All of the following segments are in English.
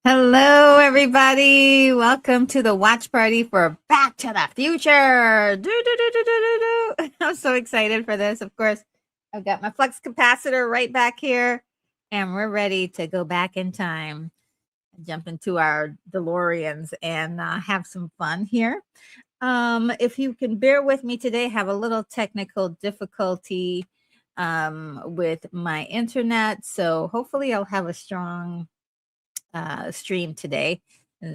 Hello, everybody. Welcome to the watch party for Back to the Future. I'm so excited for this. Of course, I've got my flux capacitor right back here, and we're ready to go back in time, jump into our DeLoreans, and have some fun here. If you can bear with me today, have a little technical difficulty with my internet, so hopefully I'll have a strong stream today.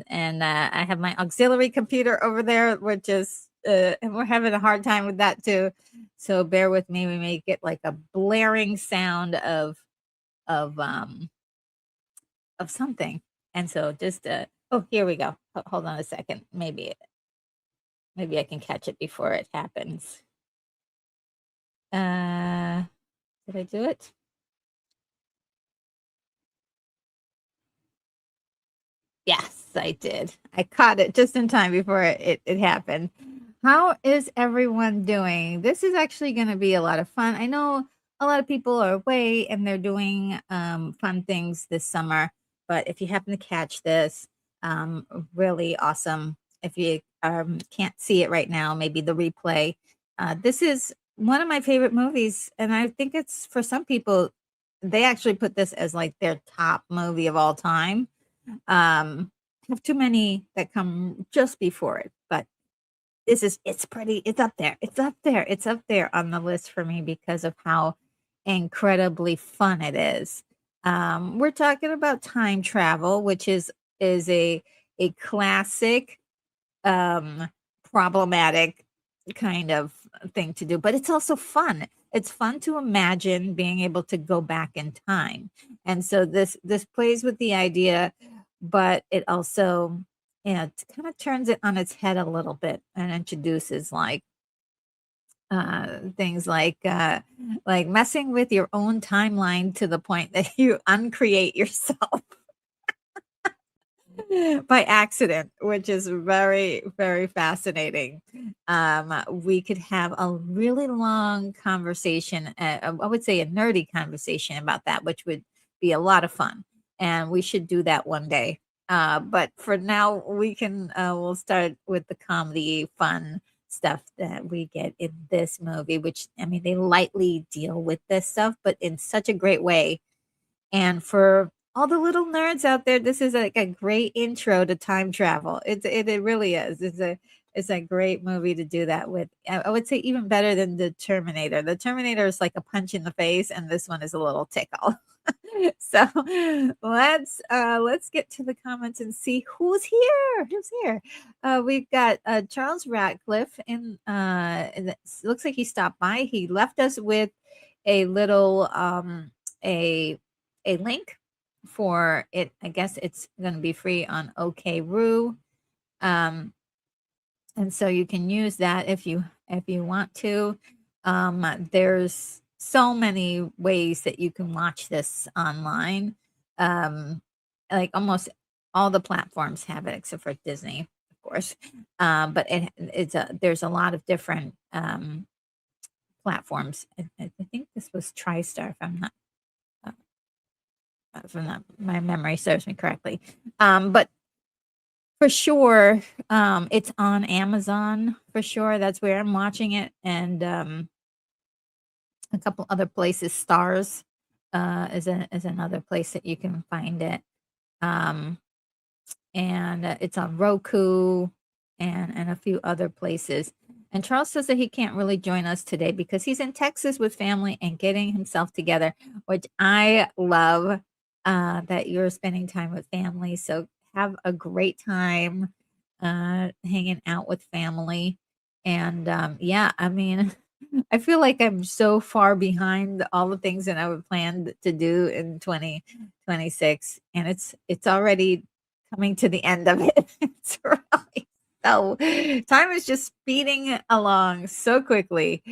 And I have my auxiliary computer over there, which is, and we're having a hard time with that too. So bear with me. We may get like a blaring sound of um of something. And so just oh, here we go. Hold on a second. Maybe I can catch it before it happens. Uh, did I do it? Yes, I did. I caught it just in time before it happened. How is everyone doing? This is actually going to be a lot of fun. I know a lot of people are away and they're doing fun things this summer, but if you happen to catch this, really awesome. If you can't see it right now, maybe the replay. This is one of my favorite movies, and I think it's for some people, they actually put this as like their top movie of all time. Have too many that come just before it, but it's pretty, it's up there on the list for me because of how incredibly fun it is. We're talking about time travel, which is a classic um problematic kind of thing to do, but it's also fun. It's fun to imagine being able to go back in time. And so this plays with the idea, but it also, it kind of turns it on its head a little bit and introduces things like messing with your own timeline to the point that you uncreate yourself by accident, which is very, very fascinating. We could have a really long conversation, I would say a nerdy conversation about that, which would be a lot of fun. And we should do that one day. But for now, we'll start with the comedy, fun stuff that we get in this movie, which, I mean, they lightly deal with this stuff, but in such a great way. And for all the little nerds out there, this is like a great intro to time travel. It really is. It's a great movie to do that with. I would say even better than the Terminator. The Terminator is like a punch in the face, and this one is a little tickle. So let's get to the comments and see who's here. Who's here? We've got Charles Ratcliffe, and it looks like he stopped by. He left us with a little a link for it. I guess it's going to be free on OKRoo. Um, and so you can use that if you want to. There's so many ways that you can watch this online. Um, like almost all the platforms have it except for Disney, of course. But there's a lot of different platforms. I think this was TriStar, if I'm not if my memory serves me correctly. But for sure, it's on Amazon for sure. That's where I'm watching it, and a couple other places. Stars is another place that you can find it, um, and it's on Roku and a few other places. And Charles says that he can't really join us today because he's in Texas with family and getting himself together, which I love. That you're spending time with family. So have a great time hanging out with family. And yeah, I mean, I feel like I'm so far behind all the things that I would planned to do in 2026, and it's already coming to the end of it. It's really so time is just speeding along so quickly.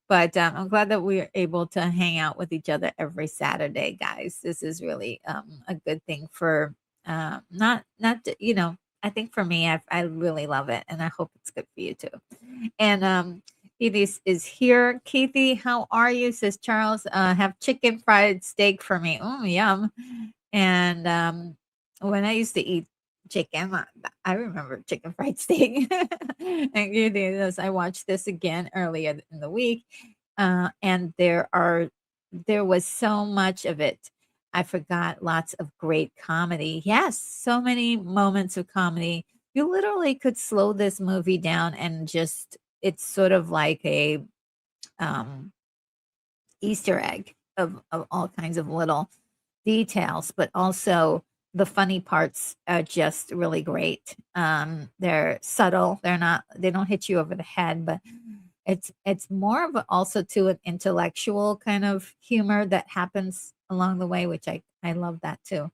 But I'm glad that we are able to hang out with each other every Saturday, guys. This is really a good thing for you know. I think for me, I really love it, and I hope it's good for you too. And Keithy is here. Keithy, how are you? Says Charles. Have chicken fried steak for me. Oh, yum. And when I used to eat chicken, I remember chicken fried steak. And you do this. I watched this again earlier in the week, and there was so much of it. I forgot lots of great comedy. Yes, so many moments of comedy. You literally could slow this movie down and just it's sort of like a um Easter egg of all kinds of little details, but also the funny parts are just really great. They're subtle. They don't hit you over the head, but it's more of also to an intellectual kind of humor that happens along the way, which I love that too.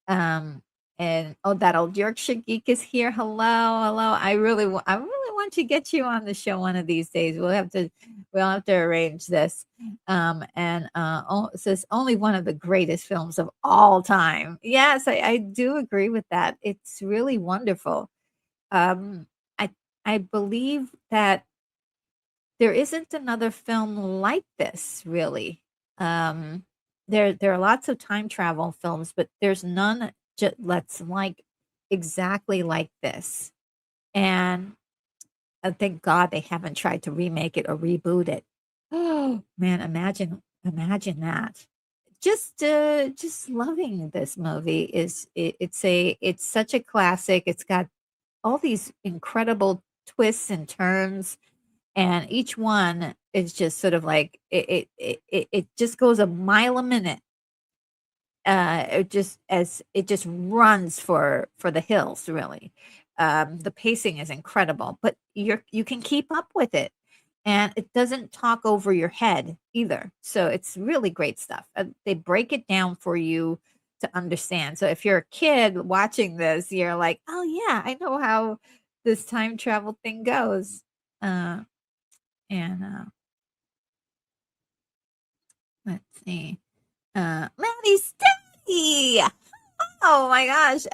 Um, and oh, that old Yorkshire geek is here. Hello, hello. I really want to get you on the show one of these days. We'll have to arrange this. It says only one of the greatest films of all time. Yes, I do agree with that. It's really wonderful. Um, I I believe that there isn't another film like this, really. Um, there are lots of time travel films, but there's none that's like exactly like this. And thank God they haven't tried to remake it or reboot it. Oh man, imagine that. Just loving this movie it's such a classic. It's got all these incredible twists and turns and each one is just sort of like it just goes a mile a minute. It just runs for the hills, really. The pacing is incredible, but you can keep up with it, and it doesn't talk over your head either. So it's really great stuff. They break it down for you to understand. So if you're a kid watching this, you're like, "Oh yeah, I know how this time travel thing goes." Uh, and let's see. Maddie Steady! Oh my gosh.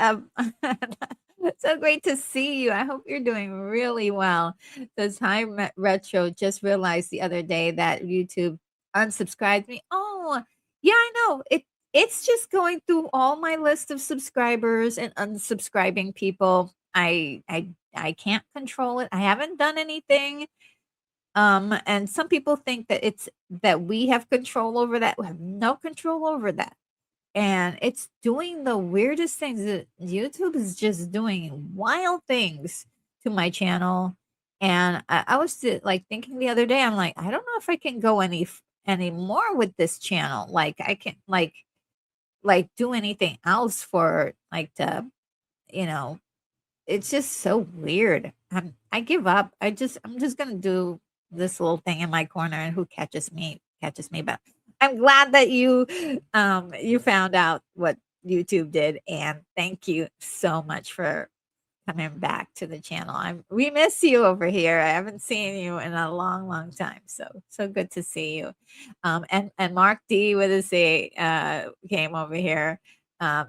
So great to see you. I hope you're doing really well. The Time Retro just realized the other day that YouTube unsubscribed me. Oh, yeah, I know. It's just going through all my list of subscribers and unsubscribing people. I can't control it. I haven't done anything. And some people think that it's that we have control over that. We have no control over that. And it's doing the weirdest things. YouTube is just doing wild things to my channel. And I was like thinking the other day, I'm like, I don't know if I can go any more with this channel. Like I can like do anything else for like to, you know, it's just so weird. I give up. I'm just gonna do this little thing in my corner, and who catches me. But I'm glad that you found out what YouTube did, and thank you so much for coming back to the channel. We miss you over here. I haven't seen you in a long, long time. So good to see you. And Mark D with a C came over here.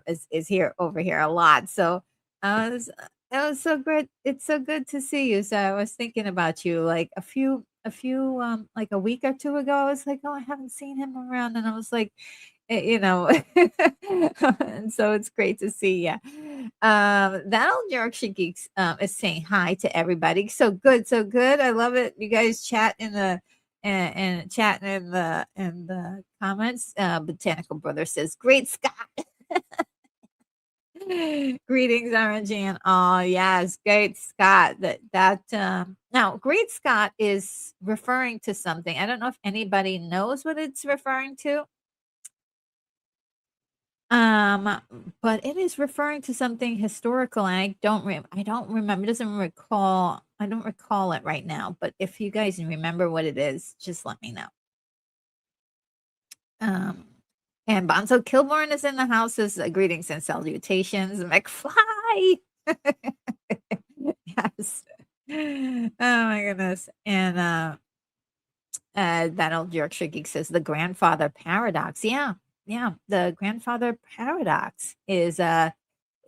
Is here over here a lot. So it was so good. It's so good to see you. So I was thinking about you like like a week or two ago. I was like, oh, I haven't seen him around, and I was like, you know, and so it's great to see you. That old Yorkshire Geeks is saying hi to everybody. So good, so good. I love it. You guys chat in the and chatting in the comments. Botanical Brother says, "Great Scott." Greetings, RNG, and all. Yes, Great Scott. Now, Great Scott is referring to something. I don't know if anybody knows what it's referring to. Um, but it is referring to something historical, and I don't remember. I don't recall it right now. But if you guys remember what it is, just let me know. Um, and Bonzo Kilborn is in the house. Says greetings and salutations, McFly. Yes. Oh my goodness. And that old Yorkshire geek says the grandfather paradox. Yeah, yeah. The grandfather paradox is a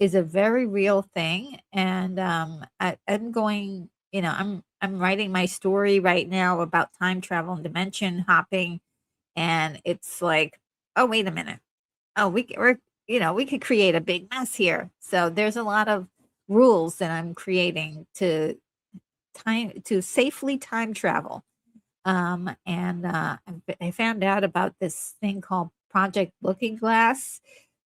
very real thing. And I'm going, I'm writing my story right now about time travel and dimension hopping. And it's like, oh, wait a minute. Oh, we could create a big mess here. So there's a lot of rules that I'm creating to safely time travel. And I found out about this thing called Project Looking Glass.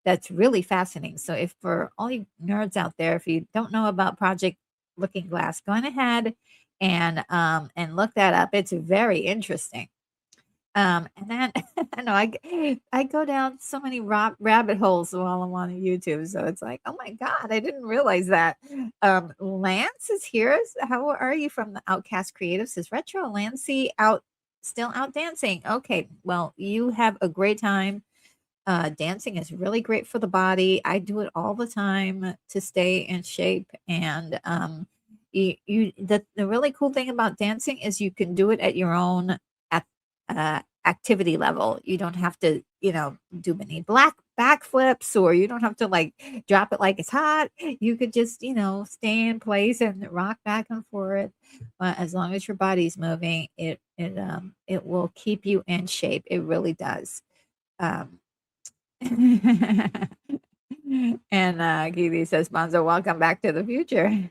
That's really fascinating. So, if for all you nerds out there, if you don't know about Project Looking Glass, go on ahead and look that up. It's very interesting. And then I know I go down so many rabbit holes while I'm on YouTube. So it's like, oh my God, I didn't realize that. Lance is here. How are you from the Outcast Creative? Says Retro Lancey still out dancing. Okay, well, you have a great time. Dancing is really great for the body. I do it all the time to stay in shape. And the really cool thing about dancing is you can do it at your own activity level. You don't have to, do many black backflips, or you don't have to like drop it like it's hot. You could just, stay in place and rock back and forth. But as long as your body's moving, it will keep you in shape. It really does. Um, and Keely says, Bonzo, welcome back to the future.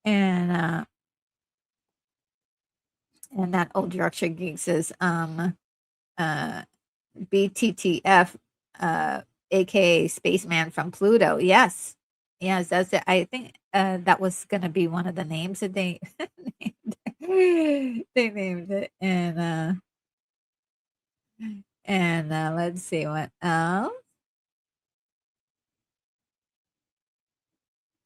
And that old Yorkshire geek says, BTTF, aka Spaceman from Pluto. Yes. Yes, that's it. I think that was gonna be one of the names that they they named it. And let's see what else.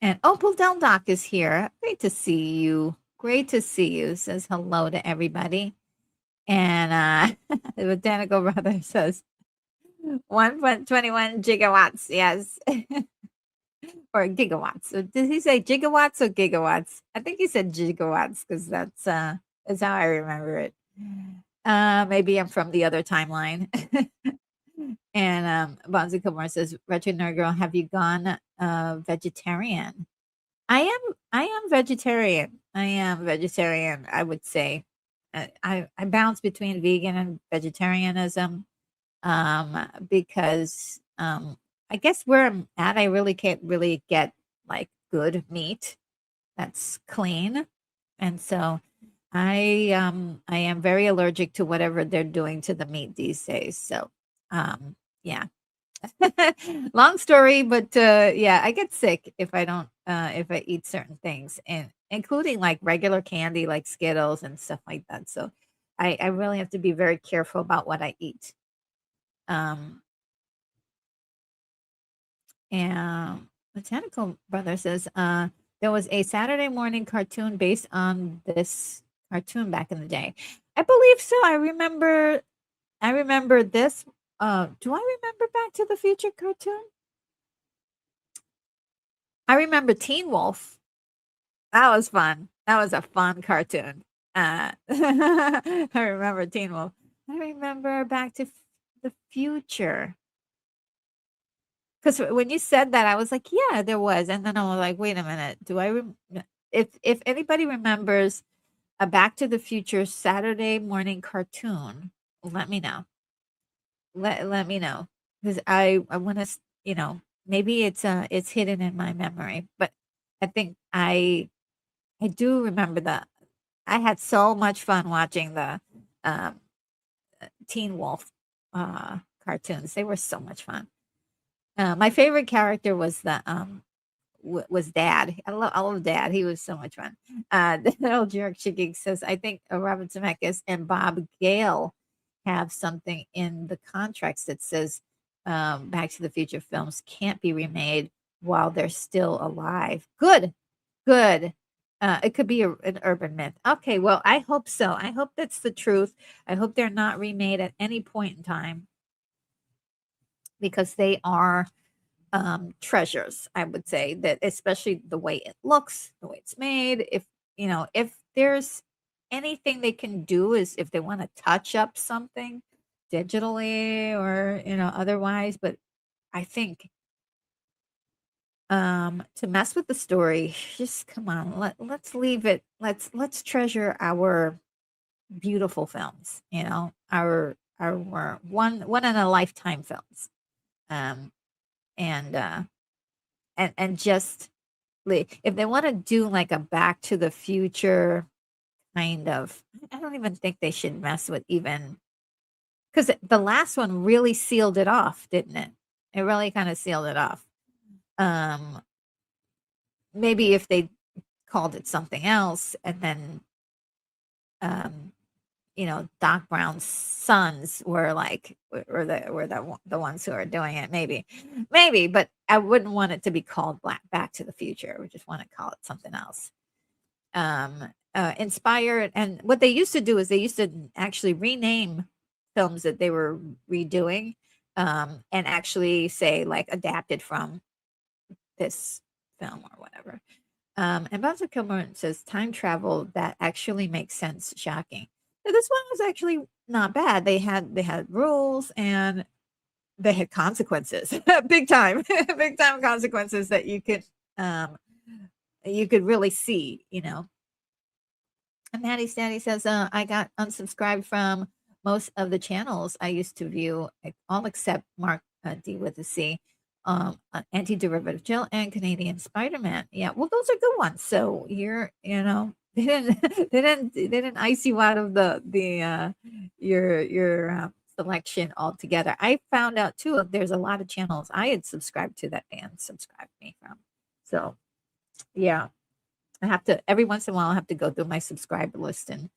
And Opal Del Doc is here. Great to see you. Great to see you. Says hello to everybody. And the Botanical Brother says 1.21 gigawatts. Yes. Or gigawatts. So did he say gigawatts or gigawatts? I think he said gigawatts because that's how I remember it. Maybe I'm from the other timeline. And Bonzi Kumar says, Retro Nerd Girl, have you gone vegetarian? I am vegetarian. I am vegetarian, I would say. I bounce between vegan and vegetarianism, because I guess where I'm at, I really can't really get like good meat that's clean. And so I am very allergic to whatever they're doing to the meat these days. So yeah. Long story, but yeah, I get sick if I don't if I eat certain things, and including like regular candy like Skittles and stuff like that. So I really have to be very careful about what I eat. Um and Botanical Brother says there was a Saturday morning cartoon based on this cartoon back in the day. I believe so. I remember this. Do I remember Back to the Future cartoon? I remember Teen Wolf. That was fun. That was a fun cartoon. I remember Teen Wolf. I remember Back to the Future. Because when you said that, I was like, yeah, there was. And then I was like, wait a minute. If anybody remembers a Back to the Future Saturday morning cartoon, let me know. Let me know. Because I want to, maybe it's hidden in my memory. But I think I do remember that. I had so much fun watching the um, Teen Wolf cartoons. They were so much fun. My favorite character was was Dad. I love Dad. He was so much fun. The little jerk Shigig says, I think Robert Zemeckis and Bob Gale have something in the contracts that says Back to the Future films can't be remade while they're still alive. Good, good. It could be an urban myth. Okay, well, I hope so. I hope that's the truth. I hope they're not remade at any point in time, because they are treasures. I would say that, especially the way it looks, the way it's made. If there's anything they can do, is if they want to touch up something digitally or otherwise. But I think to mess with the story, just come on, let's leave it. Let's treasure our beautiful films, our one in a lifetime films. um, and just if they want to do like a Back to the Future kind of, I don't even think they should mess with even because the last one really sealed it off, didn't it? It really kind of sealed it off. Um, maybe if they called it something else and then um Doc Brown's sons were like were the ones who are doing it, maybe, but I wouldn't want it to be called Back to the Future. I would just want to call it something else. Inspired, and what they used to do is they used to actually rename films that they were redoing, and actually say like adapted from this film or whatever. And Bouncer Kilmer says time travel that actually makes sense. Shocking. So this one was actually not bad. They had rules and they had consequences, big time, big time consequences that you could really see. And Maddie's Daddy says, I got unsubscribed from most of the channels I used to view, all except Mark D with a C, Anti-Derivative Jill, and Canadian Spider-Man. Yeah, well, those are good ones. So they didn't they didn't ice you out of your selection altogether. I found out too there's a lot of channels I had subscribed to that they unsubscribed me from. So yeah. I have to every once in a while I have to go through my subscriber list and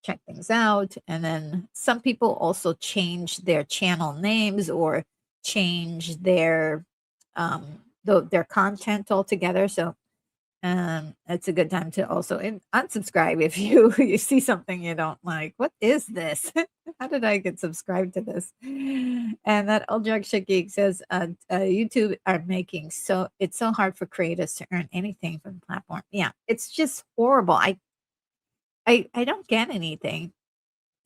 check things out. And then some people also change their channel names or change their content altogether. So it's a good time to also unsubscribe if you see something you don't like. What is this? How did I get subscribed to this? And that old jug shit geek says YouTube are making it's so hard for creators to earn anything from the platform. Yeah, it's just horrible. I don't get anything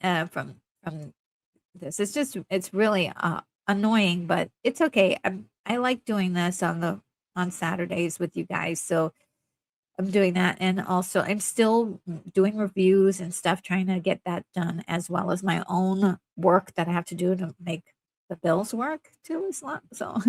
from this. It's really annoying, but it's okay. I like doing this on Saturdays with you guys, so I'm doing that. And also I'm still doing reviews and stuff, trying to get that done, as well as my own work that I have to do to make the bills work too. So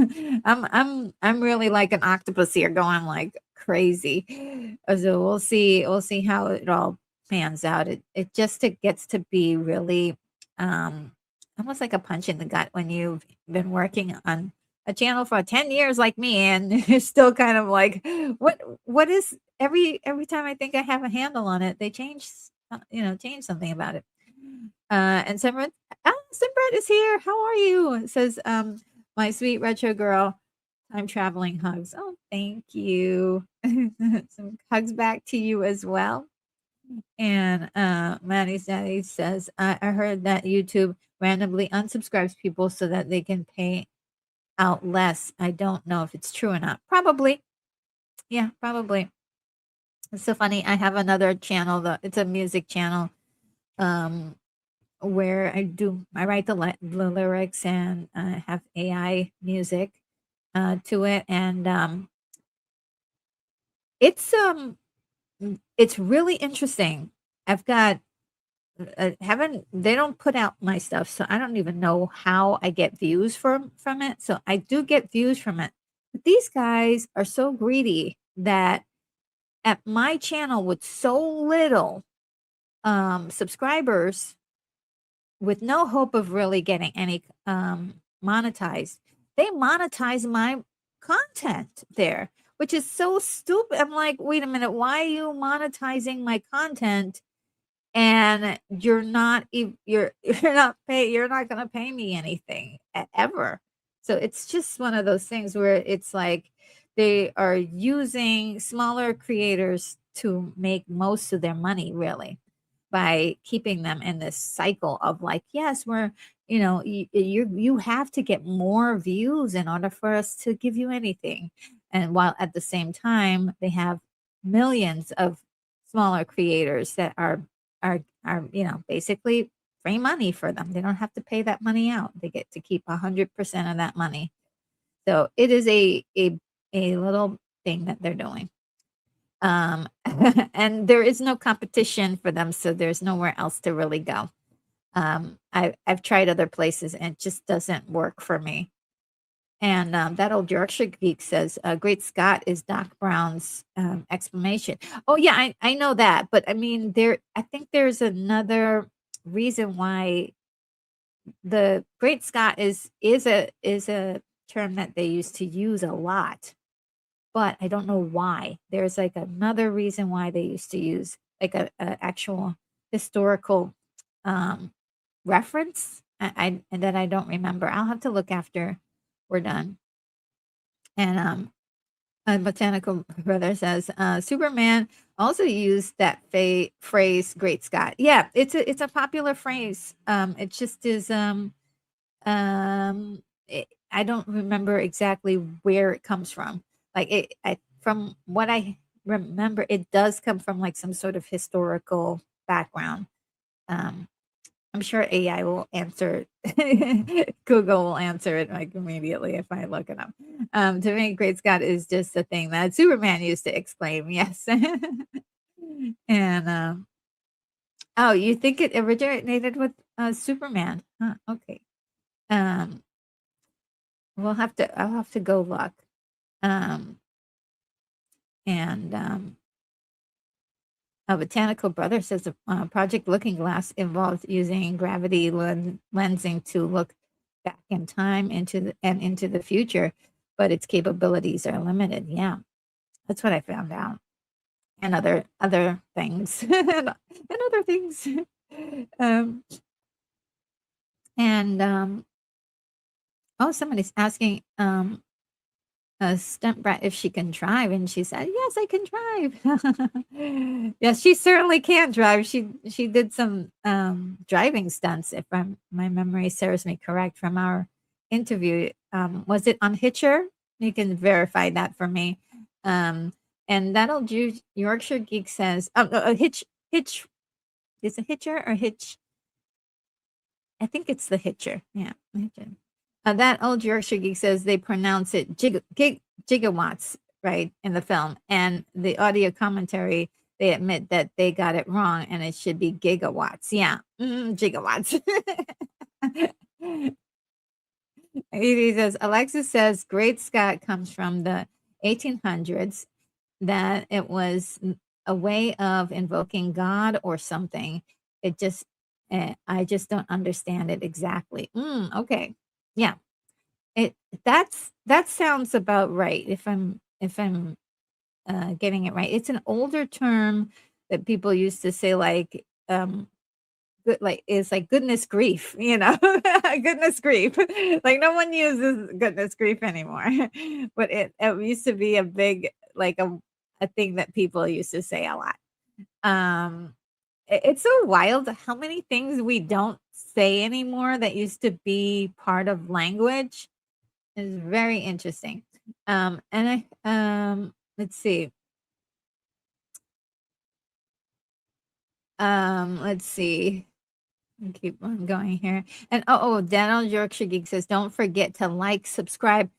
I'm really like an octopus here, going like crazy. So we'll see how it all pans out. It gets to be really almost like a punch in the gut when you've been working on a channel for 10 years like me, and you're still kind of like, what is every time I think I have a handle on it, they change something about it. And Simran is here. How are you? It says, my sweet retro girl, time traveling hugs. Oh, thank you. Some hugs back to you as well. And Maddie's Daddy says, I heard that YouTube randomly unsubscribes people so that they can pay out less. I don't know if it's true or not. Probably. Yeah, probably. It's so funny. I have another channel, it's a music channel, where I write the lyrics and have AI music to it, and it's really interesting. I've got haven't they don't put out my stuff, so I don't even know how I get views from it. So I do get views from it, but these guys are so greedy that at my channel with so little subscribers, with no hope of really getting any monetized, they monetize my content there, which is so stupid. I'm like, wait a minute, why are you monetizing my content? And you're not you're not going to pay me anything ever. So it's just one of those things where it's like they are using smaller creators to make most of their money, really, by keeping them in this cycle of like, yes, we're you have to get more views in order for us to give you anything. And while at the same time they have millions of smaller creators that are basically free money for them. They don't have to pay that money out. They get to keep 100% of that money. So it is a little thing that they're doing. And there is no competition for them, so there's nowhere else to really go. I've tried other places and it just doesn't work for me. And that old Yorkshire geek says, "Great Scott" is Doc Brown's explanation. Oh yeah, I know that, but I mean, I think there's another reason why the Great Scott is a term that they used to use a lot, but I don't know why. There's like another reason why they used to use like a actual historical um, reference. And that I don't remember. I'll have to look after we're done. And Botanical Brother says Superman also used that phrase "Great Scott." Yeah, it's a popular phrase. It just is. I don't remember exactly where it comes from. Like from what I remember, it does come from like some sort of historical background. Um, I'm sure AI will answer. Google will answer it like immediately if I look it up. To me, Great Scott is just a thing that Superman used to exclaim. Yes, and oh, you think it originated with Superman? Huh, okay. Um, I'll have to go look. Um, and a Botanical Brother says Project Looking Glass involves using gravity lensing to look back in time into the future, but its capabilities are limited. Yeah, that's what I found out, and other things, and other things. um, and oh, somebody's asking stunt brat if she can drive, and she said, "Yes, I can drive." Yes, she certainly can drive. She did some driving stunts, if my memory serves me correct from our interview. Was it on Hitcher? You can verify that for me. Um, and that old Yorkshire geek says, Hitch is it Hitcher or Hitch? I think it's the Hitcher. Yeah, Hitcher. That old Yorkshire geek says they pronounce it gigawatts, right, in the film. And the audio commentary, they admit that they got it wrong and it should be gigawatts. Yeah, gigawatts. He says, Alexis says Great Scott comes from the 1800s, that it was a way of invoking God or something. It just, I just don't understand it exactly. Okay. Yeah. It that sounds about right if I'm getting it right. It's an older term that people used to say like good like it's like goodness grief, goodness grief. Like no one uses goodness grief anymore. But it used to be a big like a thing that people used to say a lot. It's so wild how many things we don't say anymore that used to be part of language. Is very interesting. And let's see. Let's see. Keep on going here. And Daniel Yorkshire Geek says, don't forget to like, subscribe,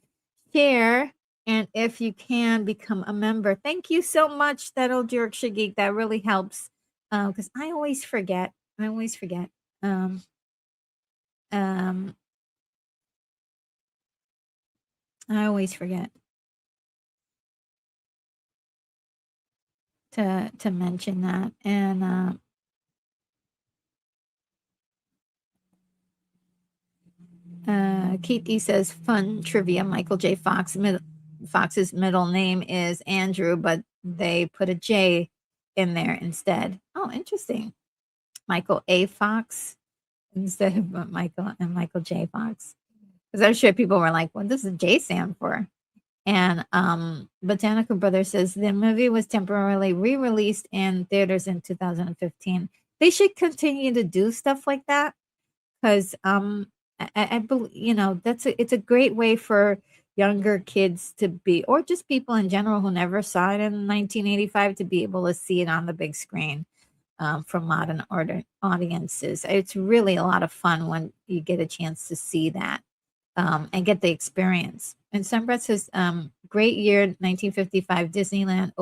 share, and if you can become a member. Thank you so much, that old Yorkshire Geek. That really helps. Because I always forget. I always forget. Um, um, I always forget to mention that. And Keith E says, fun trivia. Fox's middle name is Andrew, but they put a J in there instead. Oh, interesting. Michael A. Fox instead of Michael J. Fox. Because I'm sure people were like, what does the J stand for? And Botanical Brother says the movie was temporarily re-released in theaters in 2015. They should continue to do stuff like that because I believe it's a great way for younger kids to be, or just people in general who never saw it in 1985, to be able to see it on the big screen for modern audiences. It's really a lot of fun when you get a chance to see that and get the experience. And Sunbread says, great year 1955, Disneyland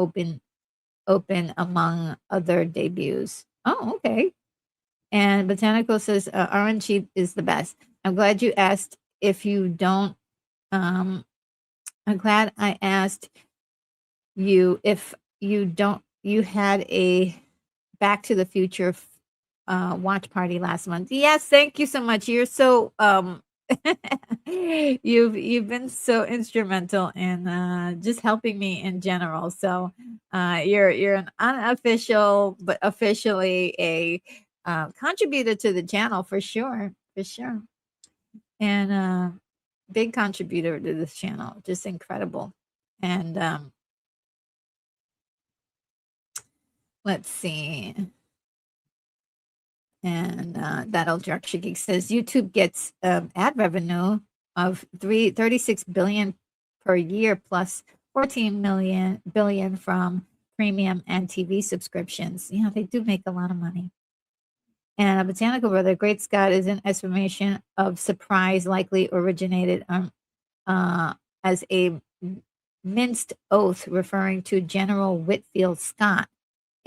open among other debuts. Oh, okay. And Botanical says, Orange Sheep is the best. I'm glad you asked. If you don't Um, I'm glad I asked you if you had a Back to the Future watch party last month. Yes, thank you so much. You're so you've been so instrumental in just helping me in general. So you're an unofficial but officially a contributor to the channel for sure, for sure. And big contributor to this channel, just incredible. And let's see. And that old Direction Geek says YouTube gets ad revenue of 36 billion per year plus 14 billion from premium and TV subscriptions. Yeah, they do make a lot of money. And a botanical brother, Great Scott, is an exclamation of surprise, likely originated uh, as a minced oath referring to General Whitfield Scott,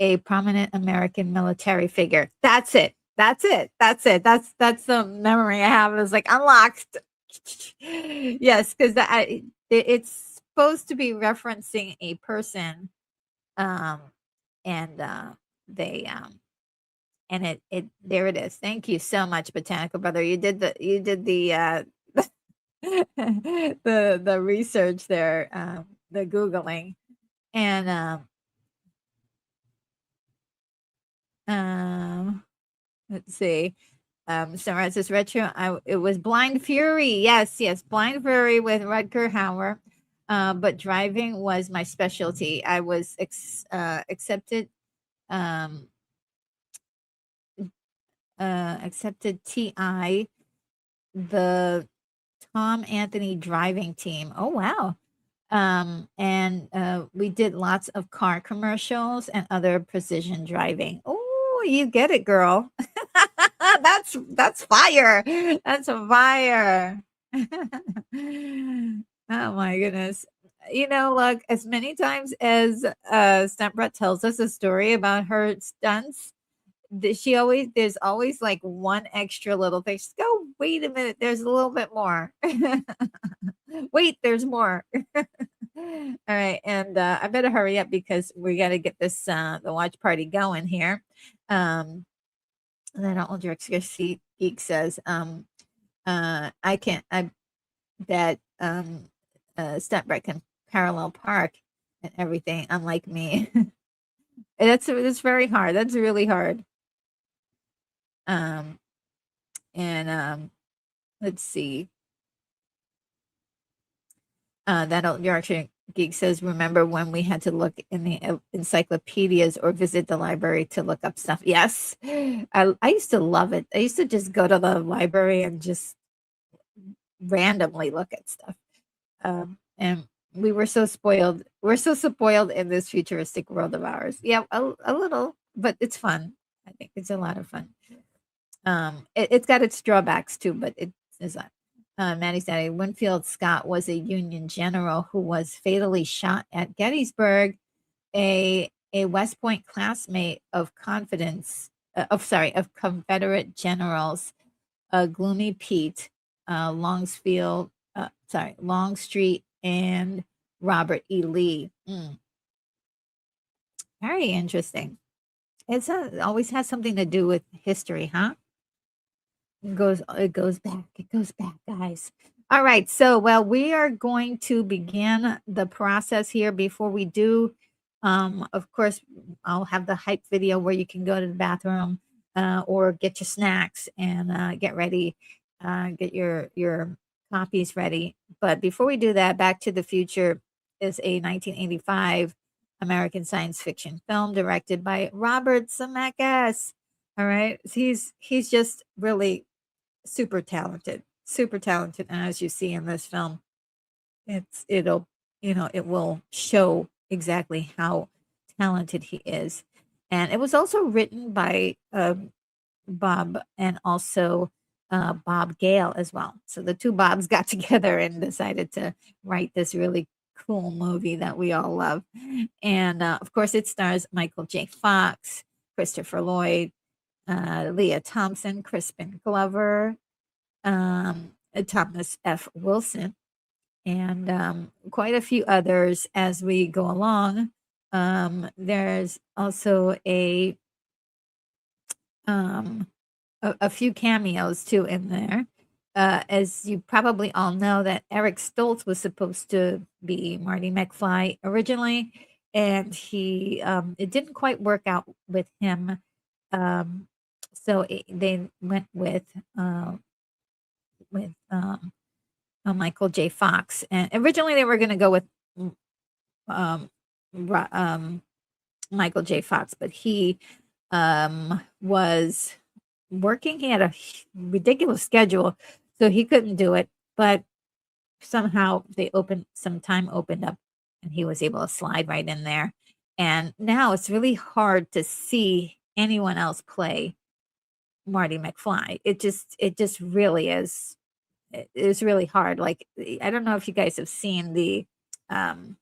a prominent American military figure. That's it. That's it. That's it. That's the memory I have. It was like unlocked. Yes, because it's supposed to be referencing a person, um, and they and it there it is. Thank you so much, Botanical Brother. You did the the research there, the googling, and um let's see. Sunrise is retro. It was Blind Fury. Yes, yes, Blind Fury with Rutger Hauer. But driving was my specialty. I was accepted um, accepted TI, the Tom Anthony driving team. Oh wow. And we did lots of car commercials and other precision driving. Oh, you get it, girl. That's fire. That's fire. Oh my goodness. You know, look, as many times as Stunt Brett tells us a story about her stunts, there's always like one extra little thing. Just go, wait a minute, there's a little bit more. Wait, there's more. All right, and I better hurry up because we got to get this the watch party going here. And then Old York Geek says, I can't. I bet Stepbread can parallel park and everything, unlike me. That's very hard. That's really hard. Um, and let's see. That old Yorkshire Geek says, remember when we had to look in the encyclopedias or visit the library to look up stuff? Yes. I used to love it. I used to just go to the library and just randomly look at stuff. And we were so spoiled. We're so spoiled in this futuristic world of ours. Yeah, a little, but it's fun. I think it's a lot of fun. It's got its drawbacks too, but it is not. Maddie said Winfield Scott was a Union general who was fatally shot at Gettysburg. A West Point classmate of of Confederate generals, Gloomy Pete, Longstreet, and Robert E. Lee. Very interesting. It always has something to do with history, huh? It goes back, guys. All right, so well, we are going to begin the process here. Before we do, of course, I'll have the hype video where you can go to the bathroom or get your snacks and get ready, get your copies ready. But before we do that, Back to the Future is a 1985 American science fiction film directed by Robert Zemeckis. All right, he's just really super talented, super talented. And as you see in this film, it'll it will show exactly how talented he is. And it was also written by Bob and also Bob Gale as well. So the two Bobs got together and decided to write this really cool movie that we all love. And of course, it stars Michael J. Fox, Christopher Lloyd, Leah Thompson, Crispin Glover, Thomas F. Wilson, and quite a few others as we go along. There's also um, a few cameos too in there. As you probably all know, that Eric Stoltz was supposed to be Marty McFly originally, and he it didn't quite work out with him. Um, they went with Michael J. Fox, and originally they were going to go with mm, um, Michael J. Fox, but he was working. He had a ridiculous schedule, so he couldn't do it. But somehow some time opened up, and he was able to slide right in there. And now it's really hard to see anyone else play Marty McFly. It just really is. It's really hard. Like, I don't know if you guys have seen um,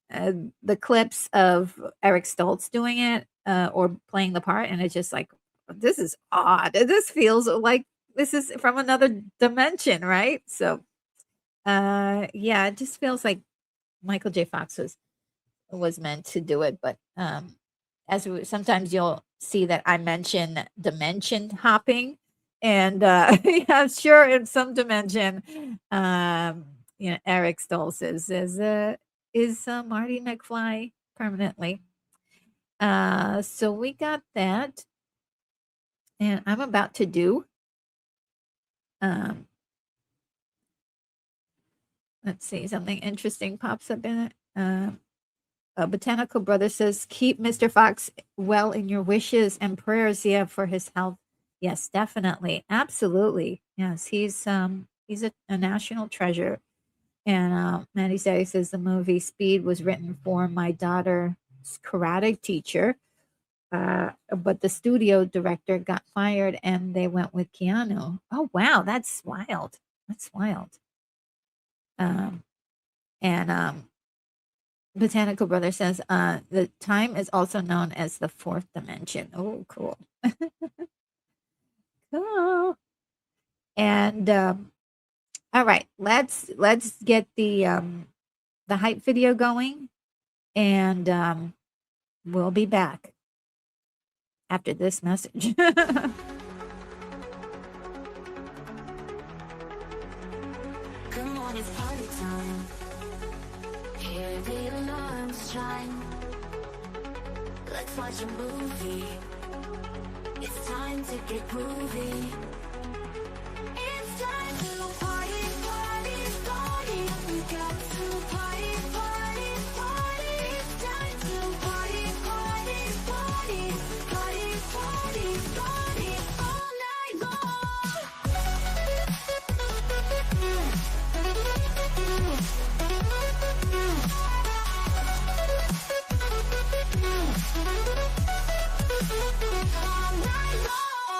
the clips of Eric Stoltz doing it or playing the part, and it's just like, this is odd. This feels like this is from another dimension, right? So, yeah, it just feels like Michael J. Fox was meant to do it, but sometimes you'll see that I mention dimension hopping, and yeah, I'm sure in some dimension, Eric Stoltz is Marty McFly permanently. So we got that, and I'm about to do. Um, let's see, something interesting pops up in it. Botanical Brother says, keep Mr. Fox well in your wishes and prayers, yeah, for his health. Yes, definitely. Absolutely. Yes, he's a national treasure. And Maddie says the movie Speed was written for my daughter's karate teacher. But the studio director got fired and they went with Keanu. Oh wow, that's wild. That's wild. And Botanical Brother says, the time is also known as the fourth dimension. Oh, cool. Cool. And all right, let's get the hype video going, and we'll be back after this message. Come on, it's party time. Hear the alarms chime. Let's watch a movie. It's time to get groovy. It's time to party, party, party. We got to party, party, party. It's time to party, party, party. Party, party, party all night long. All night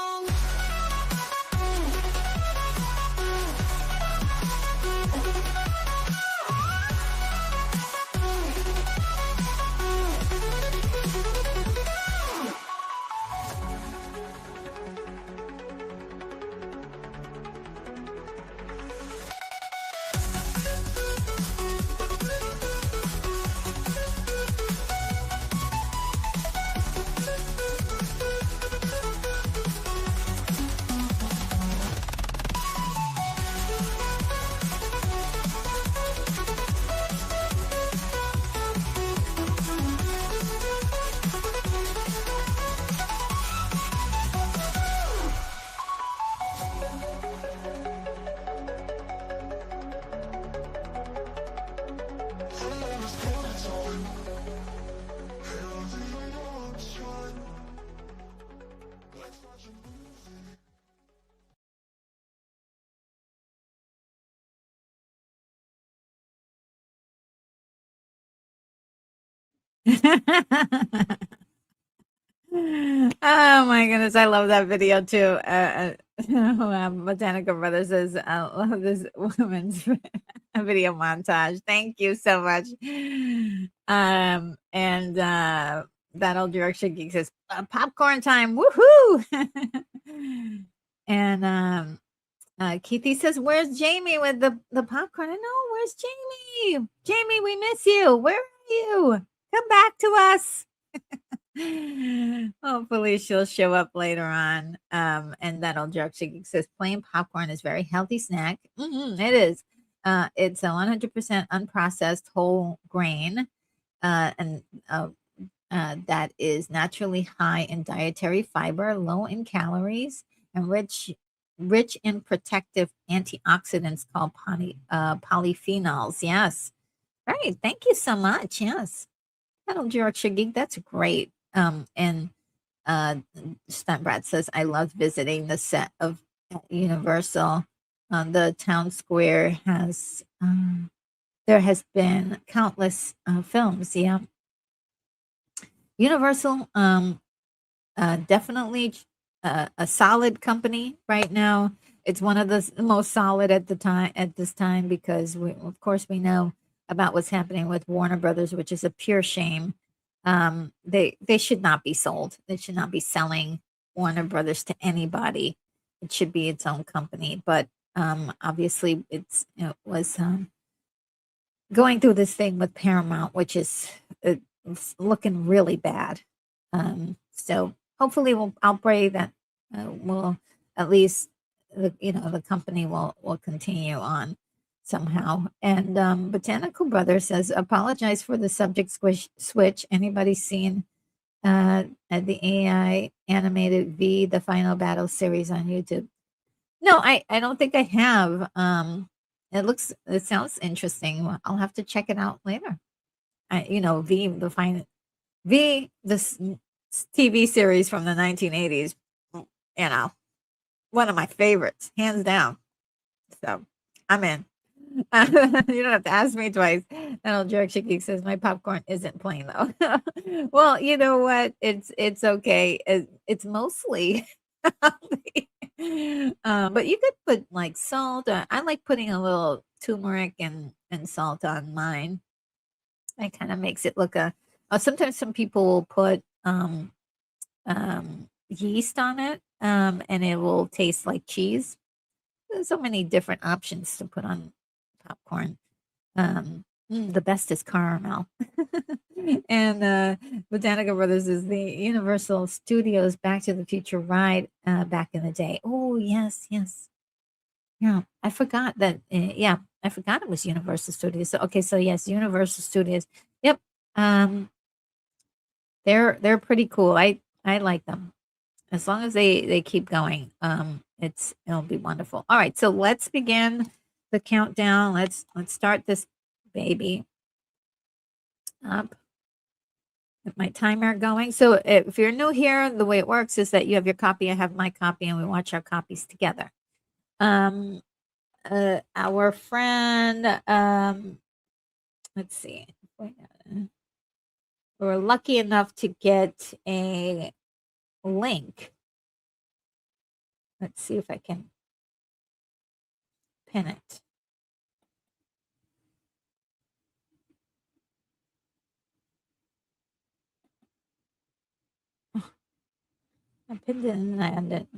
long. Oh my goodness, I love that video too. Botanical Brother says, I love this woman's video montage. Thank you so much. And that old direction geek says, popcorn time, woohoo! And Keithy says, "Where's Jamie with the popcorn?" I know. Where's Jamie? Jamie, we miss you. Where are you? Come back to us. Hopefully, she'll show up later on. And that'll jerk. She says, "Plain popcorn is very healthy snack. It is. It's a 100% unprocessed whole grain, and that is naturally high in dietary fiber, low in calories, and rich in protective antioxidants called polyphenols." Yes. Right. Thank you so much. Yes. Hello, Yorkshire Geek. That's great. And Stunt Brat says, "I love visiting the set of Universal. The town square has there has been countless films. Yeah, Universal definitely a solid company right now. It's one of the most solid at the time at this time because of course we know about what's happening with Warner Brothers, which is a pure shame. They should not be sold. They should not be selling Warner Brothers to anybody. It should be its own company. But obviously, it was going through this thing with Paramount, which is it's looking really bad. So hopefully, I'll pray that we'll at least the company will continue on somehow. And Botanical Brother says, "Apologize for the subject switch. Anybody seen at the AI animated V the Final Battle series on YouTube?" No, I don't think I have. It sounds interesting. Well, I'll have to check it out later. V the final V this TV series from the 1980s. You know, one of my favorites, hands down. So I'm in. You don't have to ask me twice. That old jerk Shiki says my popcorn isn't plain though. Well, you know what? It's okay. It's mostly healthy. But you could put like salt. I like putting a little turmeric and salt on mine. It kind of makes it look sometimes some people will put yeast on it, and it will taste like cheese. There's so many different options to put on popcorn. The best is caramel. And Botanica Brothers is the Universal Studios Back to the Future ride back in the day. Oh, yes, yes. Yeah, I forgot that. Yeah, I forgot it was Universal Studios. So okay, so yes, Universal Studios. Yep. Um, they're pretty cool. I like them. As long as they keep going, it'll be wonderful. All right, so let's begin the countdown. Let's start this baby up. Get my timer going. So if you're new here, the way it works is that you have your copy, I have my copy, and we watch our copies together. Our friend, let's see, we're lucky enough to get a link. Let's see if I can pin it. I pinned it and I ended.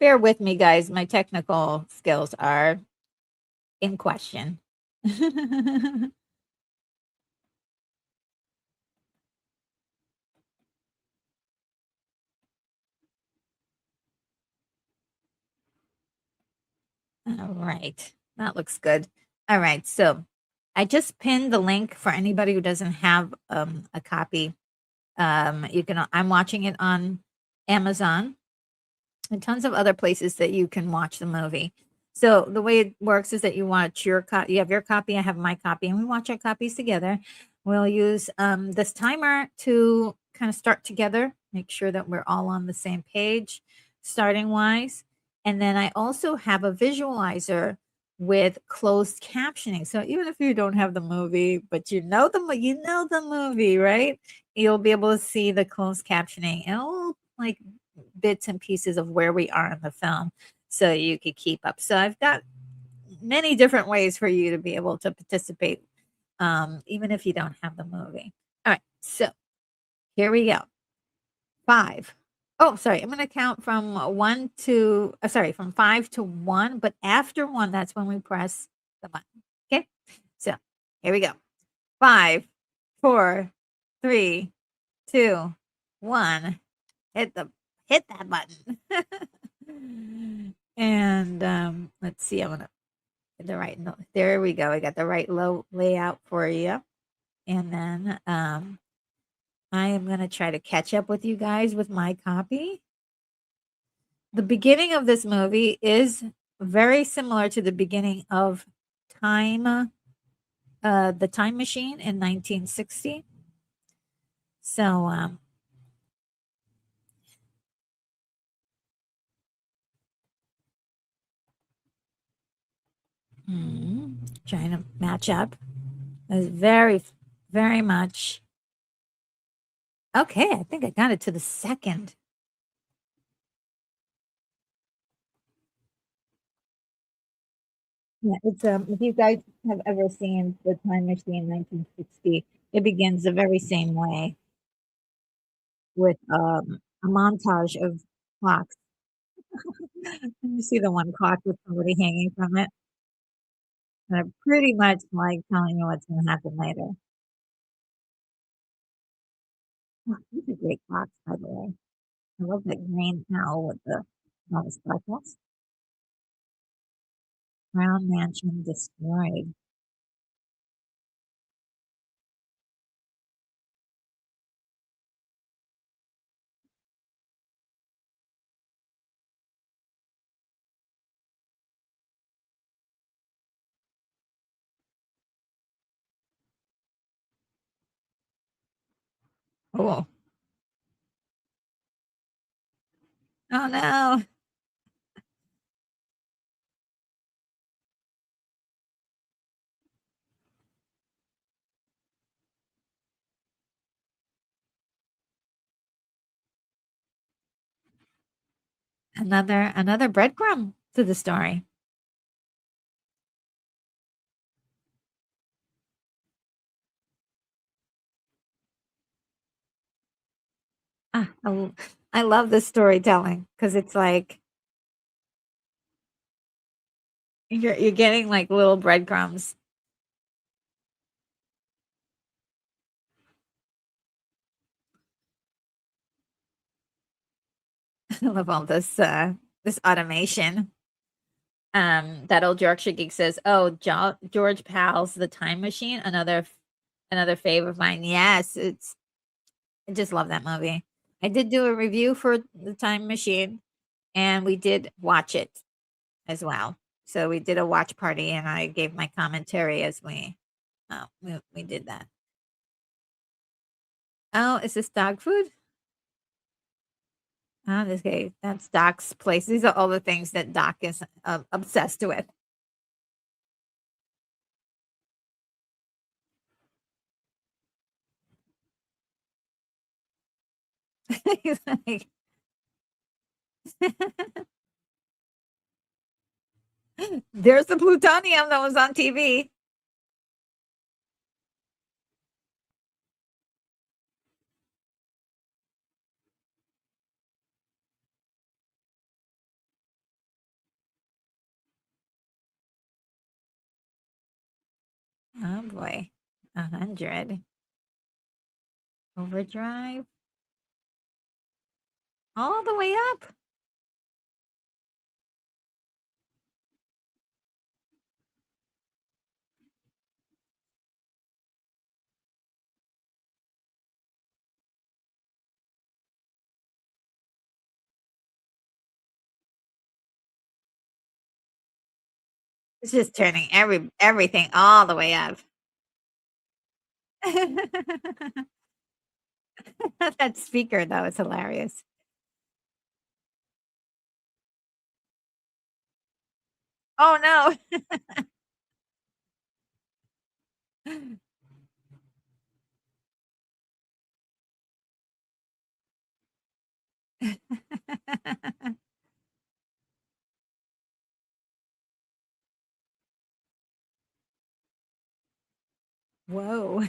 Bear with me, guys. My technical skills are in question. All right. That looks good. All right. So I just pinned the link for anybody who doesn't have a copy. I'm watching it on Amazon and tons of other places that you can watch the movie. So the way it works is that you watch you have your copy, I have my copy, and we watch our copies together. We'll use this timer to kind of start together, make sure that we're all on the same page, starting wise. And then I also have a visualizer with closed captioning. So even if you don't have the movie, but you know the movie, right? You'll be able to see the closed captioning and all like bits and pieces of where we are in the film so you could keep up. So I've got many different ways for you to be able to participate, even if you don't have the movie. All right, so here we go. 5, Oh, sorry. I'm gonna count from one to sorry, from 5 to 1, but after 1, that's when we press the button. Okay? So, here we go. 5, 4, 3, 2, 1. Hit that button. And, let's see, I'm gonna get the right no there we go. I got the right layout for you. And then, I am gonna try to catch up with you guys with my copy. The beginning of this movie is very similar to the beginning of Time, the Time Machine in 1960. So, trying to match up. It's very, very much okay. I think I got it to the second. Yeah, it's if you guys have ever seen the Time Machine 1960, it begins the very same way with a montage of clocks. You see the one clock with somebody hanging from it. They're pretty much, like, telling you what's gonna happen later. Oh, these are great clocks, by the way. I love that green owl with the all the sparkles. Crown Mansion destroyed. Oh. Oh, no. Another breadcrumb to the story. Ah, I love this storytelling because it's like you're getting, like, little breadcrumbs. I love all this automation. That old Yorkshire geek says, "Oh, George Pal's The Time Machine, another fave of mine." Yes, it's I just love that movie. I did do a review for The Time Machine, and we did watch it as well. So we did a watch party, and I gave my commentary as we did that. Oh, is this dog food? Oh, this guy, that's Doc's place. These are all the things that Doc is obsessed with. He's like, there's the plutonium that was on TV. Oh boy, 100 overdrive all the way up. It's just turning everything all the way up. That speaker though is hilarious. Oh no. Whoa.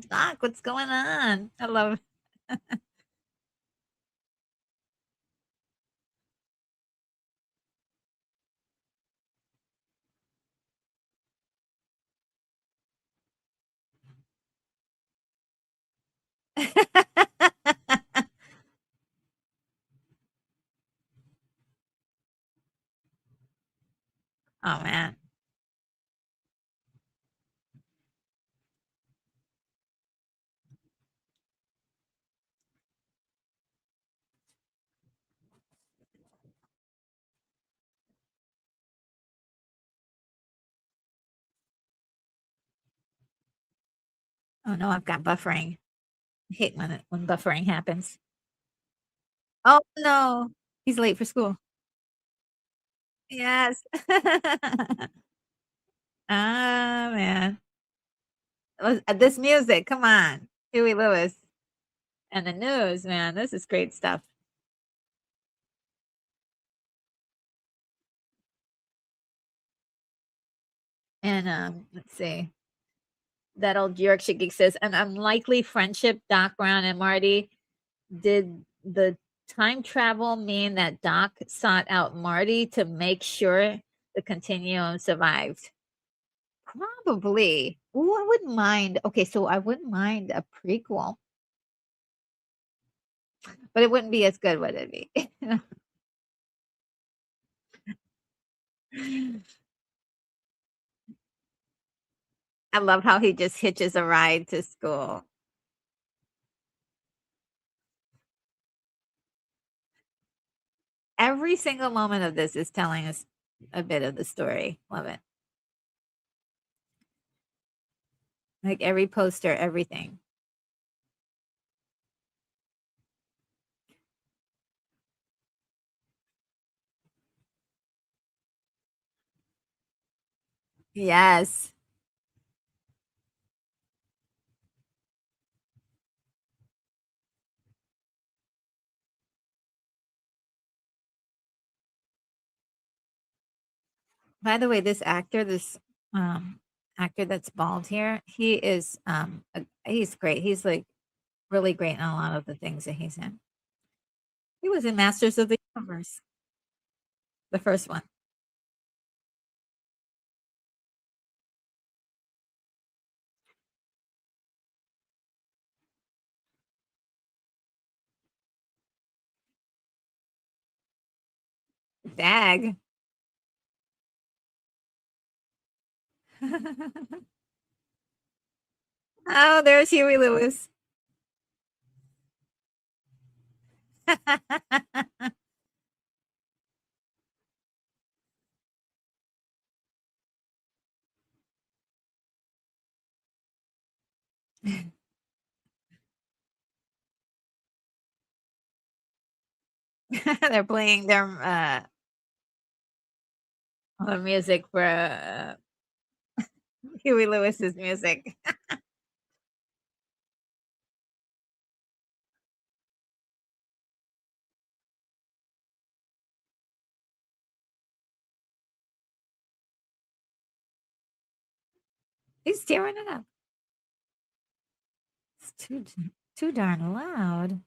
Doc, what's going on? I love Oh, man. Oh, no, I've got buffering. I hate when buffering happens. Oh, no. He's late for school. Yes. Ah, man. This music, come on. Huey Lewis and the news, man. This is great stuff. And let's see. That old Yorkshire geek says, an unlikely friendship, Doc Brown and Marty. Did the time travel mean that Doc sought out Marty to make sure the continuum survived? Probably. Oh, I wouldn't mind. Okay, so I wouldn't mind a prequel, but it wouldn't be as good, would it be? I love how he just hitches a ride to school. Every single moment of this is telling us a bit of the story. Love it. Like every poster, everything. Yes. By the way, this um actor that's bald here, he is he's great. He's like really great in a lot of the things that he's in. He was in Masters of the Universe, the first one. Dag. Oh, there's Huey Lewis. They're playing the music for Huey Lewis's music. He's tearing it up. It's too darn loud.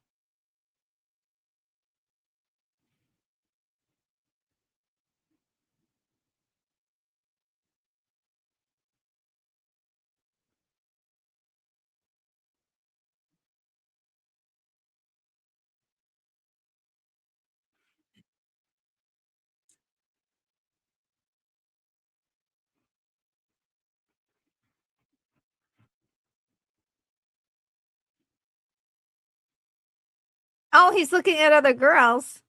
Oh, he's looking at other girls.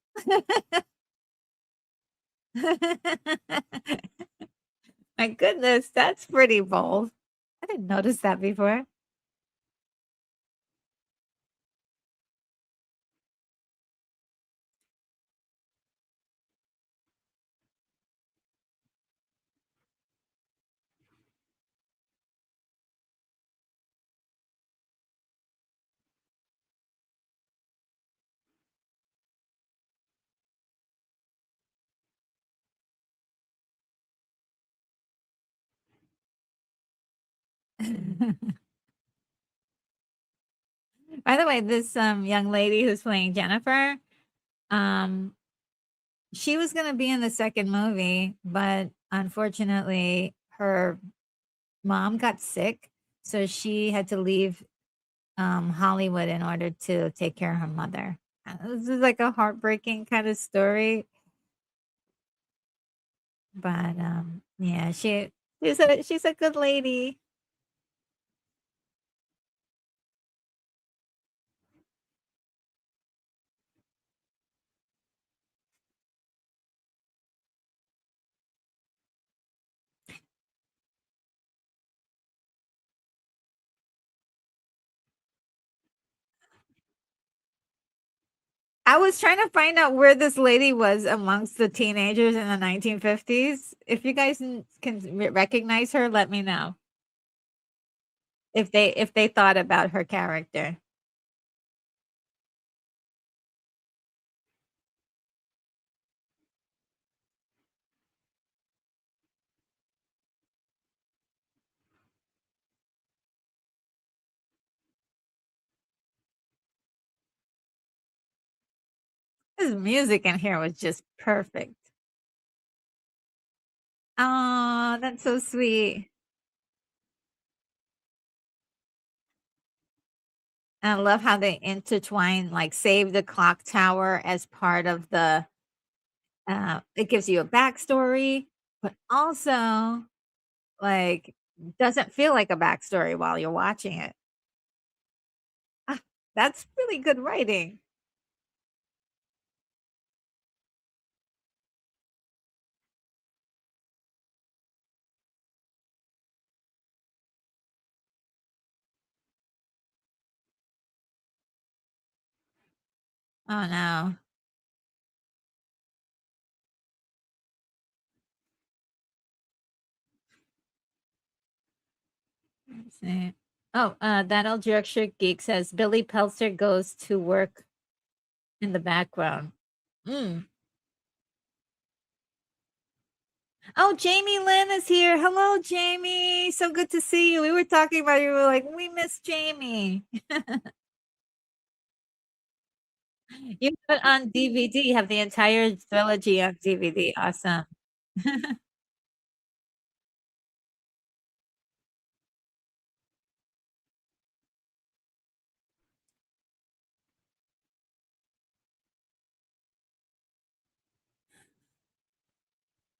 My goodness, that's pretty bold. I didn't notice that before. By the way, this young lady who's playing Jennifer, um, she was gonna be in the second movie, but unfortunately, her mom got sick, so she had to leave Hollywood in order to take care of her mother. This is like a heartbreaking kind of story, but yeah, she's a good lady. I was trying to find out where this lady was amongst the teenagers in the 1950s. If you guys can recognize her, let me know if they thought about her character. His music in here was just perfect. Oh, that's so sweet. And I love how they intertwine, like, Save the Clock Tower as part of the it gives you a backstory, but also, like, doesn't feel like a backstory while you're watching it. Ah, that's really good writing. Oh, no. Let's see. Oh, that old Yorkshire geek says Billy Peltzer goes to work in the background. Mm. Oh, Jamie Lynn is here. Hello, Jamie. So good to see you. We were talking about you. We were like, we miss Jamie. You have it on DVD. You have the entire trilogy on DVD. Awesome.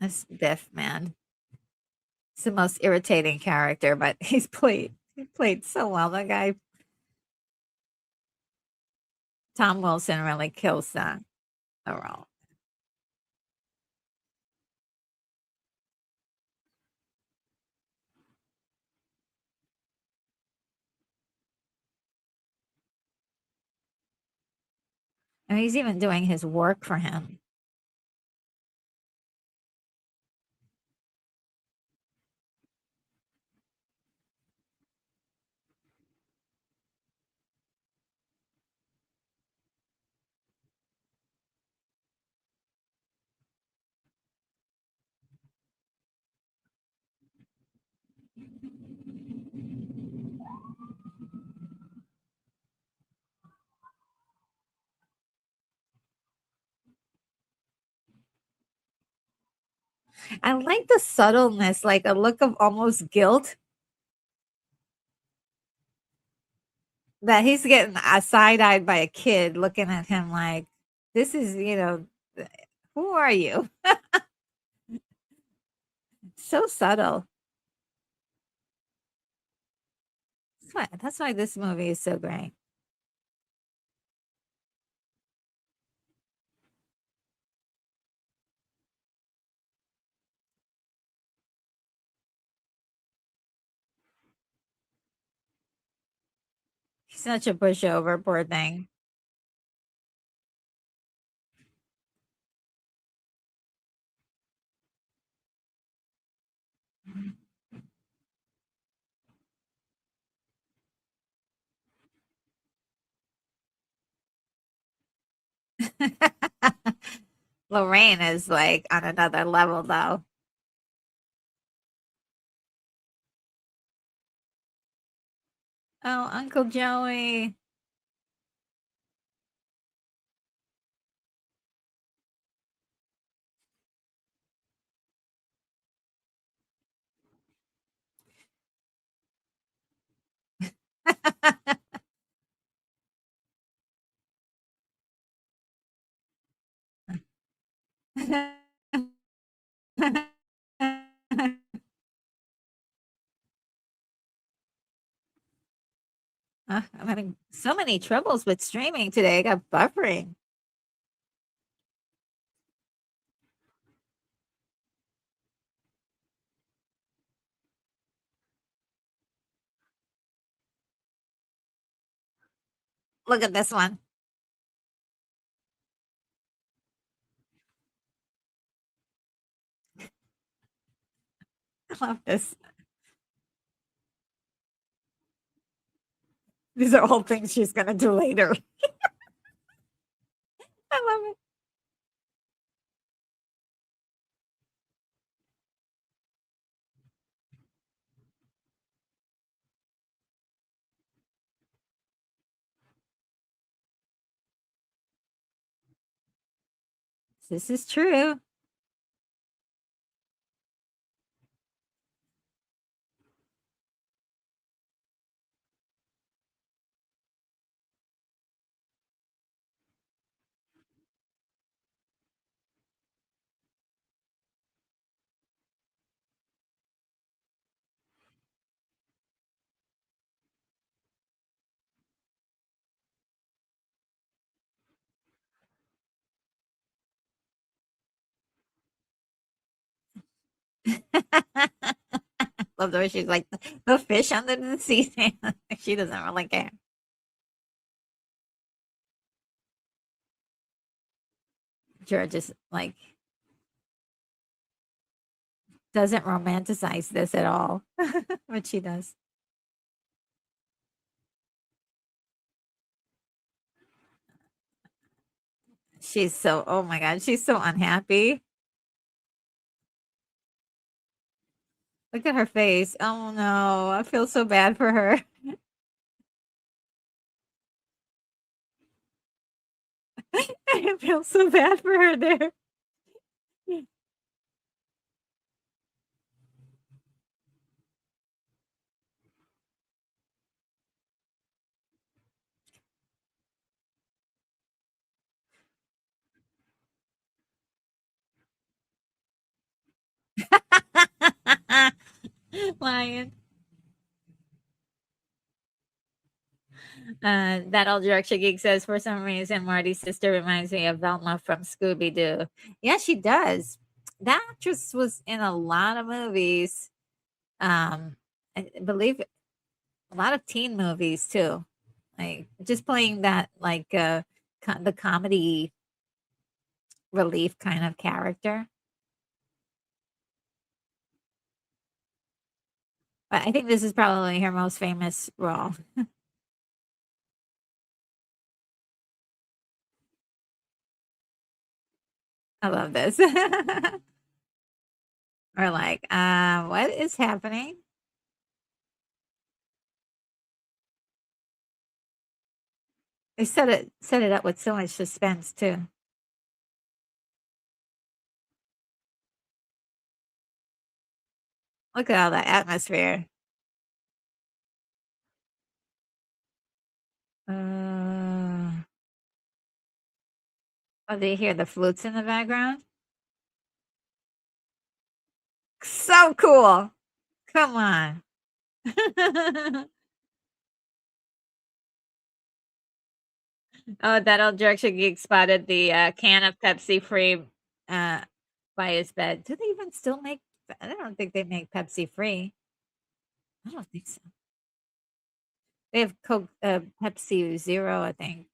That's Biff, man. He's the most irritating character, but he played so well. That guy, Tom Wilson, really kills that role. And he's even doing his work for him. I like the subtleness, like a look of almost guilt that he's getting side-eyed by a kid looking at him like, this is, who are you? So subtle. That's why this movie is so great. He's such a pushover, poor thing. Lorraine is like on another level though. Oh, Uncle Joey. I'm having so many troubles with streaming today. I got buffering. Look at this one. I love this. These are all things she's gonna do later. I love it. This is true. Love the way she's like the fish under the sea. She doesn't really care. George is like doesn't romanticize this at all, but she does. She's so oh my god, she's so unhappy. Look at her face. Oh no, I feel so bad for her. I feel so bad for her there. Lion. That old direction geek says for some reason Marty's sister reminds me of Velma from Scooby Doo. Yeah, she does. That actress was in a lot of movies. I believe a lot of teen movies too. Like just playing that like the comedy relief kind of character. But I think this is probably her most famous role. I love this. Or like, what is happening? They set it up with so much suspense too. Look at all that atmosphere. Uh, oh, do you hear the flutes in the background? So cool. Come on. Oh, that old direction geek spotted the can of Pepsi free uh, by his bed. Do they even still make? I don't think they make Pepsi free. I don't think so. They have Coke, Pepsi Zero, I think.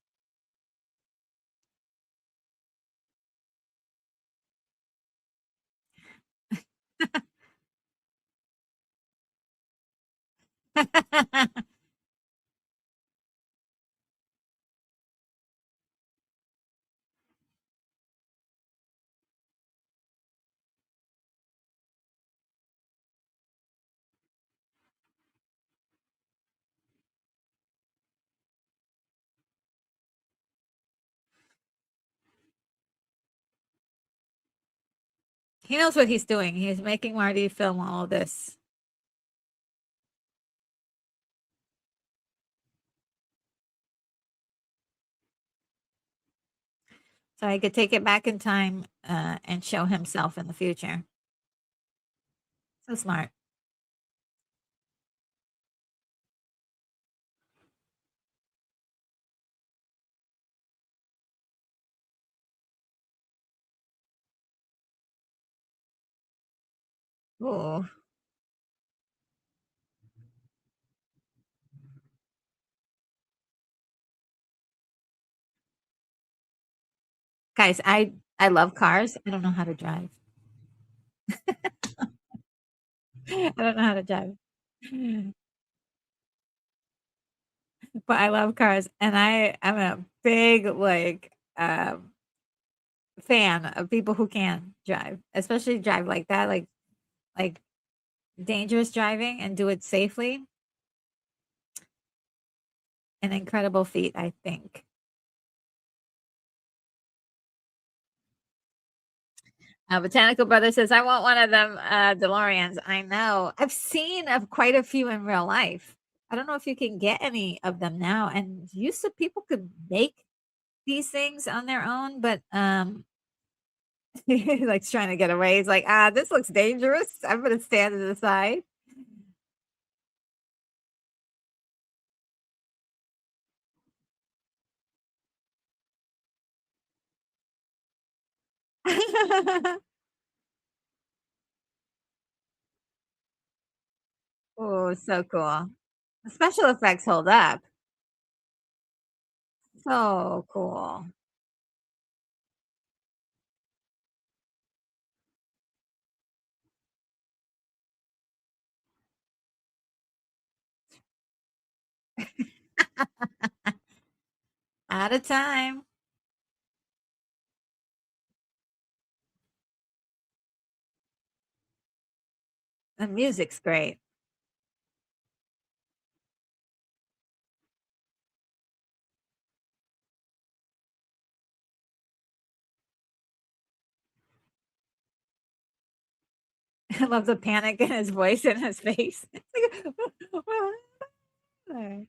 He knows what he's doing. He's making Marty film all of this. So he could take it back in time, and show himself in the future. So smart. Ooh. Guys, I love cars. I don't know how to drive. I don't know how to drive. But I love cars, and I'm a big, like, fan of people who can drive, especially drive like that, like dangerous driving and do it safely. An incredible feat, I think. Botanical Brother says, "I want one of them, DeLoreans." I know. I've seen of quite a few in real life. I don't know if you can get any of them now, and used to people could make these things on their own, but, like, trying to get away. He's like, "Ah, this looks dangerous. I'm gonna stand to the side." Oh, so cool. The special effects hold up. So cool. Out of time. The music's great. I love the panic in his voice and his face. It's like,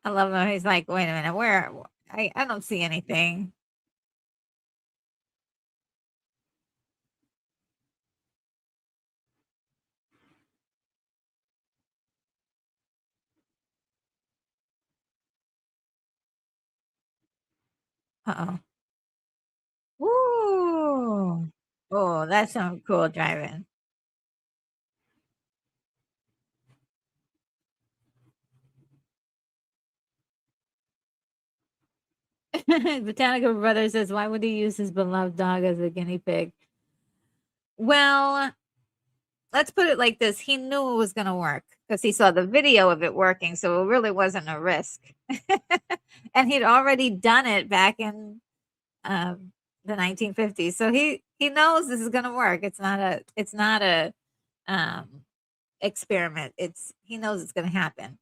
I love him. He's like, "Wait a minute, where I don't see anything." Uh-oh. Ooh. Oh, that's some cool driving. Botanical Brother says, "Why would he use his beloved dog as a guinea pig?" Well, let's put it like this. He knew it was gonna work because he saw the video of it working, so it really wasn't a risk. And he'd already done it back in, the 1950s, so he knows this is gonna work. It's not a, um, experiment. He knows it's gonna happen,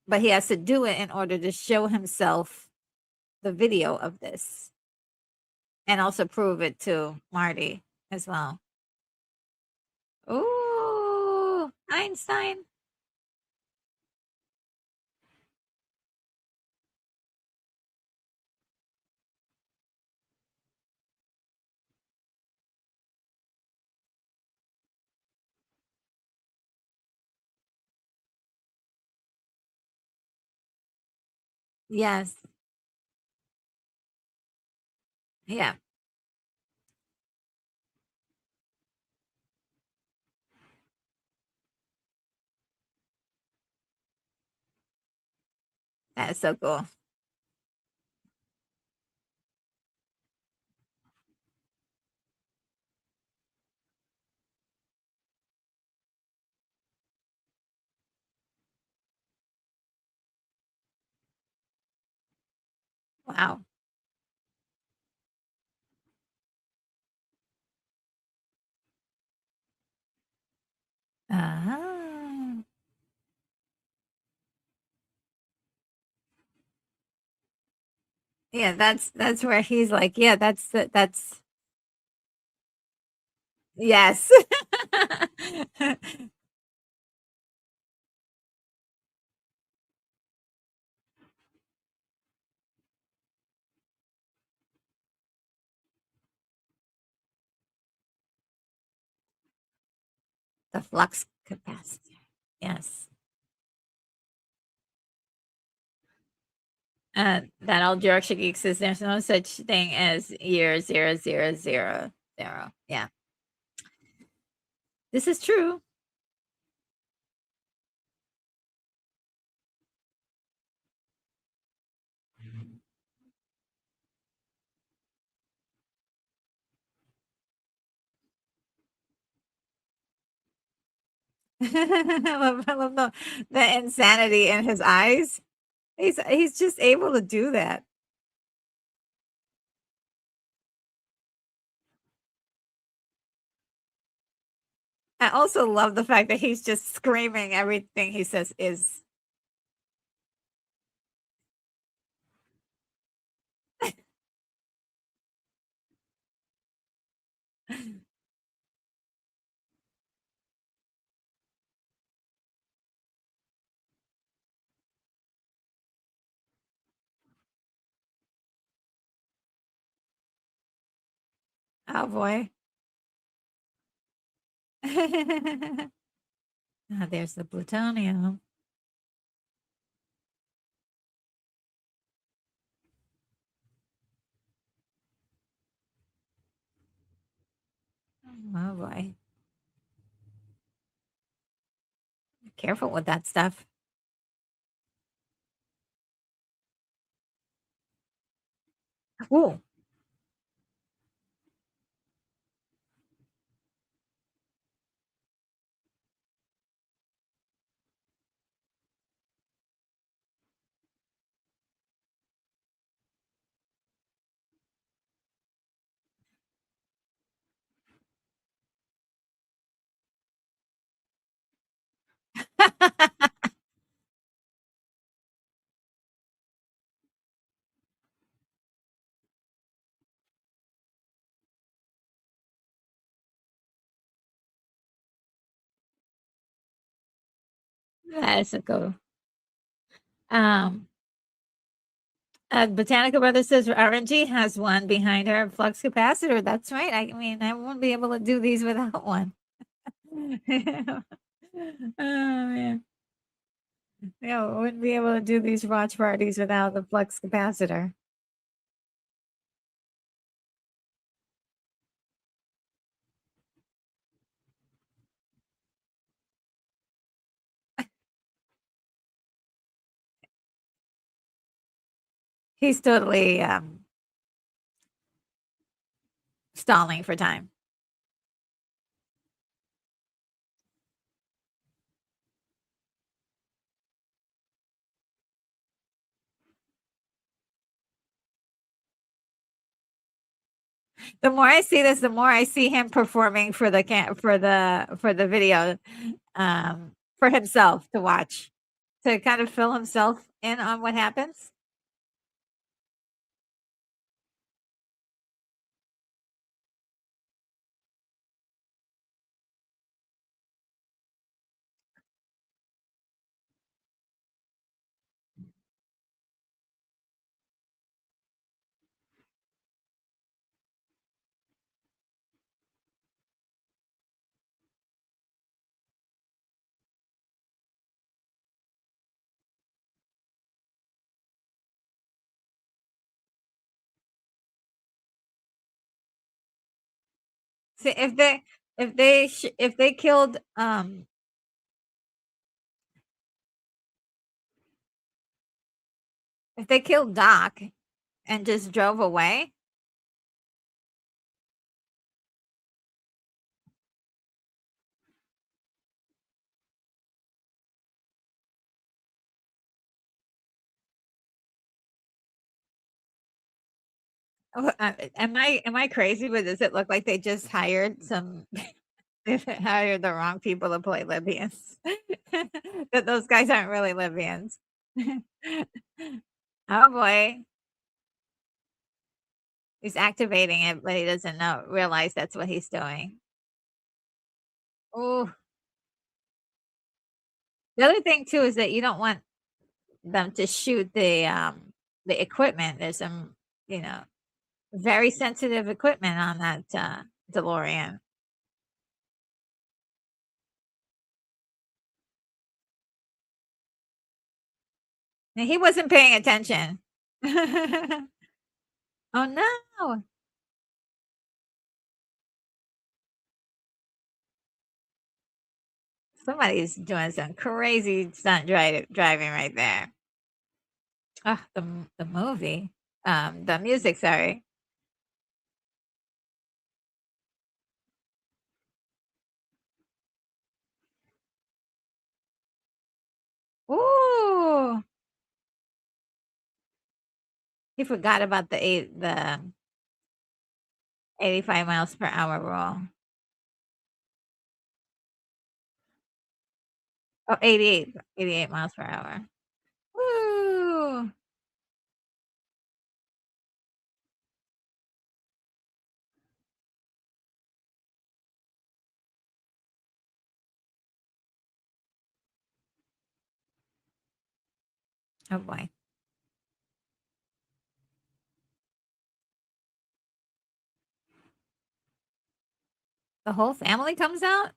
but he has to do it in order to show himself the video of this and also prove it to Marty as well. Ooh, Einstein. Yes. Yeah, that is so cool. Wow. Ah. Yeah, that's where he's like, yeah, that's yes. The flux capacitor. Yes. That old Yorkshire geek says there's no such thing as year 0000. Yeah, this is true. I love the insanity in his eyes. He's just able to do that. I also love the fact that he's just screaming everything he says is. Oh boy. Ah, there's the plutonium. Oh boy. Careful with that stuff. Ooh. That's a go. Um, Botanica Brothers says RNG has one behind her flux capacitor. That's right. I mean, I won't be able to do these without one. Oh man. Yeah, I wouldn't be able to do these watch parties without the flux capacitor. He's totally stalling for time. The more I see this, the more I see him performing for the for the video, for himself to watch, to kind of fill himself in on what happens. See if they killed if they killed Doc and just drove away. Am I crazy? But does it look like they just hired some? They hired the wrong people to play Libyans. That those guys aren't really Libyans. Oh boy. He's activating it, but he doesn't realize that's what he's doing. Ooh. The other thing too is that you don't want them to shoot the equipment. There's some, you know, very sensitive equipment on that, DeLorean. And he wasn't paying attention. Oh, no. Somebody's doing some crazy stunt driving right there. Ah, the movie, the music, sorry. Ooh, he forgot about the 85 miles per hour rule. Oh, 88 miles per hour. Woo! Oh, boy. The whole family comes out?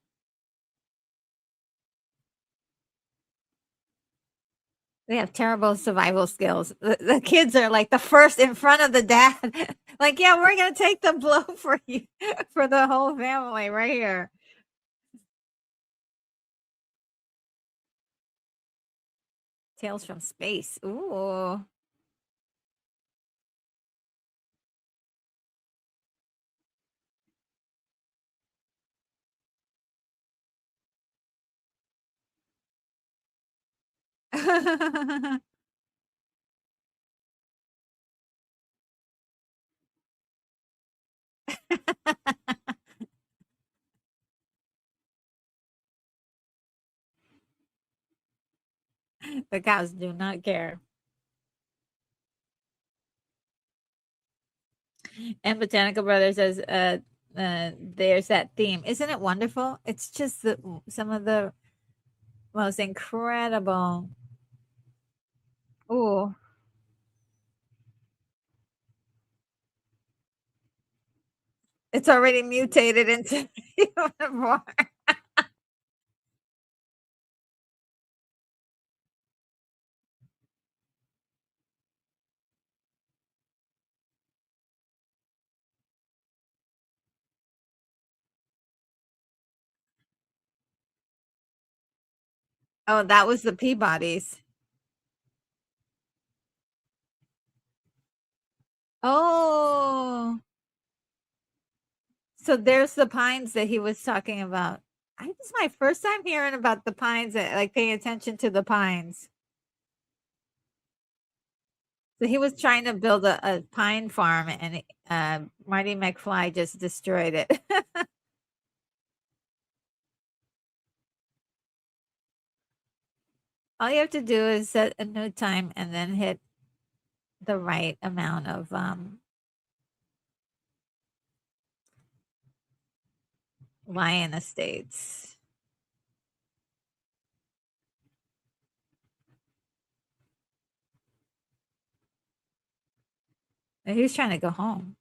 They have terrible survival skills. The kids are, like, the first in front of the dad. Like, "Yeah, we're gonna take the blow for you for the whole family right here." Tales from Space. Ooh. The cows do not care. And Botanical Brothers says, there's that theme. Isn't it wonderful? It's just some of the most incredible. Ooh, it's already mutated into human form. Oh, that was the Peabodys. Oh, so there's the pines that he was talking about. This is my first time hearing about the pines, like paying attention to the pines. So he was trying to build a pine farm, and Marty McFly just destroyed it. All you have to do is set a new time and then hit the right amount of lion estates. And he was trying to go home.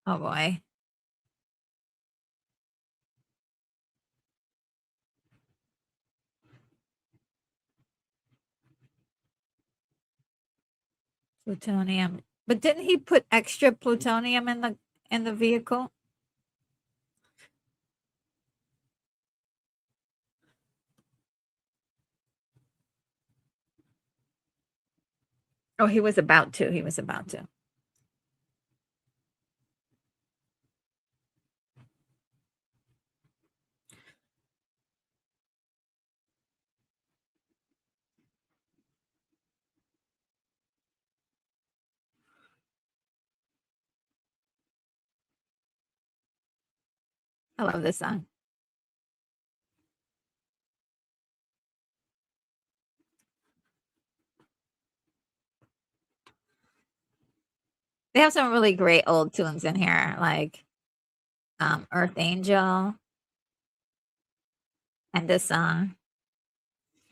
Oh boy. Plutonium. But didn't he put extra plutonium in the vehicle? Oh, he was about to. He was about to. I love this song. They have some really great old tunes in here, like Earth Angel and this song.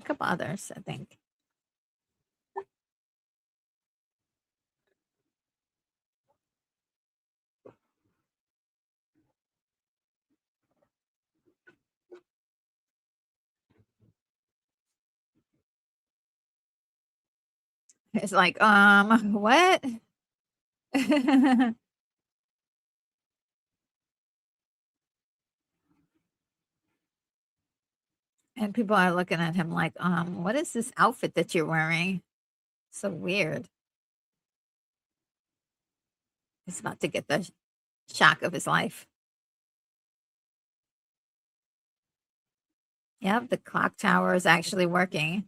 A couple others, I think. It's like, what? And people are looking at him like, what is this outfit that you're wearing? So weird. He's about to get the shock of his life. Yep, the clock tower is actually working.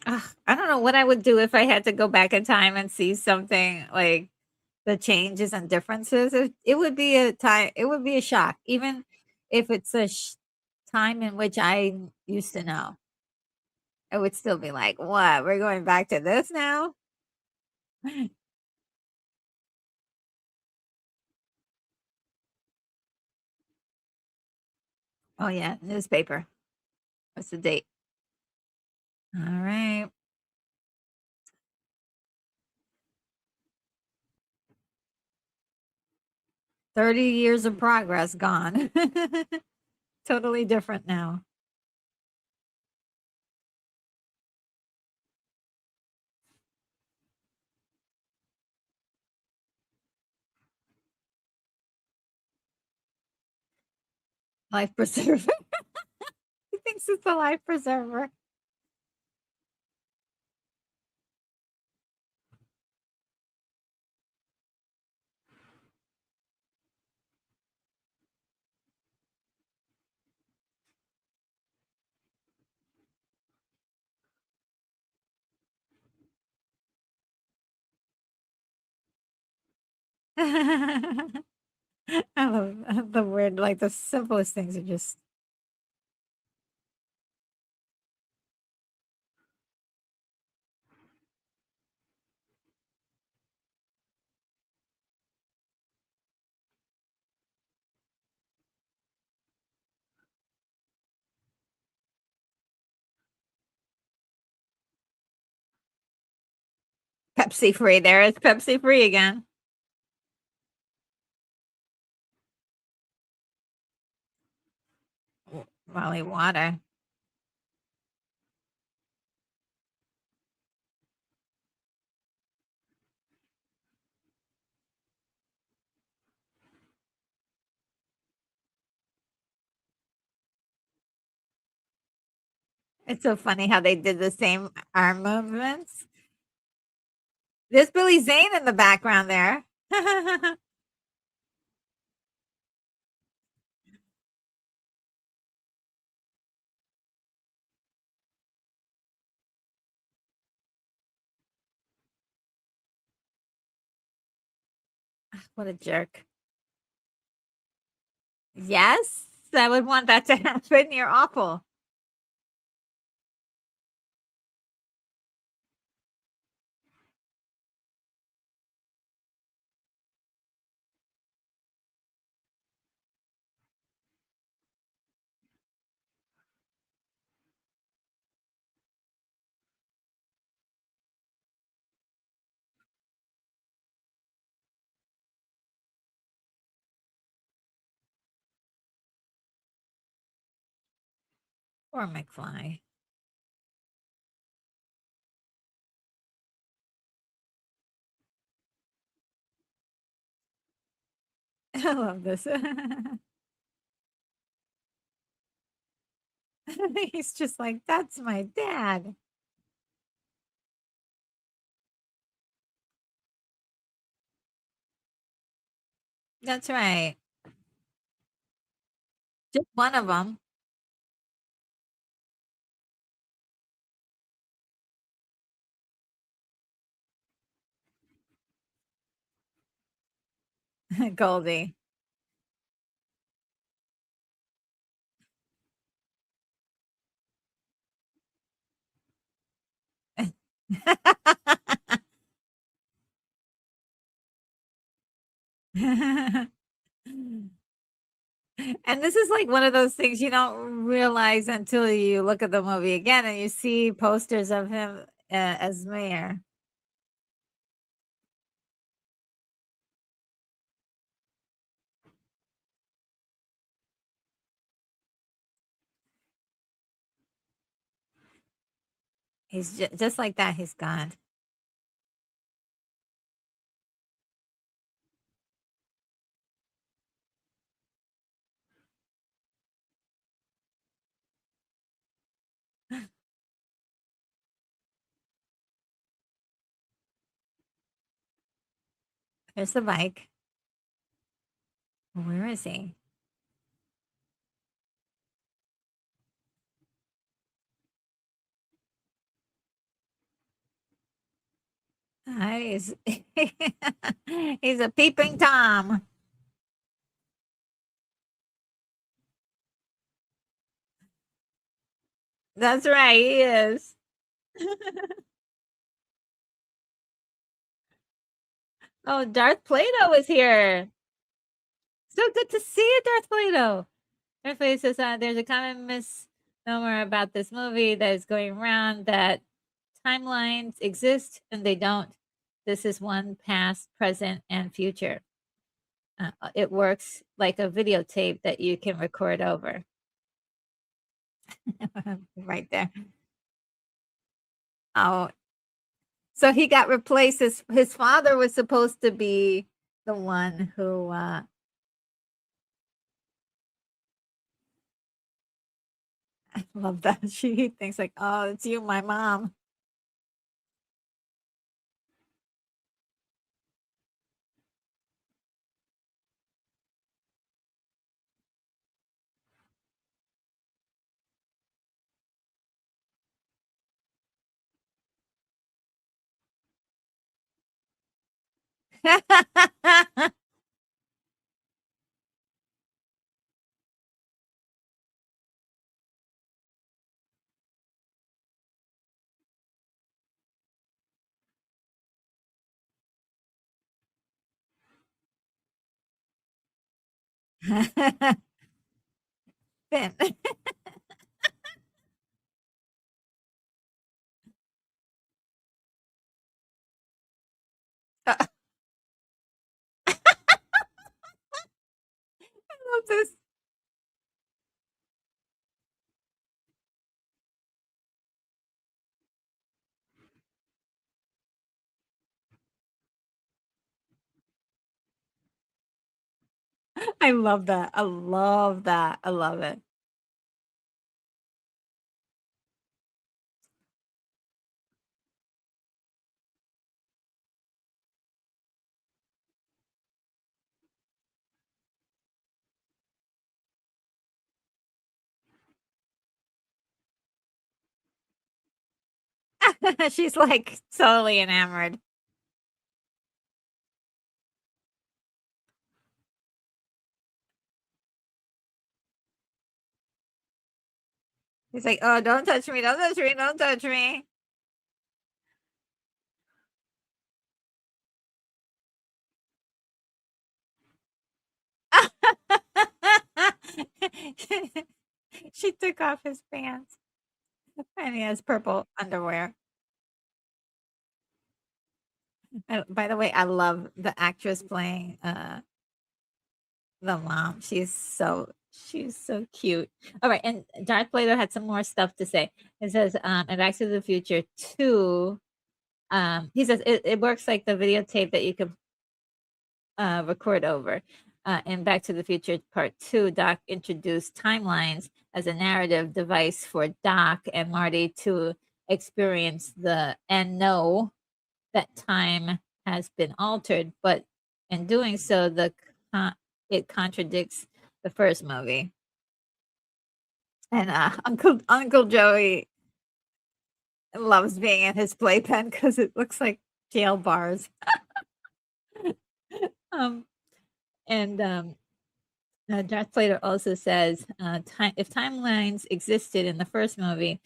Ugh, I don't know what I would do if I had to go back in time and see something like the changes and differences. It would be a time, it would be a shock, even if it's a time in which I used to know. I would still be like, what? We're going back to this now? Oh, yeah, newspaper. What's the date? All right. 30 years of progress gone. Totally different now. Life preserver. He thinks it's a life preserver. I love the word, like the simplest things are just Pepsi free. There it's Pepsi free again. Molly water. It's so funny how they did the same arm movements. There's Billy Zane in the background there. What a jerk. Yes, I would want that to happen. You're awful. Poor McFly. I love this. He's just like, that's my dad. That's right. Just one of them. Goldie. And this is like one of those things you don't realize until you look at the movie again and you see posters of him as mayor. He's just like that. He's gone. There's the bike. Where is he? He's he's a peeping Tom. That's right, he is. Oh, Darth Plato is here. So good to see you, Darth Plato. Darth Plato says there's a common misnomer about this movie that is going around that timelines exist and they don't. This is one past, present, and future. It works like a videotape that you can record over. Right there. Oh, so he got replaced. His father was supposed to be the one who I love that. She thinks like, oh, it's you, my mom. Finn. I love this. I love that. I love that. I love it. She's like totally enamored. He's like, oh, don't touch me, don't touch me, don't touch me. She took off his pants and he has purple underwear. By the way, I love the actress playing the mom. She's so cute. All right, and Darth Vader had some more stuff to say. It says, in Back to the Future 2, he says it works like the videotape that you can record over. In Back to the Future Part 2, Doc introduced timelines as a narrative device for Doc and Marty to experience and know that time has been altered, but in doing so, it contradicts the first movie. And Uncle Joey loves being in his playpen because it looks like jail bars. um, And Darth Vader also says, if timelines existed in the first movie,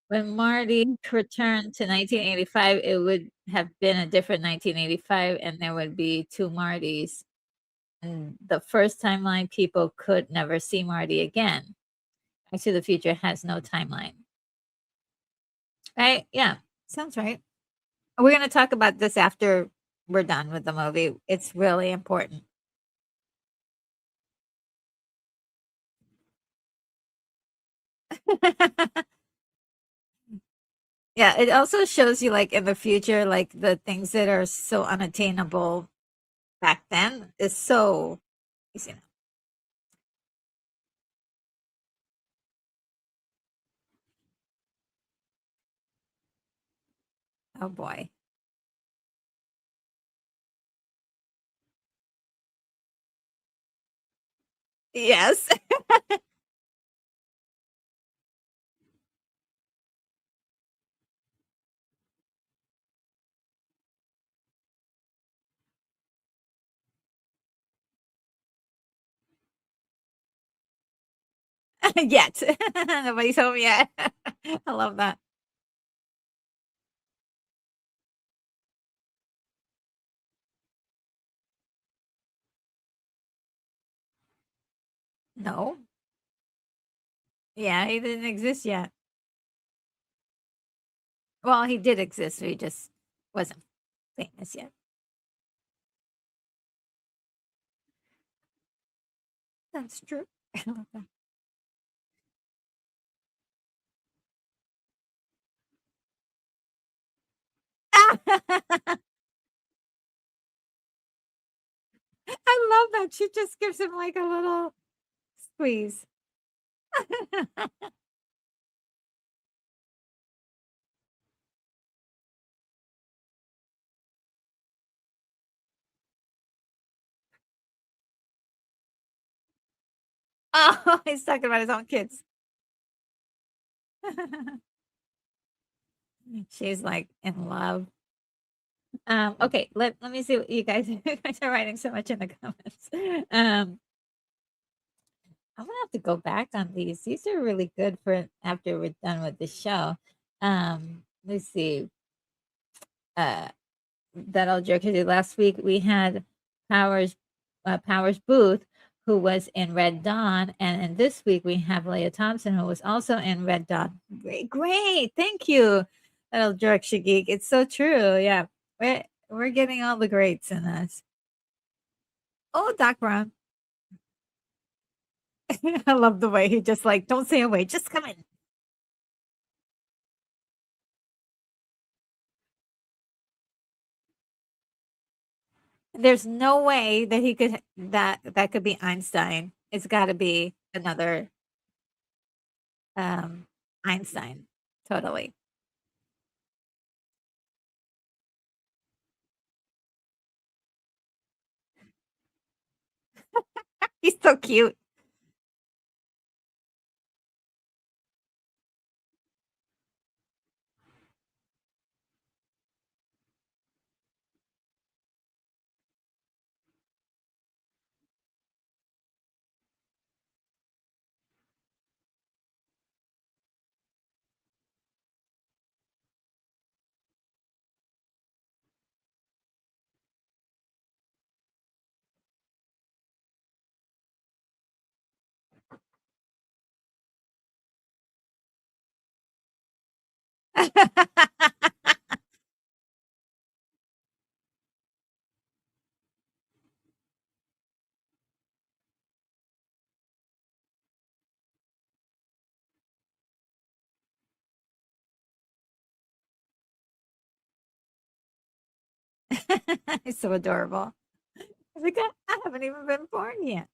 when Marty returned to 1985, it would have been a different 1985, and there would be two Martys. And the first timeline, people could never see Marty again. Back to the Future has no timeline. Right? Yeah, sounds right. We're going to talk about this after we're done with the movie. It's really important. Yeah, it also shows you like in the future, like the things that are so unattainable back then is so easy now. Oh boy. Yes. Yet. Nobody's home yet. I love that. No. Yeah, he didn't exist yet. Well, he did exist, he just wasn't famous yet. That's true. I love that. I love that. She just gives him like a little squeeze. Oh, he's talking about his own kids. She's like in love. Okay, let me see what you guys, you guys are writing so much in the comments. I'm gonna have to go back on these. These are really good for after we're done with the show. Let's see. Uh, that old joke I did last week. We had Powers, Powers Booth, who was in Red Dawn, and this week we have Leah Thompson, who was also in Red Dawn. Great, great, thank you. That old joke, she geek. It's so true. Yeah, we're getting all the greats in this. Oh, Doc Brown. I love the way he just like, don't say a word, just come in. There's no way that he could that could be Einstein. It's got to be another um Einstein. Totally. He's so cute. He's so adorable. I was like, I haven't even been born yet.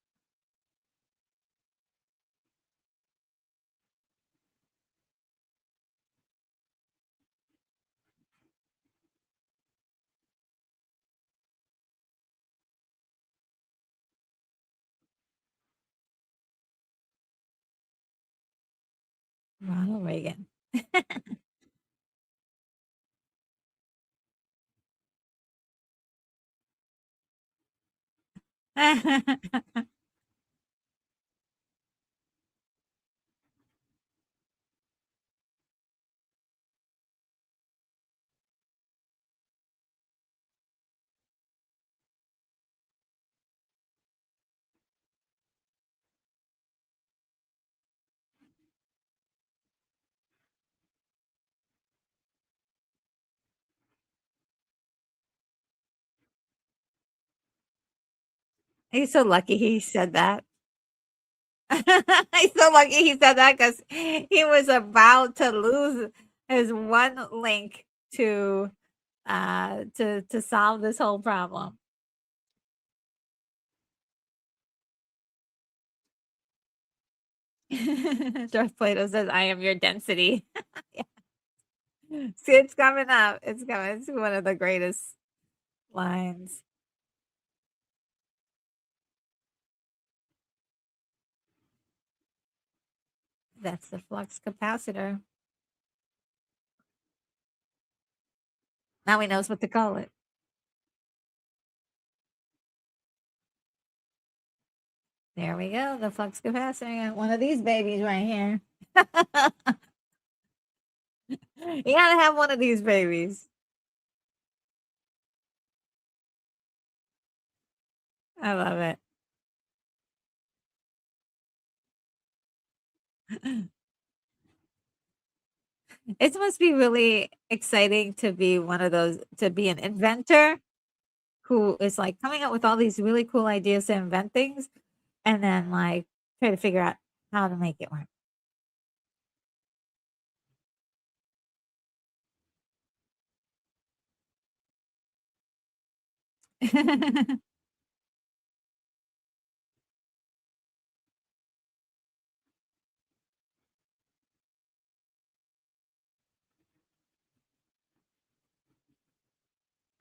Ronald Reagan. He's so lucky he said that. He's so lucky he said that because he was about to lose his one link to solve this whole problem. Darth Plato says, "I am your density." Yeah. See, it's coming up. It's coming. It's one of the greatest lines. That's the flux capacitor. Now he knows what to call it. There we go. The flux capacitor. One of these babies right here. You gotta have one of these babies. I love it. It must be really exciting to be one of those, to be an inventor who is like coming up with all these really cool ideas to invent things and then like try to figure out how to make it work.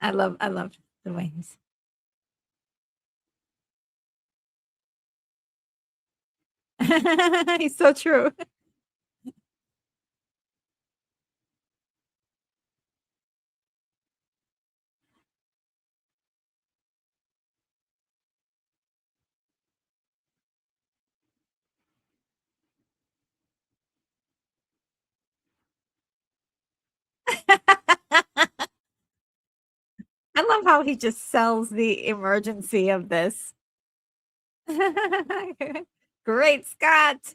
I love the wings. He's so true. I love how he just sells the emergency of this. Great Scott.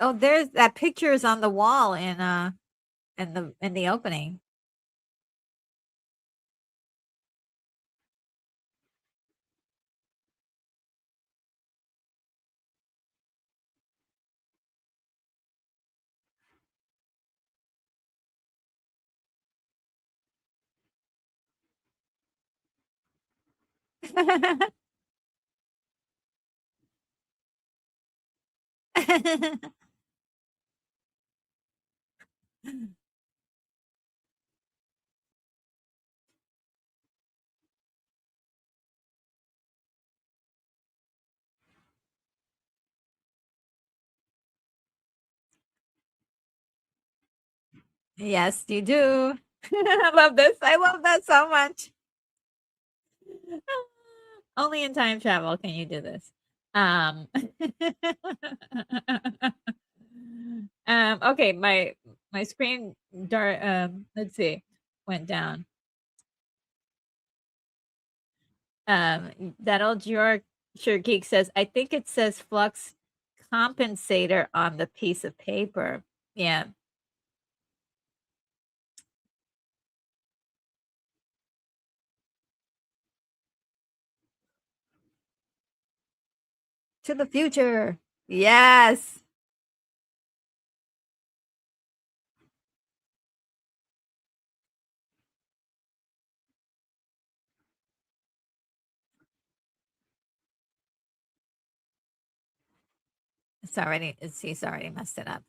Oh, there's that picture is on the wall in the opening. Yes, you do. I love this. I love that so much. Only in time travel can you do this. Um, okay, my screen let's see, went down. That old Yorkshire geek says, I think it says flux compensator on the piece of paper. Yeah. To the future. Yes. He's already messed it up.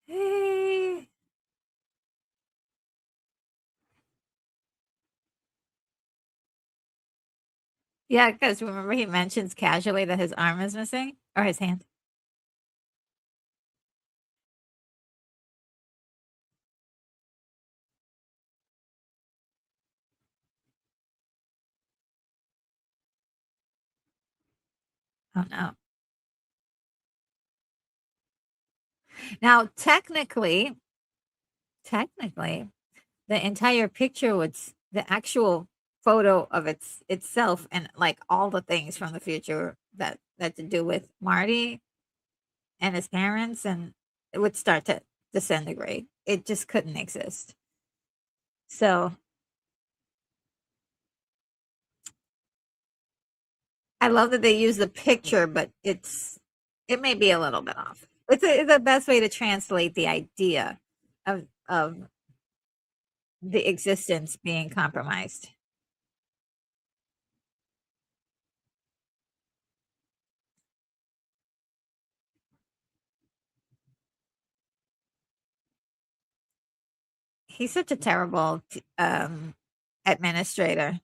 Hey. Yeah, because remember he mentions casually that his arm is missing or his hand. Oh no. Now, technically, the entire picture would the actual photo of itself and like all the things from the future that to do with Marty and his parents and it would start to disintegrate. It just couldn't exist. So I love that they use the picture, but it may be a little bit off. It's the best way to translate the idea of the existence being compromised. He's such a terrible administrator.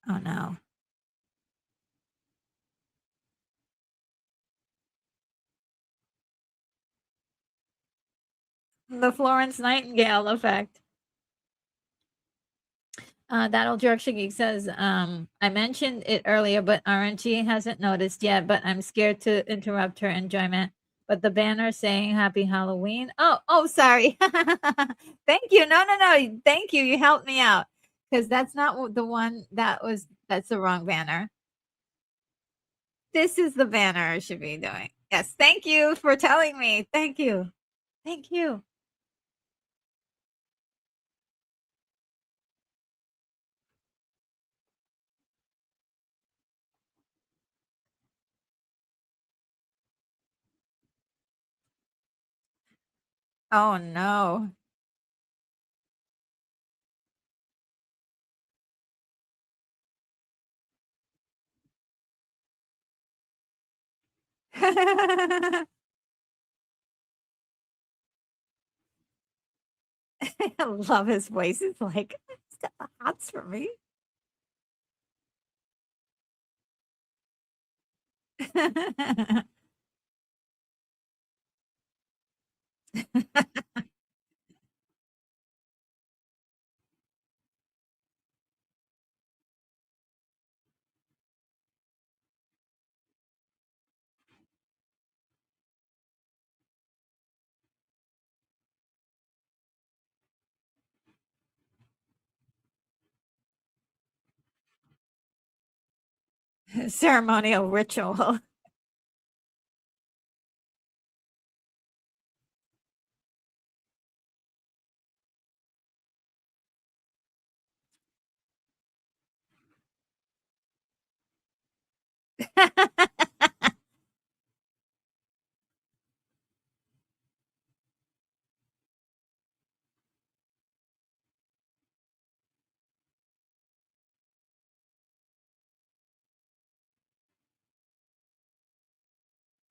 Oh no. The Florence Nightingale effect. That old direction geek says, I mentioned it earlier, but RNG hasn't noticed yet, but I'm scared to interrupt her enjoyment. But the banner saying happy Halloween. Oh, sorry. Thank you. No. Thank you. You helped me out. Because that's not the one that's the wrong banner. This is the banner I should be doing. Yes. Thank you for telling me. Thank you. Thank you. Oh no. I love his voice. It's like, he's got the hots for me. Ceremonial ritual.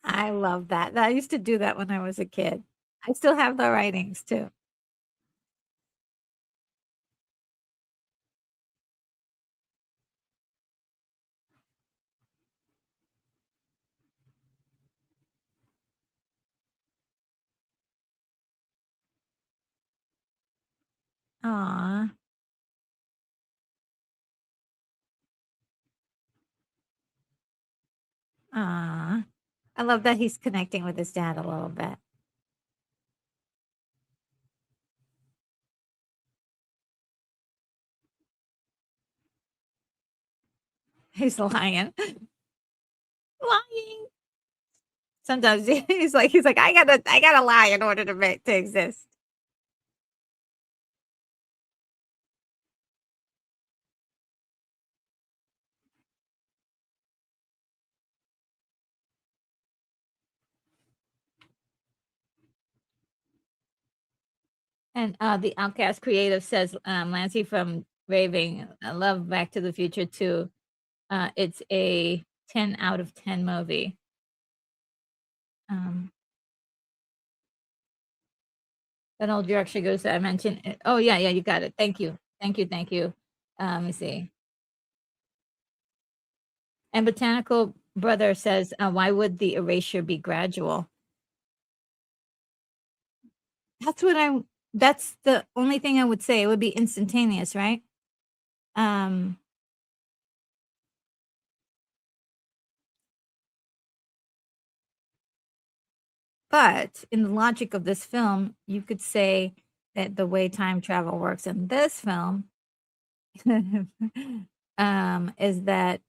I love that. I used to do that when I was a kid. I still have the writings too. Aw, aw. I love that he's connecting with his dad a little bit. He's lying. Lying. Sometimes he's like, I gotta lie in order to exist. And the Outcast Creative says, Lancy from Raving, I love Back to the Future too. It's a 10 out of 10 movie. Um, That all direction goes to I mentioned it. Oh, yeah, yeah, you got it. Thank you. Thank you, thank you. Let me see. And Botanical Brother says, "Why would the erasure be gradual?" That's what I that's the only thing I would say. It would be instantaneous, right? Um, but in the logic of this film, you could say that the way time travel works in this film, is that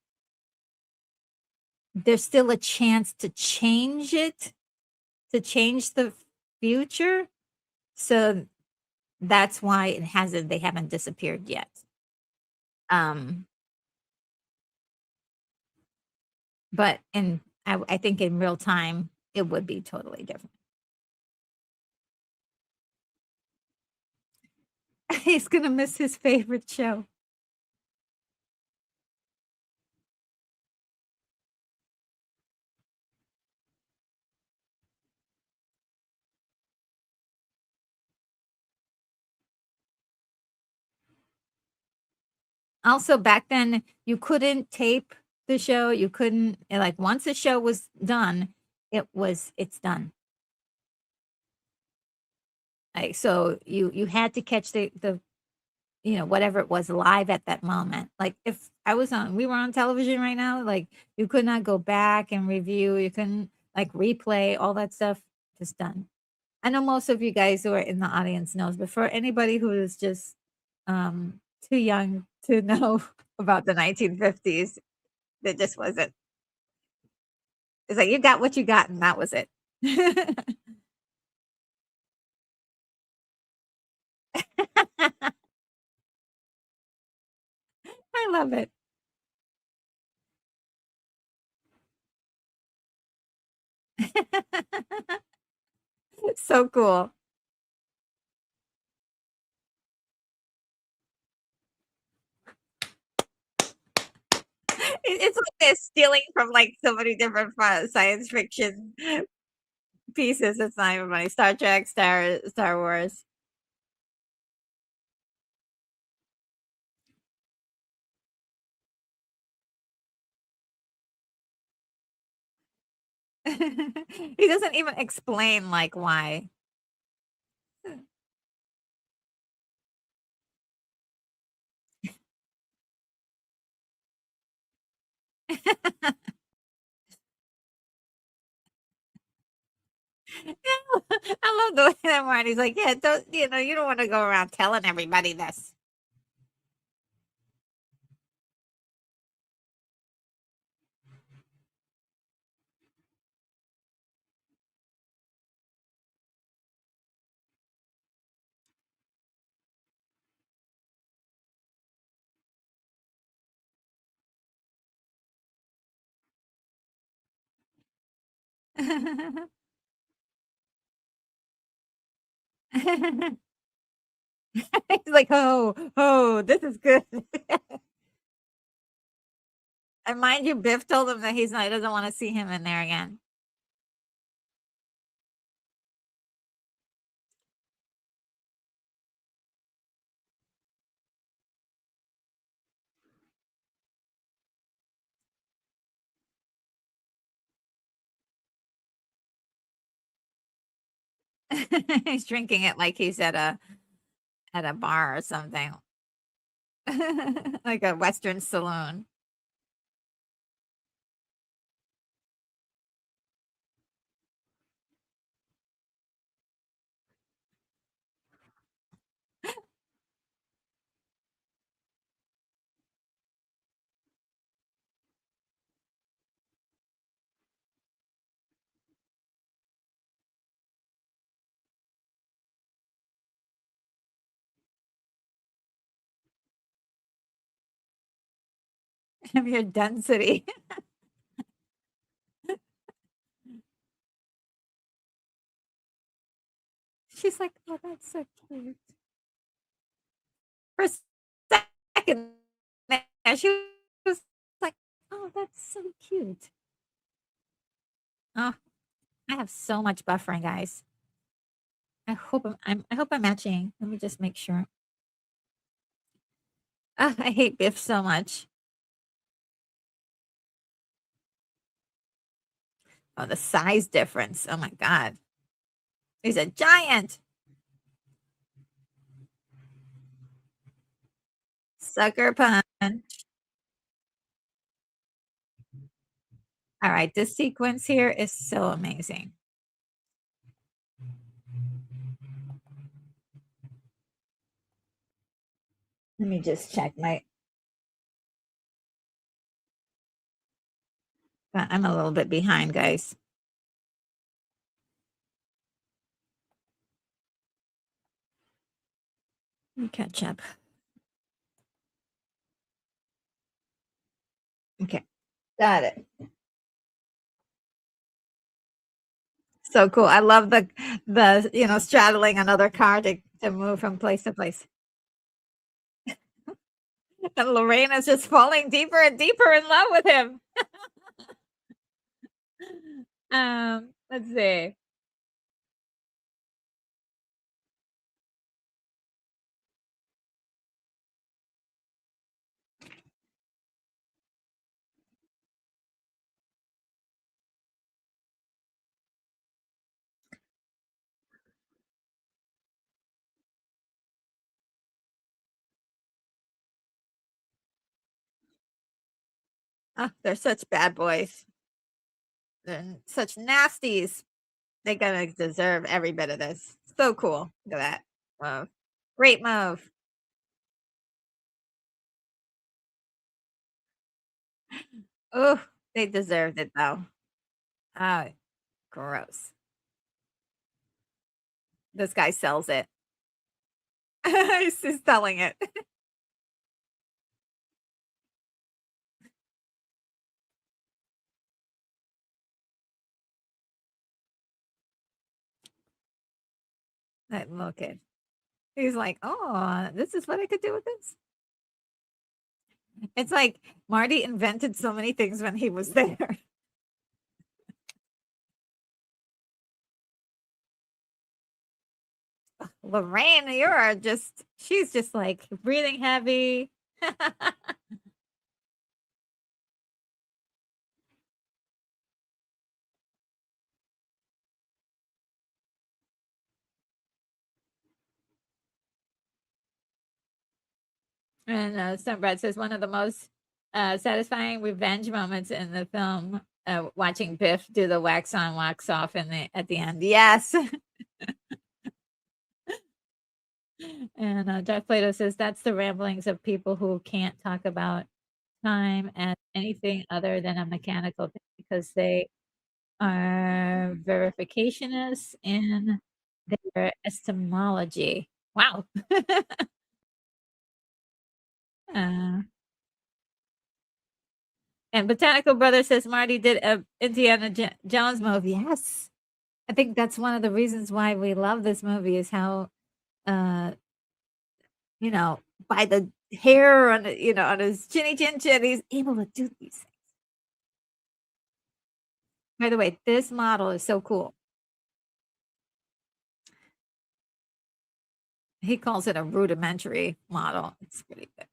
there's still a chance to change it, to change the future. So that's why they haven't disappeared yet. Um, but I think in real time, it would be totally different. He's gonna miss his favorite show. Also, back then, you couldn't tape the show. You couldn't like once the show was done, it's done. Like so, you had to catch the whatever it was live at that moment. Like if we were on television right now, like you could not go back and review. You couldn't like replay all that stuff. Just done. I know most of you guys who are in the audience knows, but for anybody who is just too young to know about the 1950s, that just wasn't. It's like you got what you got, and that was it. I love it. So cool. It's like they're stealing from like so many different science fiction pieces. It's not even funny. Star Trek, Star Wars. He doesn't even explain like why. I love the way that Marty's like, yeah, don't you don't want to go around telling everybody this. He's like, oh, oh, this is good. And mind you, Biff told him that he doesn't want to see him in there again. He's drinking it like he's at a bar or something. Like a Western saloon. Of your density. She's like, oh, that's so cute. For a second there, she was like, oh, that's so cute. Oh, I have so much buffering, guys. I hope I'm matching. Let me just make sure. Ah, I hate Biff so much. Oh, the size difference. Oh my god. He's a giant. Sucker punch. All right, this sequence here is so amazing. Let me just check my. I'm a little bit behind, guys. Let me catch up. Okay, got it. So cool. I love the straddling another car to move from place to place. And Lorraine is just falling deeper and deeper in love with him. Let's see. Oh, they're such bad boys. They're such nasties. They're gonna deserve every bit of this. So cool. Look at that. Wow. Great move. Oh, they deserved it though. Oh, gross. This guy sells it. He's just selling it. Look at. He's like, oh, this is what I could do with this. It's like Marty invented so many things when he was there. Lorraine, she's just like breathing heavy. And Brad says one of the most satisfying revenge moments in the film, watching Biff do the wax on, wax off at the end. Yes. And Darth Plato says that's the ramblings of people who can't talk about time as anything other than a mechanical thing because they are verificationists in their epistemology. Wow. uh, and Botanical Brother says Marty did a Indiana Jones movie. Yes. I think that's one of the reasons why we love this movie is how, uh, you know, by the hair on, on his chinny chin chin, he's able to do these things. By the way, this model is so cool. He calls it a rudimentary model. It's pretty good.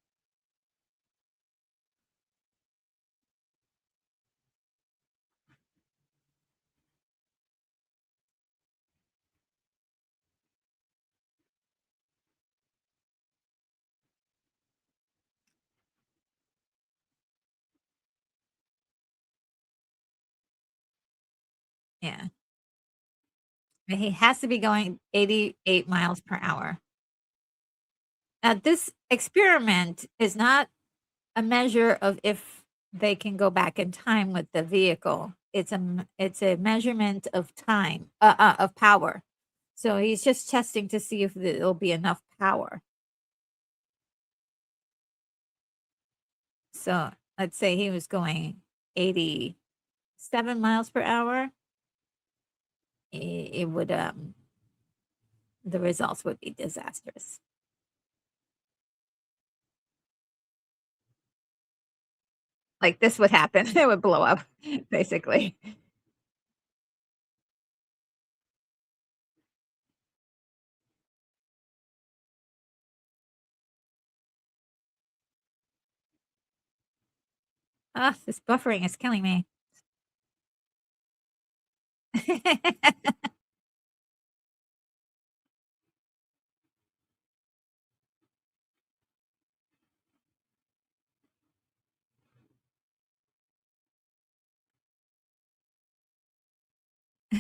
Yeah. And he has to be going 88 miles per hour. Now, this experiment is not a measure of if they can go back in time with the vehicle. It's a measurement of time, of power. So he's just testing to see if there'll be enough power. So let's say he was going 87 miles per hour. It would the results would be disastrous. Like this would happen. It would blow up, basically. Ah, this buffering is killing me.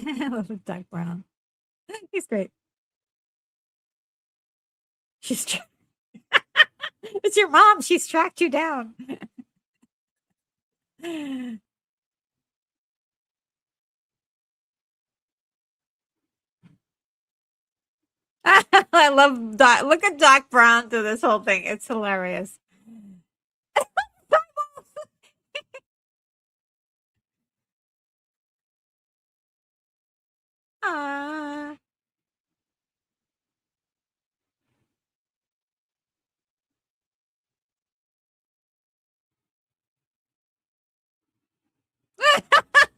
I love Doc Brown. He's great. She's it's your mom. She's tracked you down. I love Doc. Look at Doc Brown through this whole thing. It's hilarious. Ah.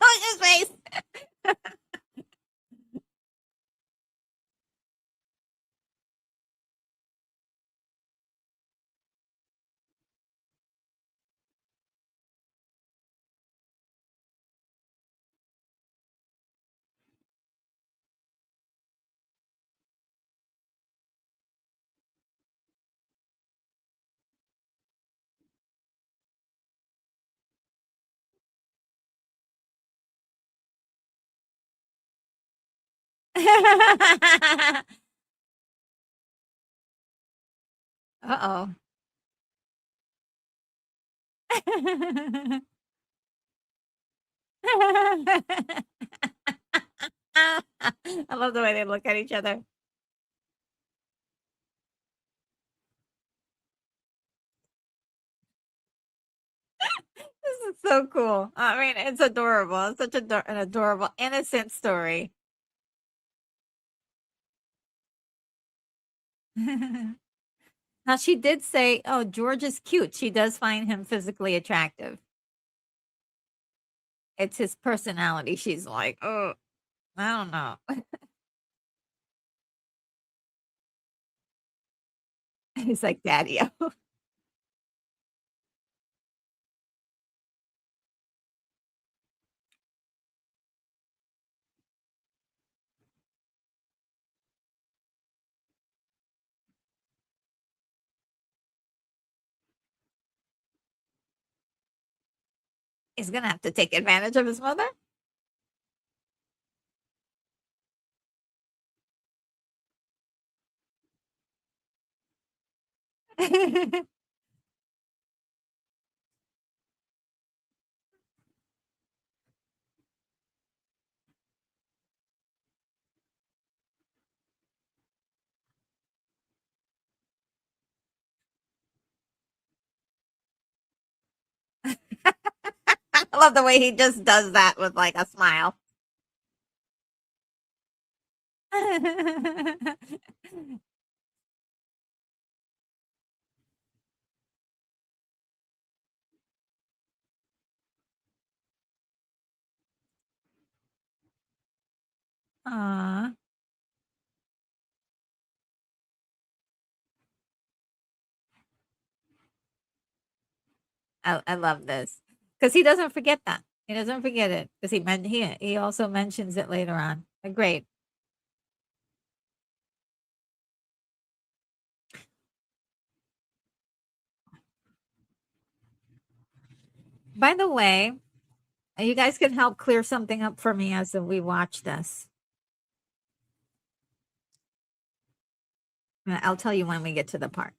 Look his face. Uh-oh. I love the way they look at each other. This is so cool. I mean, it's adorable. It's such an adorable, innocent story. Now, she did say, oh, George is cute. She does find him physically attractive. It's his personality. She's like, oh, I don't know. He's like, Daddy. He's going to have to take advantage of his mother. I love the way he just does that with like a smile. Aw. I love this because he doesn't forget that. He doesn't forget it because he also mentions it later on. Great. By the way, you guys can help clear something up for me as we watch this. I'll tell you when we get to the part.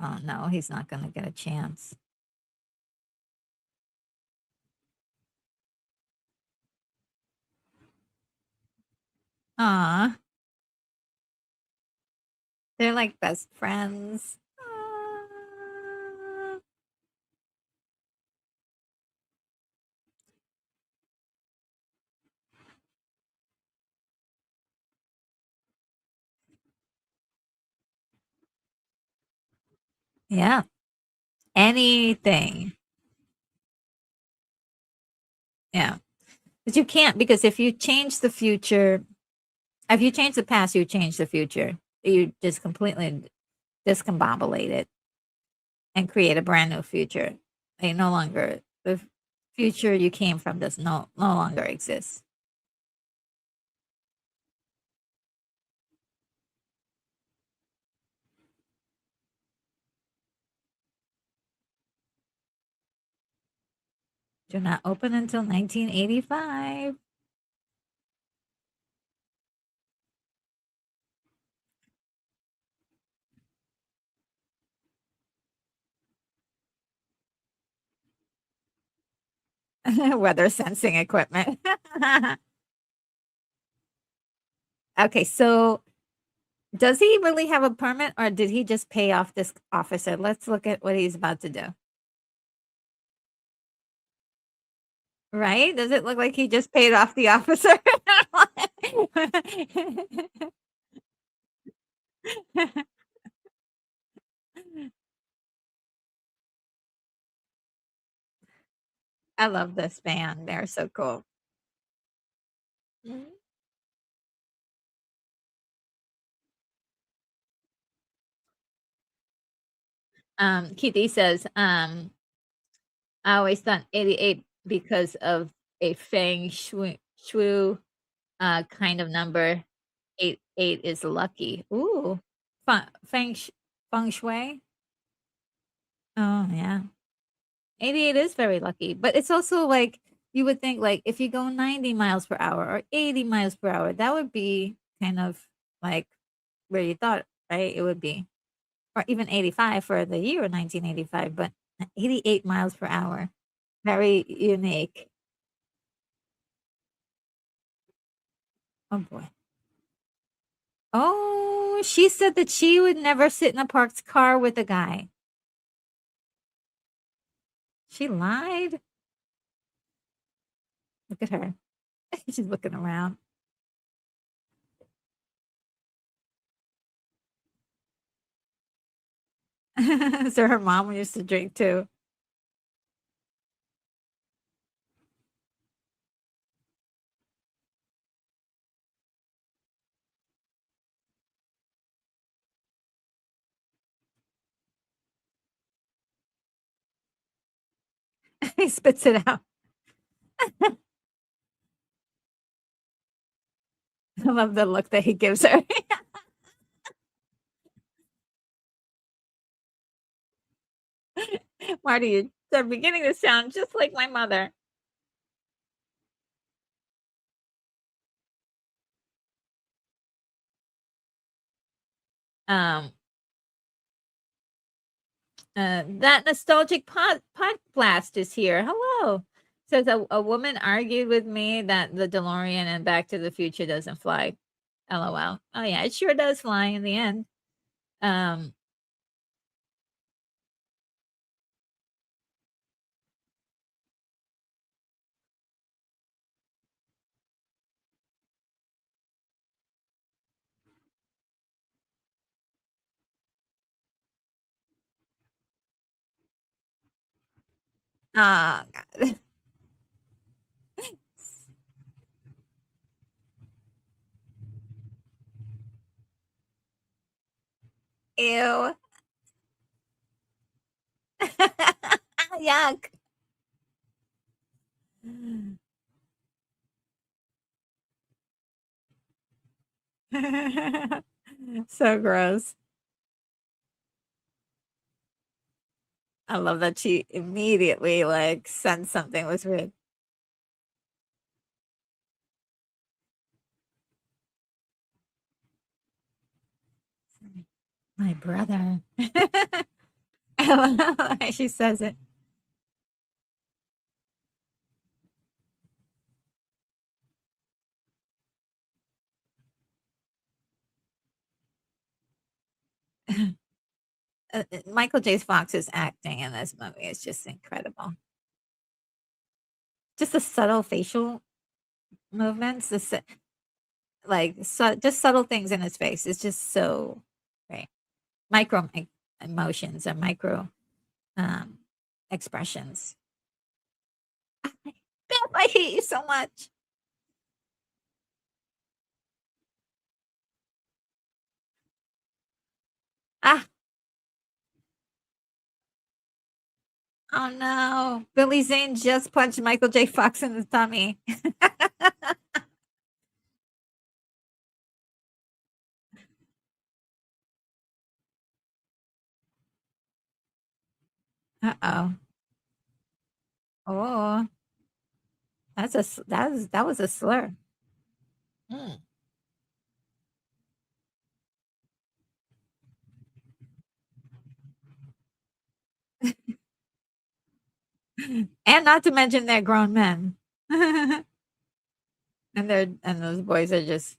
Oh no, he's not going to get a chance. Aw. They're like best friends. Aw. Yeah. Anything. Yeah. But you can't because if you change the future, If you change the past, you change the future. You just completely discombobulate it and create a brand new future. They no longer the future you came from does no longer exist. Do not open until 1985. Weather sensing equipment. Okay, so does he really have a permit or did he just pay off this officer? Let's look at what he's about to do. Right? Does it look like he just paid off the officer? I love this band. They're so cool. Mhm. Keithy says, I always thought 88 because of a shui kind of number. Eight is lucky. Ooh, feng shui. Oh yeah, 88 is very lucky, but it's also like you would think like if you go 90 miles per hour or 80 miles per hour, that would be kind of like where you thought, right? It would be, or even 85 for the year 1985, but 88 miles per hour, very unique. Oh boy. Oh, she said that she would never sit in a parked car with a guy. She lied. Look at her. She's looking around. So her mom used to drink too. He spits it out. I love the look that he gives her. Marty, you're beginning to sound just like my mother. Um, that nostalgic pod blast is here. Hello. Says a woman argued with me that the DeLorean and Back to the Future doesn't fly. LOL. Oh yeah, it sure does fly in the end. Um, oh God. Ew. Yuck. So gross. I love that she immediately like sensed something was weird. My brother. I love the way she says it. Michael J. Fox's acting in this movie is just incredible. Just the subtle facial movements, just subtle things in his face. It's just so great. Micro emotions and micro um, expressions. Biff, I hate you so much. Ah, oh no. Billy Zane just punched Michael J. Fox in the tummy. Uh-oh. Oh, that was a slur. Mm. And not to mention they're grown men. And those boys are just,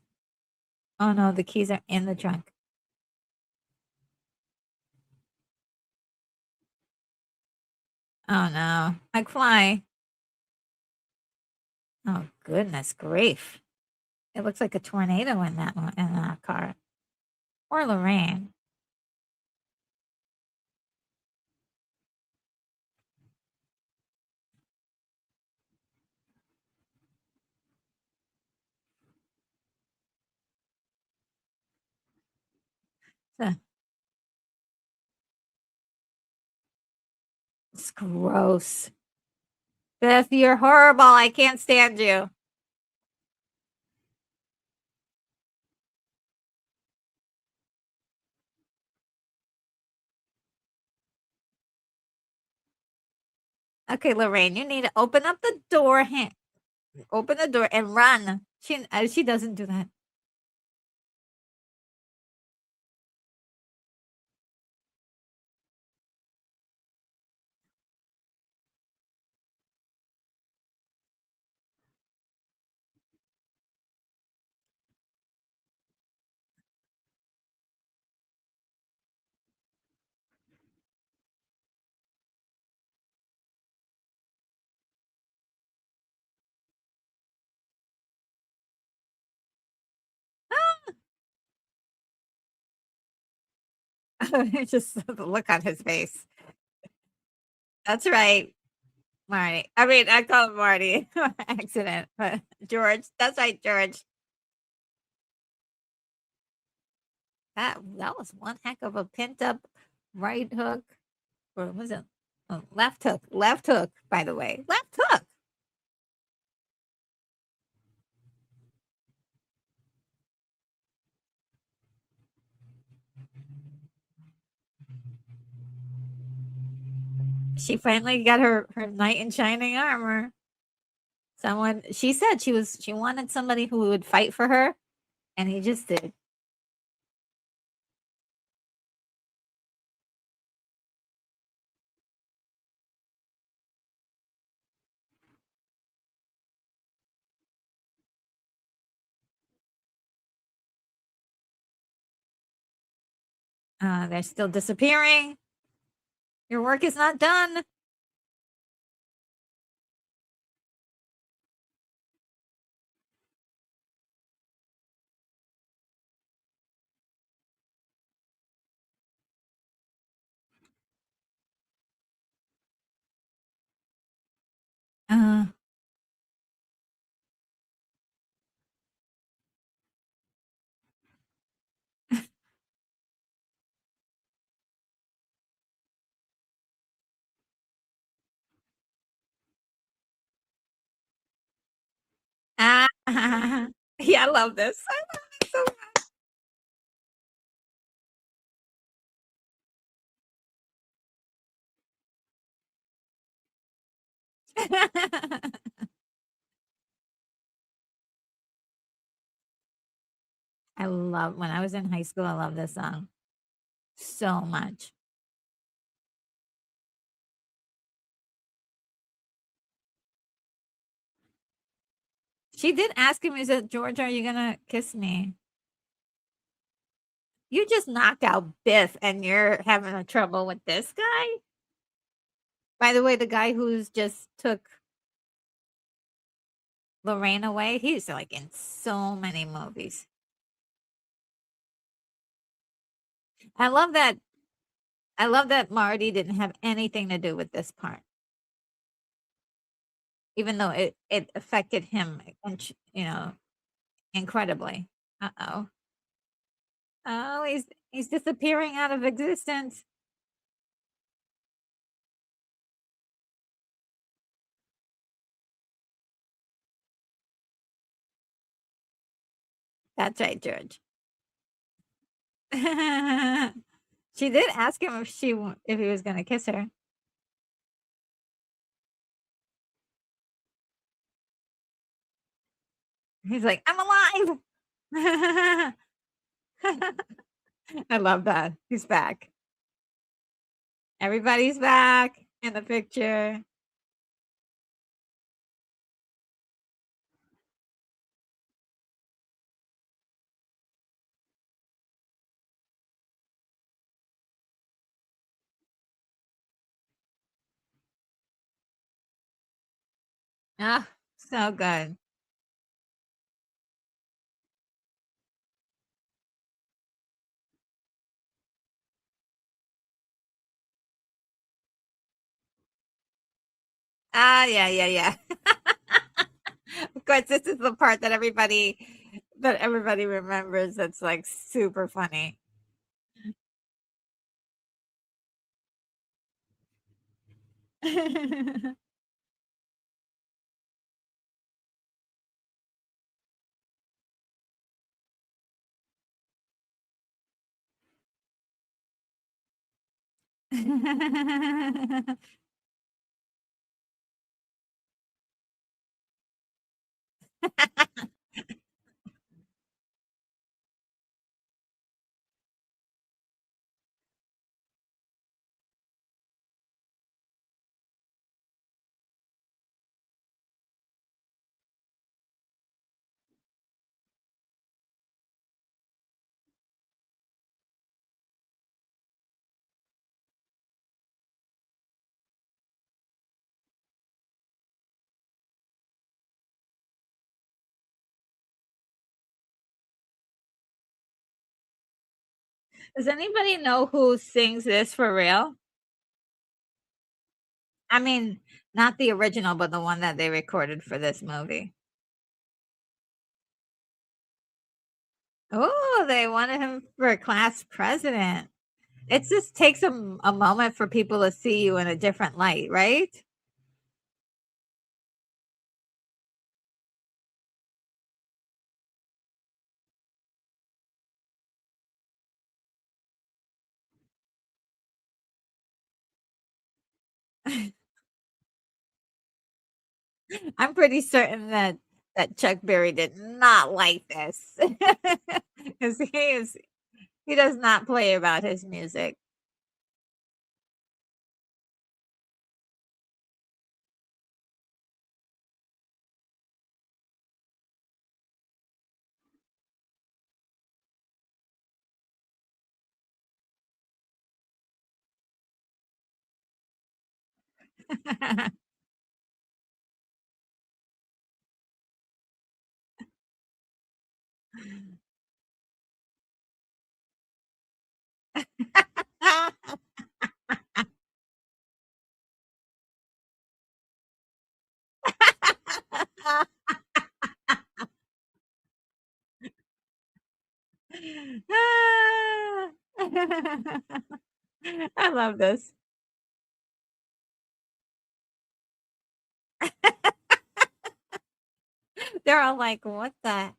oh no, the keys are in the trunk. Oh no. McFly. Oh goodness grief. It looks like a tornado in that car. Or Lorraine. It's gross. Biff, you're horrible. I can't stand you. Okay, Lorraine, you need to open up the door. Open the door and run. She doesn't do that. Just the look on his face. That's right, Marty. I mean, I call him Marty. Accident, but George. That's right, George. That was one heck of a pent up right hook, or was it left hook? Left hook, by the way, left hook. She finally got her knight in shining armor. Someone she said she wanted somebody who would fight for her, and he just did. They're still disappearing. Your work is not done. Uh, ah, yeah, I love this. I love it so much. I love when I was in high school. I love this song so much. She did ask him, "Is it George? Are you gonna kiss me?" You just knocked out Biff, and you're having a trouble with this guy. By the way, the guy who's just took Lorraine away, he's like in so many movies. I love that. I love that Marty didn't have anything to do with this part, even though it affected him, incredibly. Uh oh. Oh, He's disappearing out of existence. That's right, George. She did ask him if he was gonna kiss her. He's like, "I'm alive." I love that. He's back. Everybody's back in the picture. Ah, so good. Ah, yeah, yeah, yeah. Of course, this is the part that everybody remembers. That's like super funny. Does anybody know who sings this for real? I mean, not the original, but the one that they recorded for this movie. Oh, they wanted him for class president. It just takes a moment for people to see you in a different light, right? I'm pretty certain that Chuck Berry did not like this because he does not play about his music. I love this. They're all like, "What the?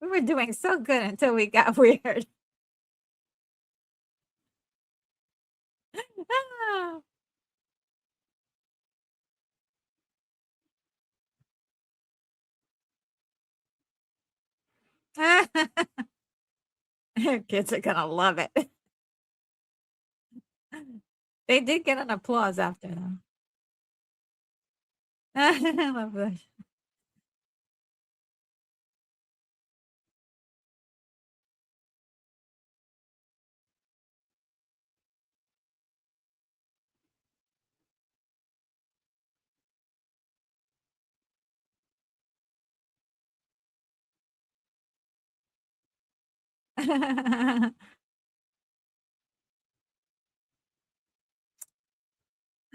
We were doing so good until we got weird." Kids are gonna love it. They did get an applause after though. I love this.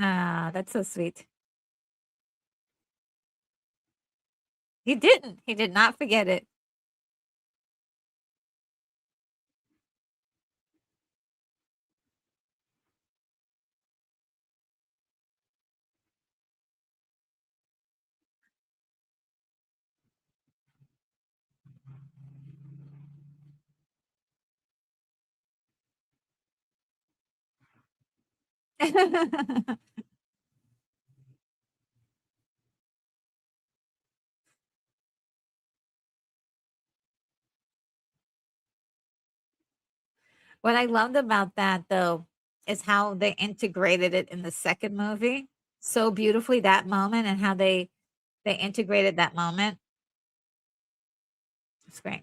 Ah, that's so sweet. He didn't. He did not forget it. What I loved about that, though, is how they integrated it in the second movie so beautifully, that moment and how they integrated that moment. It's great.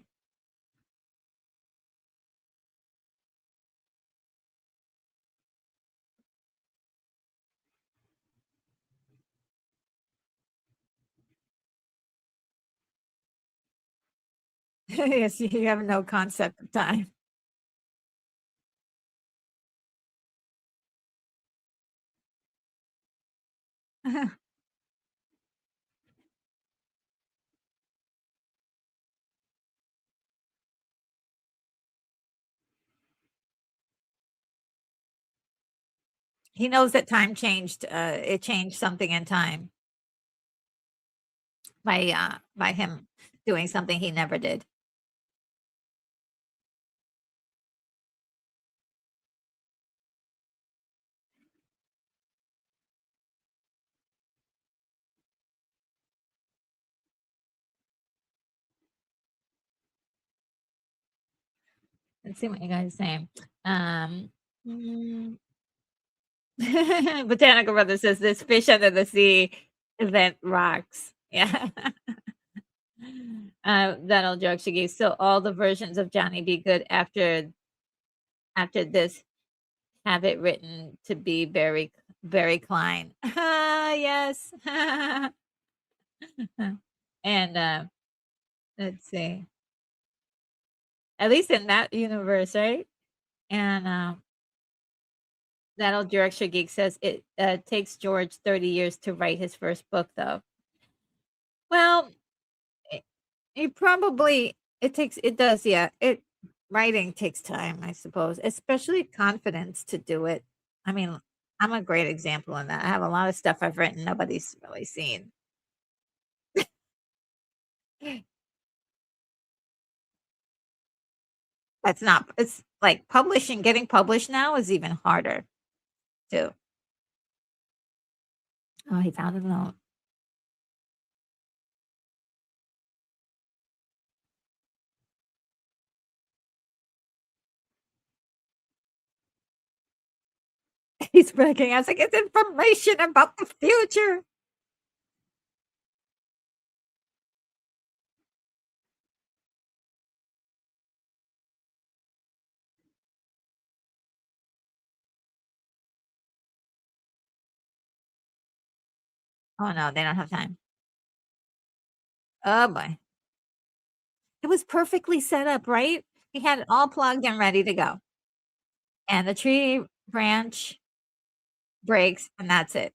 Yes, you have no concept of time. He knows that time changed, it changed something in time by him doing something he never did. Let's see what you guys say. Mm, Botanical Brother says this fish under the sea event rocks. Yeah. That'll joke Shiggy. So all the versions of Johnny Be Good after this have it written to be very Klein. Yes. And let's see. At least in that universe, right? And that'll Director Geek says it takes George 30 years to write his first book, though. Well, it, it does, yeah. It writing takes time, I suppose, especially confidence to do it. I mean, I'm a great example in that. I have a lot of stuff I've written nobody's really seen. That's not it's like publishing getting published now is even harder too. Oh, he found a note. He's breaking. I was like, it's information about the future. Oh no, they don't have time. Oh boy. It was perfectly set up, right? He had it all plugged and ready to go. And the tree branch breaks, and that's it.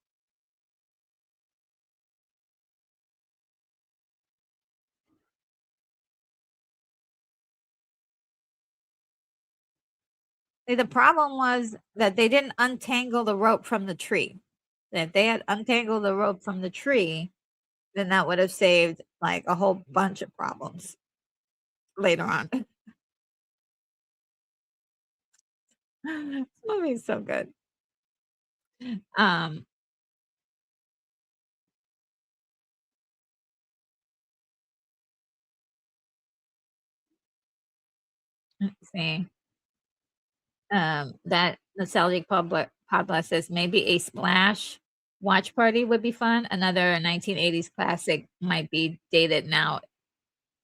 The problem was that they didn't untangle the rope from the tree. If they had untangled the rope from the tree, then that would have saved like a whole bunch of problems later on. This movie's so good. Um, let's see. That nostalgic podcast says maybe a splash watch party would be fun. Another 1980s classic might be dated now.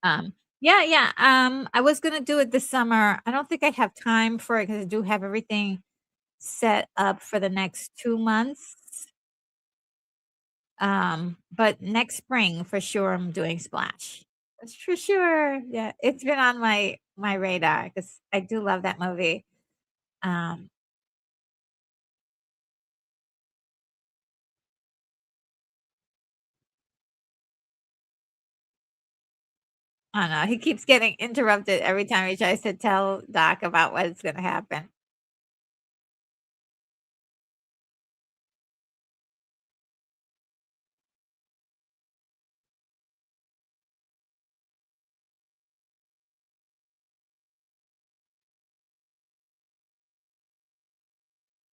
Yeah, yeah. I was gonna do it this summer. I don't think I have time for it because I do have everything set up for the next 2 months. But next spring for sure, I'm doing Splash. That's for sure. Yeah, it's been on my radar because I do love that movie. Um, I don't know. He keeps getting interrupted every time he tries to tell Doc about what's going to happen.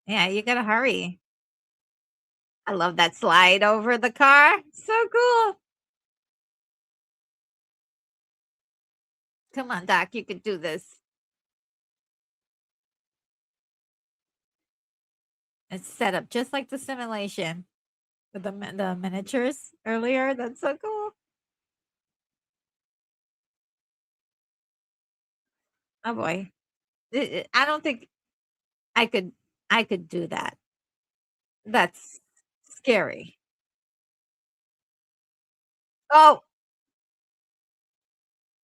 Yeah, you gotta hurry. I love that slide over the car. So cool. Come on, Doc, you could do this. It's set up just like the simulation with the miniatures earlier. That's so cool. Oh boy. I don't think I could I could do that. That's scary. Oh,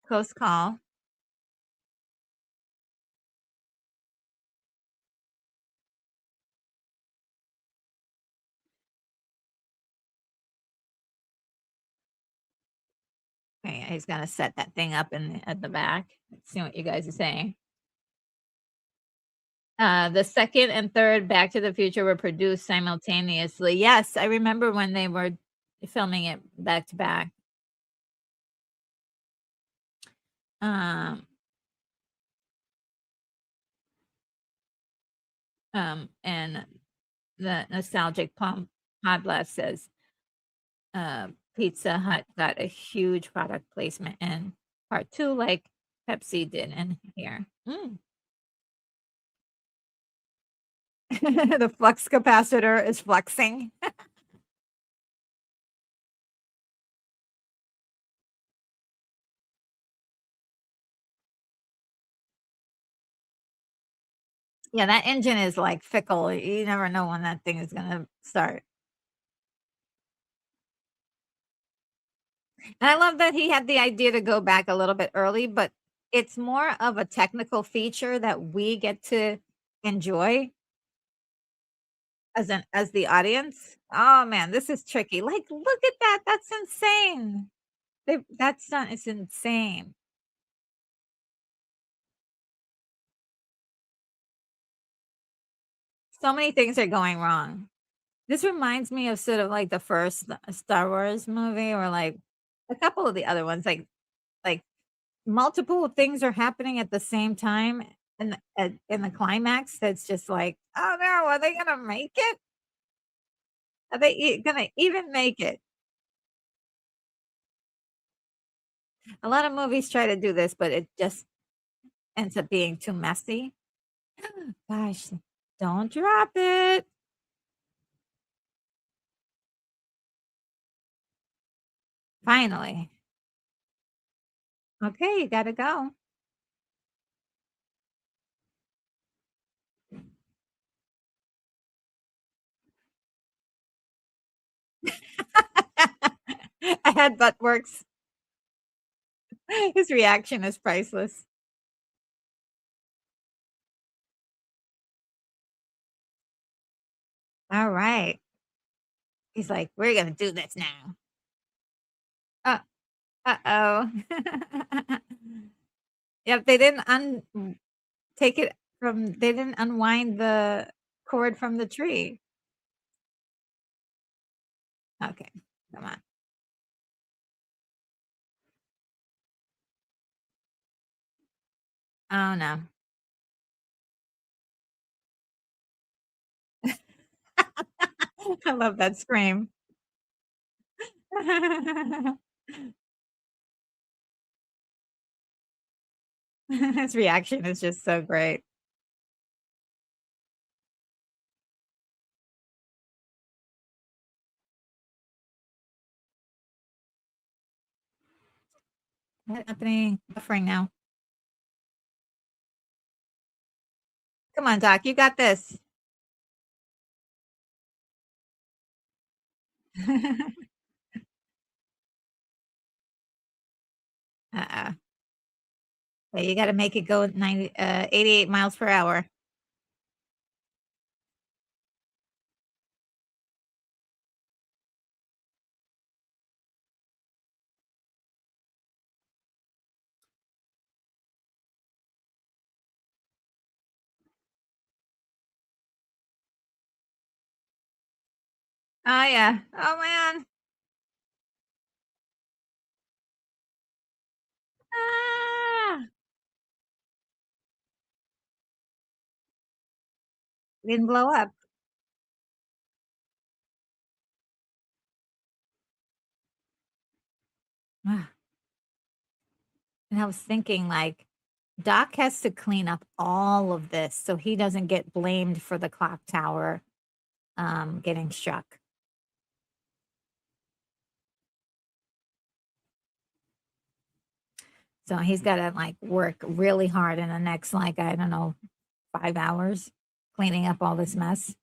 close call. Okay, he's gonna set that thing up in at the back. Let's see what you guys are saying. The second and third Back to the Future were produced simultaneously. Yes, I remember when they were filming it back to back. Um, and the nostalgic pod blast says Pizza Hut got a huge product placement in part two, like Pepsi did in here. Mm. The flux capacitor is flexing. Yeah, that engine is like fickle. You never know when that thing is gonna start. And I love that he had the idea to go back a little bit early, but it's more of a technical feature that we get to enjoy as the audience. Oh man, this is tricky. Like, look at that. That's insane. That's not it's insane. So many things are going wrong. This reminds me of sort of like the first Star Wars movie or like a couple of the other ones, like multiple things are happening at the same time in the climax that's just like, "Oh, no, are they gonna make it? Are they gonna even make it?" A lot of movies try to do this, but it just ends up being too messy. Gosh, don't drop it. Finally. Okay, you gotta go. A headbutt works. His reaction is priceless. Alright. He's like, "We're gonna do this now." Uh uh-oh. Yep, they didn't take it from they didn't unwind the cord from the tree. Okay, come on. Oh, no. I love that scream. His reaction is just so great. What's happening? Buffering now. Come on, Doc, you got this. Uh-uh. Yeah, you gotta make it go 88 miles per hour. Oh, yeah. Oh, man. Ah! didn't blow up. Ah, and I was thinking, like, Doc has to clean up all of this so he doesn't get blamed for the clock tower, getting struck. So he's gotta, like, work really hard in the next, like, I don't know, 5 hours cleaning up all this mess.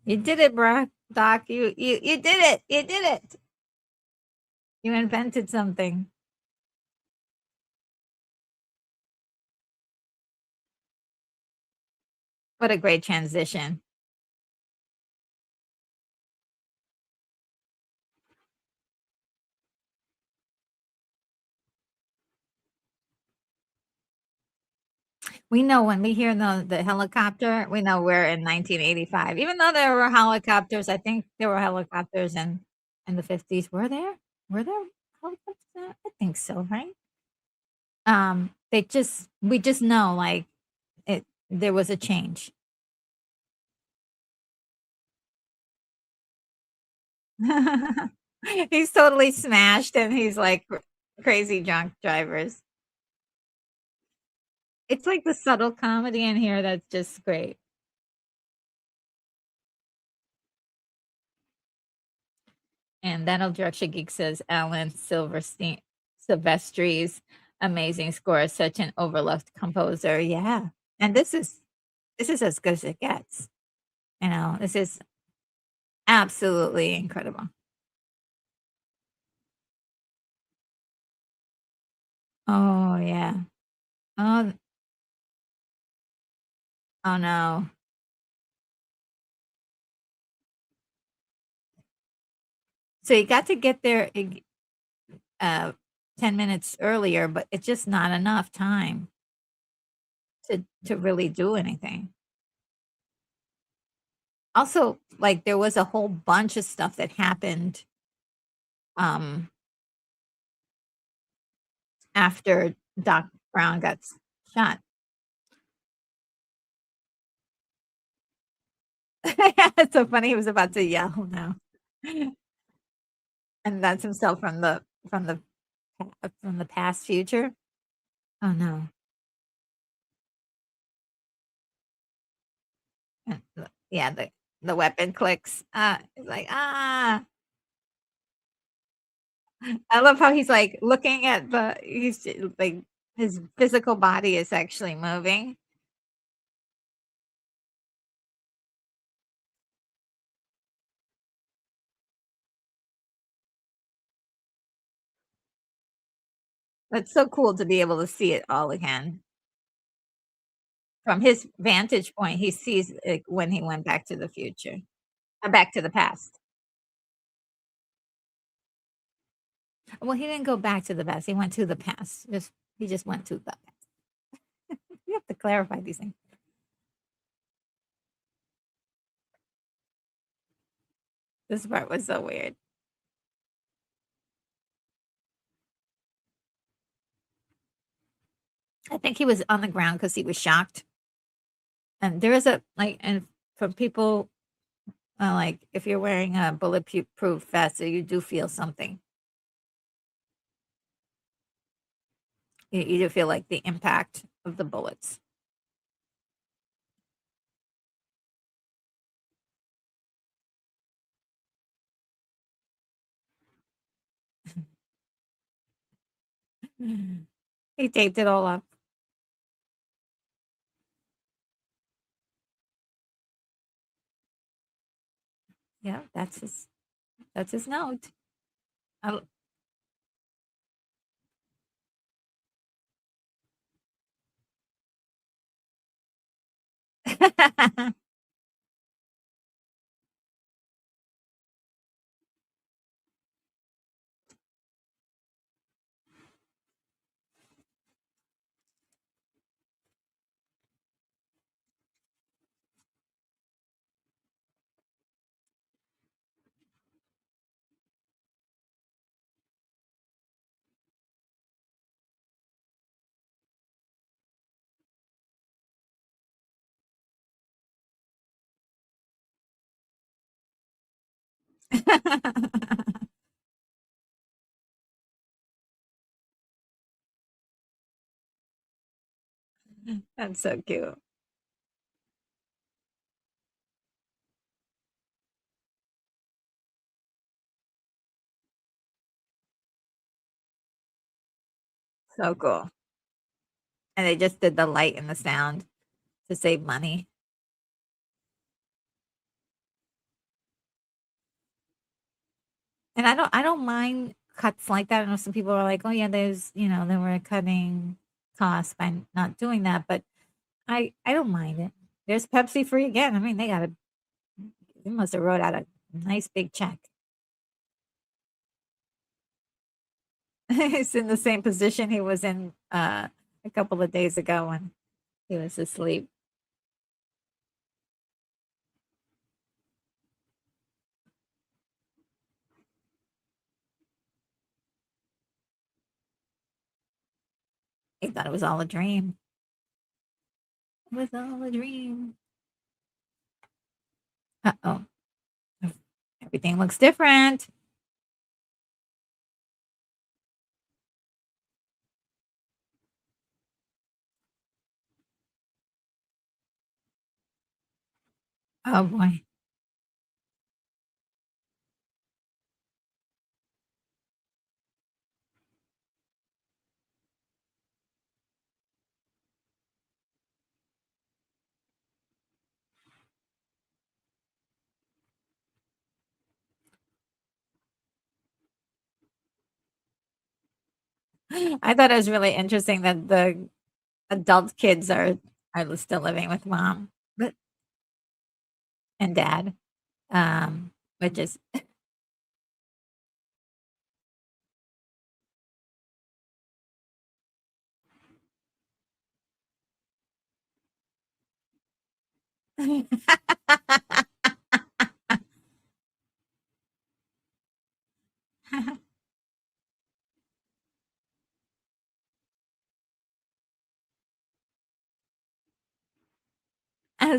You did it, bruh, Doc. You did it. You did it. You invented something. What a great transition. We know when we hear the helicopter, we know we're in 1985. Even though there were helicopters, I think there were helicopters in the 50s. Were there? Were there helicopters then? I think so, right? They just we just know, like, it there was a change. He's totally smashed, and he's like crazy drunk drivers. It's like the subtle comedy in here that's just great. And That'll Direction Geek says Alan Silvestri's amazing score is such an overlooked composer. Yeah. And this is as good as it gets. This is absolutely incredible. Oh yeah. Oh, oh no. So you got to get there uh 10 minutes earlier, but it's just not enough time to really do anything. Also, like, there was a whole bunch of stuff that happened um after Doc Brown got shot. It's so funny, he was about to yell now. And that's himself from the past future. Oh, no. Yeah, the weapon clicks. He's like, "Ah." I love how he's, like, looking at like, his physical body is actually moving. That's so cool to be able to see it all again. From his vantage point, he sees it when he went back to the future back to the past. Well, he didn't go back to the past, he went to the past. He just went to the past. You have to clarify these things. This part was so weird. I think he was on the ground because he was shocked, and there is a like and for people, like, if you're wearing a bulletproof vest, so you do feel something. You do feel, like, the impact of the bullets. He taped it all up. Yeah, that's his note. I That's so cute. So cool. And they just did the light and the sound to save money. And I don't mind cuts like that. I know some people are like, "Oh, yeah, there's, they were cutting costs by not doing that," but I don't mind it. There's Pepsi free again. I mean, they must have wrote out a nice big check. He's in the same position he was in, a couple of days ago when he was asleep. He thought it was all a dream. It was all a dream. Uh-oh. Everything looks different. Oh, boy. I thought it was really interesting that the adult kids are still living with mom, but and dad, which is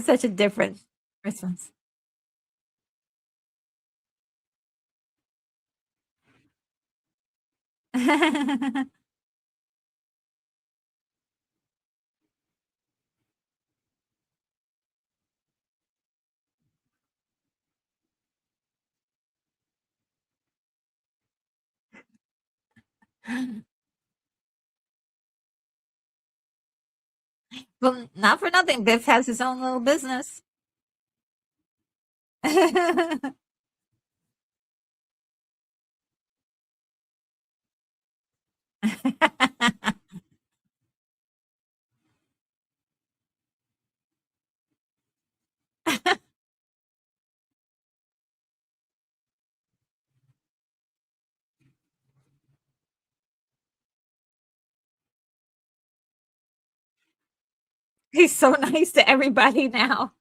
such a different response. Well, not for nothing, Biff has his own little business. He's so nice to everybody now.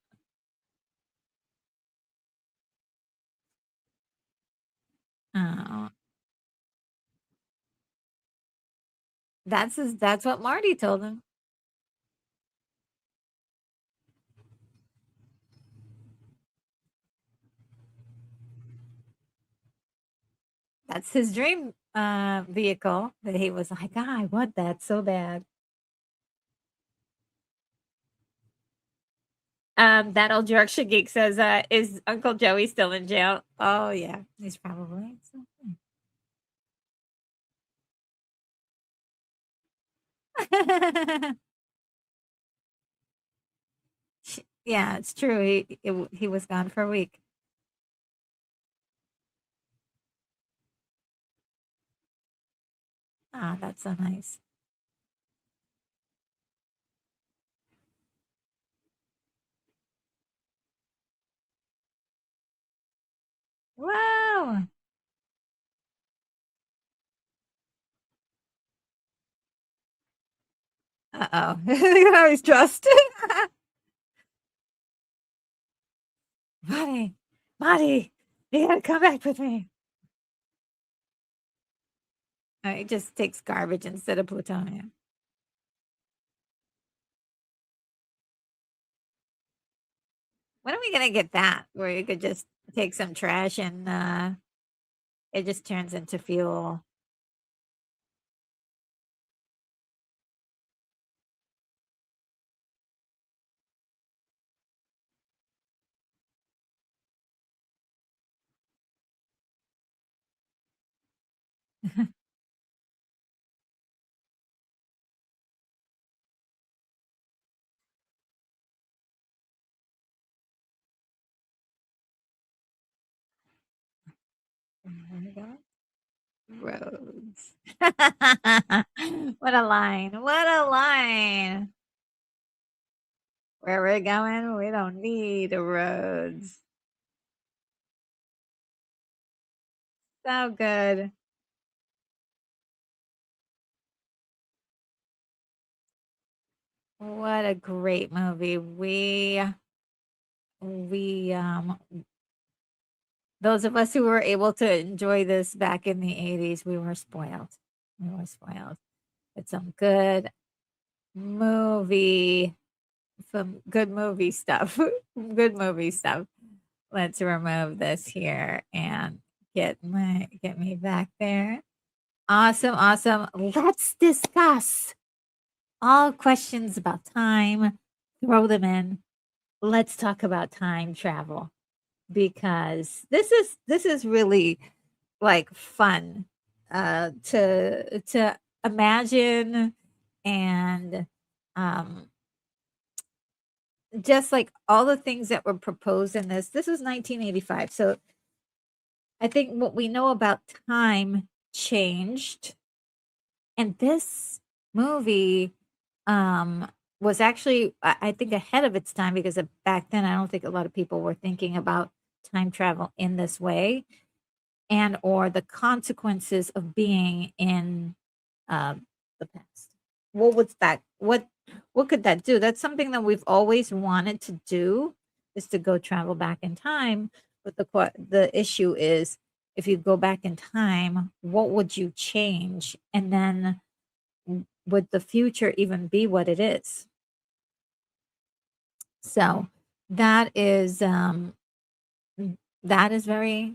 Oh, that's what Marty told him. That's his dream vehicle that he was like, "Ah, I want that so bad." That old Yorkshire geek says, "Is Uncle Joey still in jail?" Oh yeah, he's probably. Yeah, it's true. He was gone for a week. Ah, that's so nice. Wow. Uh-oh. I was dressed. Marty, Marty, you gotta come back with me. He just takes garbage instead of plutonium. When are we gonna get that? Where you could just take some trash and it just turns into fuel. There we go. Roads. What a line. What a line. Where we're going, we don't need roads. So good. What a great movie. We those of us who were able to enjoy this back in the 80s, we were spoiled. We were spoiled. It's some good movie, some good movie stuff. Good movie stuff. Let's remove this here and get me back there. Awesome, awesome. Let's discuss all questions about time. Throw them in. Let's talk about time travel because this is really like fun to imagine and um just like all the things that were proposed in this was 1985, so I think what we know about time changed, and this movie was actually I think ahead of its time because back then I don't think a lot of people were thinking about time travel in this way and or the consequences of being in uh, the past. What was that? What could that do? That's something that we've always wanted to do is to go travel back in time. But the issue is if you go back in time, what would you change? And then would the future even be what it is? So that is that is very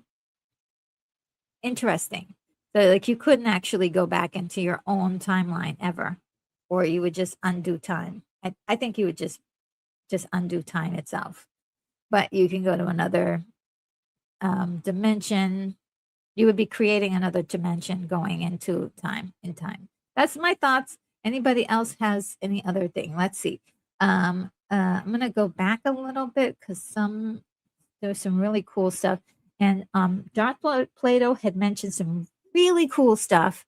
interesting. So like you couldn't actually go back into your own timeline ever, or you would just undo time. I think you would just undo time itself. But you can go to another dimension. You would be creating another dimension going into time in time. That's my thoughts. Anybody else has any other thing? Let's see. I'm gonna go back a little bit because there's some really cool stuff. And Darth Plato had mentioned some really cool stuff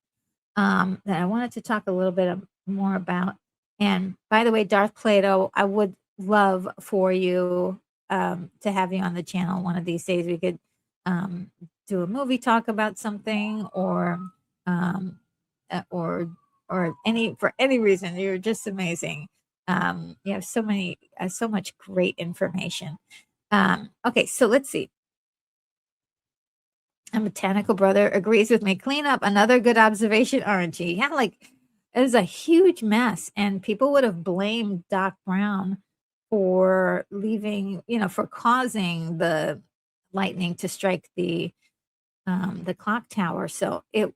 that I wanted to talk a little bit more about. And by the way, Darth Plato, I would love for you to have you on the channel one of these days. We could do a movie talk about something um, or any for any reason. You're just amazing. You have so much great information. Okay, so let's see. A botanical brother agrees with me. Clean up, another good observation, aren't you? Yeah, like it was a huge mess, and people would have blamed Doc Brown for leaving, for causing the lightning to strike the clock tower. So I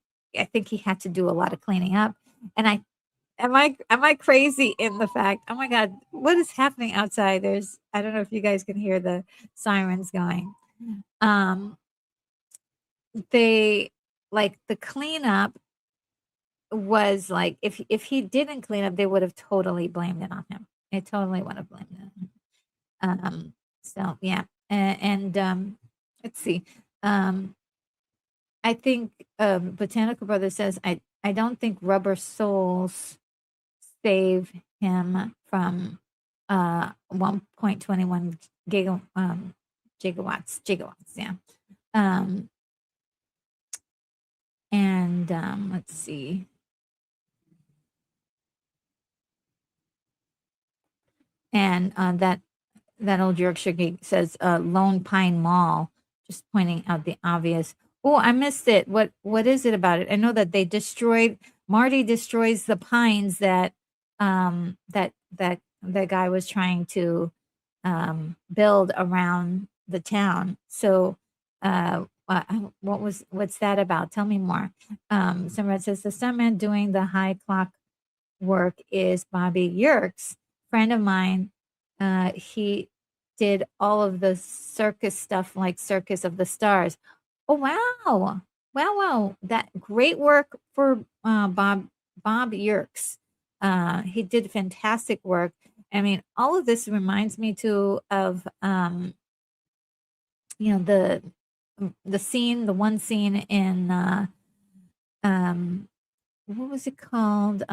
think he had to do a lot of cleaning up. And am I crazy in the fact? Oh my God, what is happening outside? I don't know if you guys can hear the sirens going. Um, they like the cleanup was like if he didn't clean up, they would have totally blamed it on him. They totally would have blamed it on him. So yeah, and let's see. Um, I think Botanical Brother says I don't think rubber soles save him from 1.21 gigawatts. Yeah. Um, and let's see. And that old Yorkshire geek says Lone Pine Mall, just pointing out the obvious. Oh, I missed it. What is it about it? I know that Marty destroys the pines that that the guy was trying to build around the town. So, what's that about? Tell me more. Simran says the stuntman doing the high clock work is Bobby Yerkes, friend of mine. He did all of the circus stuff like Circus of the Stars. Oh wow. Wow. That great work for Bob Yerkes. He did fantastic work. I mean, all of this reminds me too of you know, the one scene in what was it called?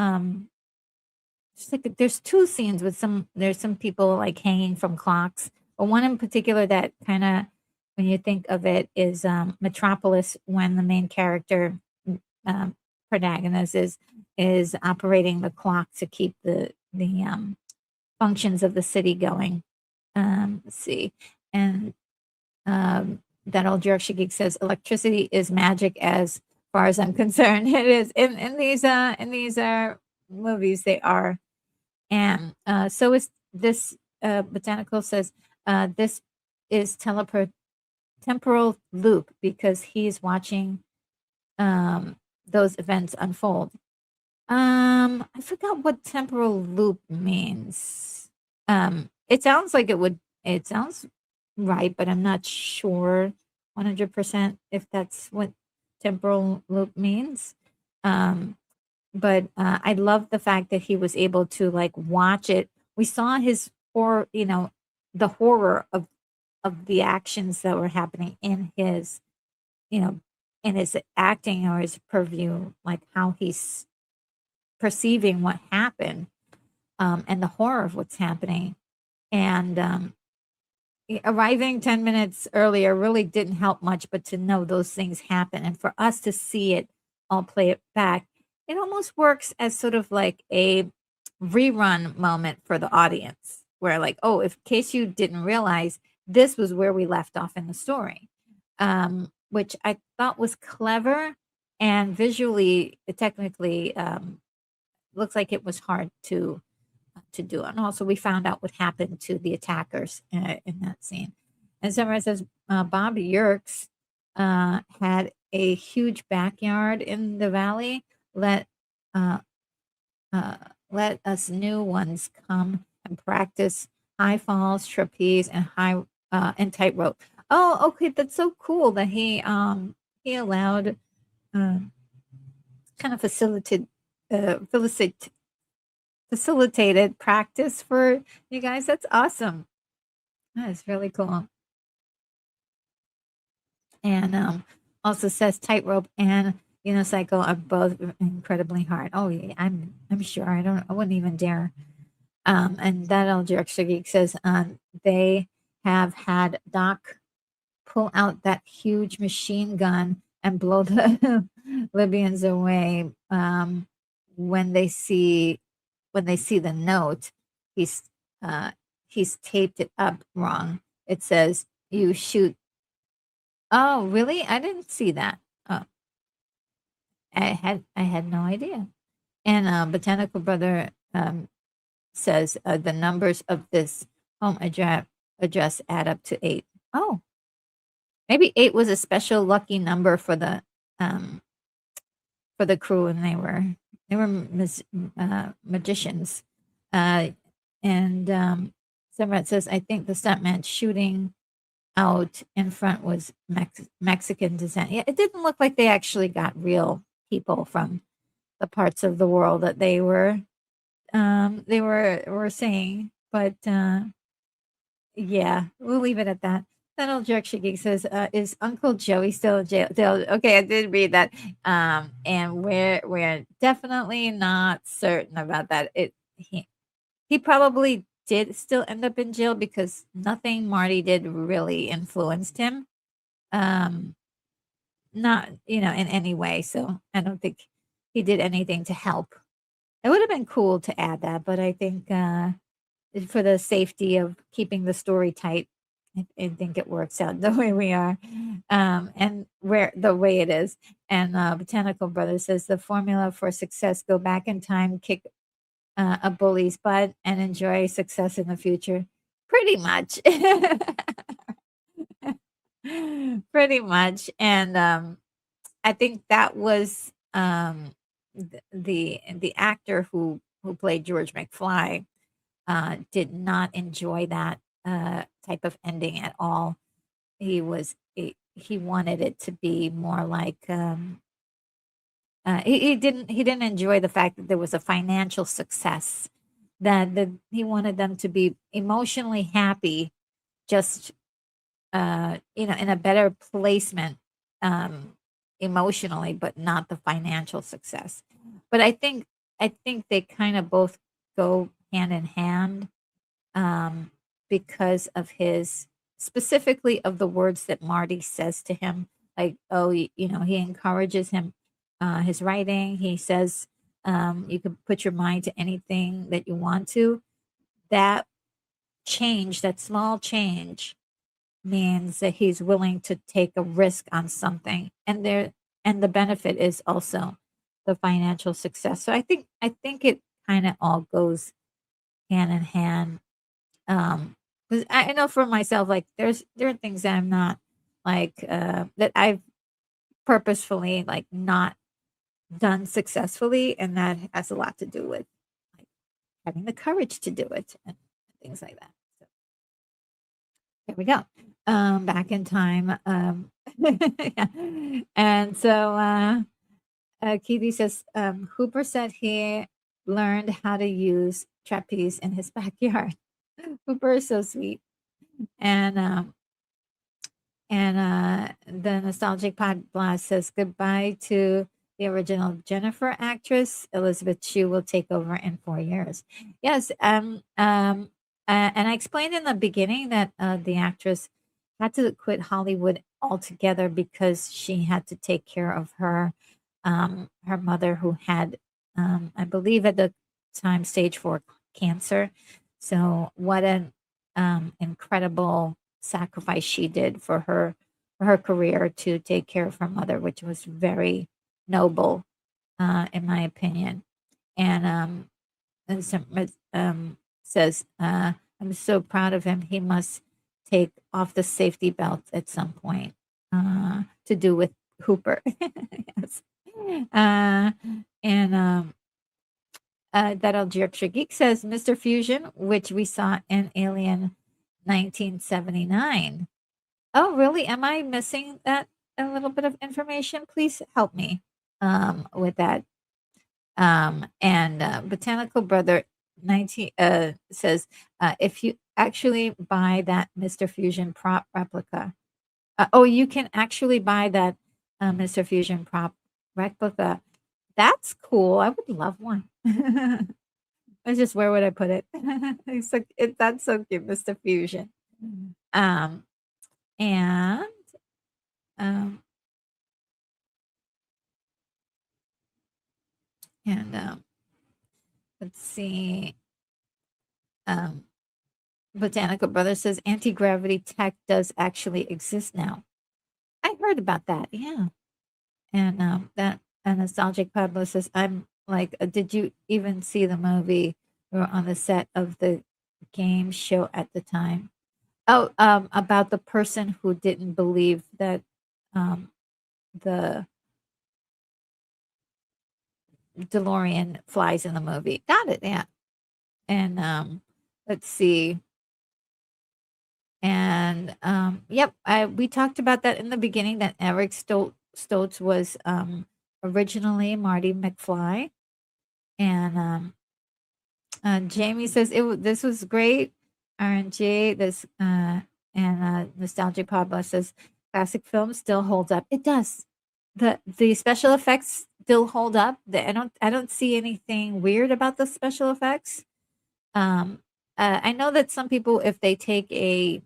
Just like there's two scenes with there's some people like hanging from clocks, but one in particular that kind of, when you think of it, is Metropolis, when the main character, um, protagonist, is operating the clock to keep the functions of the city going. Let's see, and that old Yorkshire geek says electricity is magic as far as I'm concerned. It is in these movies. They are. And so is this, botanical says, this is temporal loop because he's watching those events unfold. I forgot what temporal loop means. It sounds like it sounds right, but I'm not sure 100% if that's what temporal loop means. But I love the fact that he was able to like watch it. We saw his horror, the horror of the actions that were happening in his, you know, in his acting or his purview, like how he's perceiving what happened, and the horror of what's happening. And arriving 10 minutes earlier really didn't help much, but to know those things happen and for us to see it all play it back, it almost works as sort of like a rerun moment for the audience, where like, oh, if in case you didn't realize, this was where we left off in the story, which I thought was clever, and visually, technically, looks like it was hard to do. And also, we found out what happened to the attackers in that scene. And someone says Bob Yerkes had a huge backyard in the valley. Let uh, let us new ones come and practice high falls, trapeze, and high and tightrope. Oh, okay, that's so cool that he allowed, uh, kind of facilitated practice for you guys. That's awesome. That is really cool. And also says tightrope and unicycle are both incredibly hard. Oh yeah, I'm sure. I wouldn't even dare. And that old extra geek says they have had Doc pull out that huge machine gun and blow the Libyans away. When they see the note, he's he's taped it up wrong. It says you shoot. Oh, really? I didn't see that. Oh, I had no idea. And Botanical Brother says the numbers of this home address add up to 8. Oh, maybe 8 was a special lucky number um for the crew, and they were magicians. And Semrat says, I think the stuntman shooting out in front was Mexican descent. Yeah, it didn't look like they actually got real people from the parts of the world that they were saying. But yeah, we'll leave it at that. That old jerk Shiggy says, "Is Uncle Joey still in jail?" Okay, I did read that, and we're definitely not certain about that. He probably did still end up in jail because nothing Marty did really influenced him, um, not in any way. So I don't think he did anything to help. It would have been cool to add that, but I think for the safety of keeping the story tight, I think it works out the way we are, and where the way it is. And Botanical Brother says the formula for success: go back in time, kick a bully's butt, and enjoy success in the future. Pretty much. Pretty much. And I think that was the actor who played George McFly did not enjoy that type of ending at all. He wanted it to be more like he didn't enjoy the fact that there was a financial success, that he wanted them to be emotionally happy, just in a better placement um, emotionally, but not the financial success. But I think they kind of both go hand in hand, um, because of his specifically of the words that Marty says to him, like, oh, he encourages him, his writing. He says, you can put your mind to anything that you want to. That change, that small change, means that he's willing to take a risk on something, and the benefit is also the financial success. So I think it kind of all goes hand in hand. 'Cause I know for myself, like, there are things that I'm not like, that I've purposefully, like, not done successfully, and that has a lot to do with, like, having the courage to do it and things like that. So, there we go. Back in time, yeah. And so, Keely says, Hooper said he learned how to use trapeze in his backyard. Hooper is so sweet. And the nostalgic pod blast says goodbye to the original Jennifer actress. Elizabeth Shue will take over in 4 years. Yes, and I explained in the beginning that the actress had to quit Hollywood altogether because she had to take care of her mother, who had, I believe at the time, stage 4 cancer. So what an incredible sacrifice she did for her career to take care of her mother, which was very noble, in my opinion. And some says, "I'm so proud of him. He must take off the safety belt at some point." To do with Hooper, yes. Uh, and that Algeria Geek says Mr. Fusion, which we saw in Alien 1979. Oh, really? Am I missing that a little bit of information? Please help me with that. And Botanical Brother 19 says, if you actually buy that Mr. Fusion prop replica, oh, you can actually buy that Mr. Fusion prop replica. That's cool. I would love one. It's just, where would I put it? That's so cute, Mr. Fusion. Um, and um, and let's see. Um, Botanical Brother says anti-gravity tech does actually exist now. I heard about that. Yeah. And that a nostalgic Pablo says, I'm like, did you even see the movie? We were on the set of the game show at the time. Oh, about the person who didn't believe that um, the DeLorean flies in the movie. Got it. Yeah. And let's see. And yep, we talked about that in the beginning, that Eric Stoltz was originally Marty McFly. And Jamie says this was great. RNG, this and Nostalgia Pablo says classic film still holds up. It does. The special effects still hold up. I don't see anything weird about the special effects. Um, I know that some people, if they take a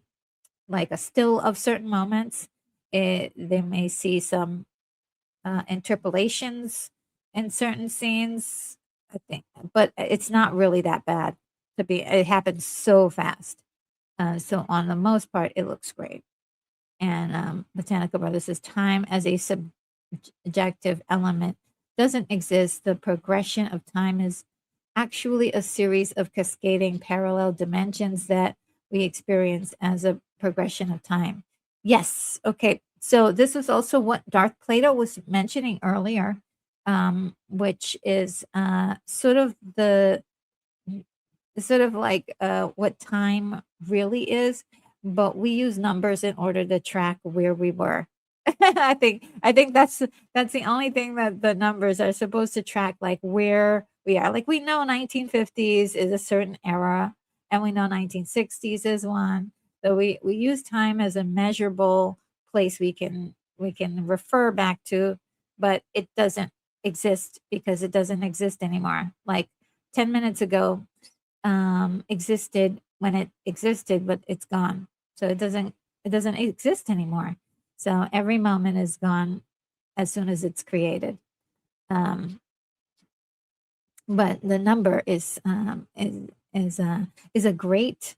still of certain moments, they may see some interpolations in certain scenes. I think, but it's not really that bad to be. It happens so fast. So on the most part, it looks great. And Botanical Brother says time as a subjective element doesn't exist. The progression of time is actually a series of cascading parallel dimensions that we experience as a progression of time. Yes. Okay. So this is also what Darth Plato was mentioning earlier, which is sort of like what time really is, but we use numbers in order to track where we were. I think that's the only thing that the numbers are supposed to track, like where we are. Like we know 1950s is a certain era, and we know 1960s is one. So we use time as a measurable place we can refer back to, but it doesn't exist because it doesn't exist anymore. Like 10 minutes ago existed when it existed, but it's gone. So it doesn't exist anymore. So every moment is gone as soon as it's created. Um, but the number is a great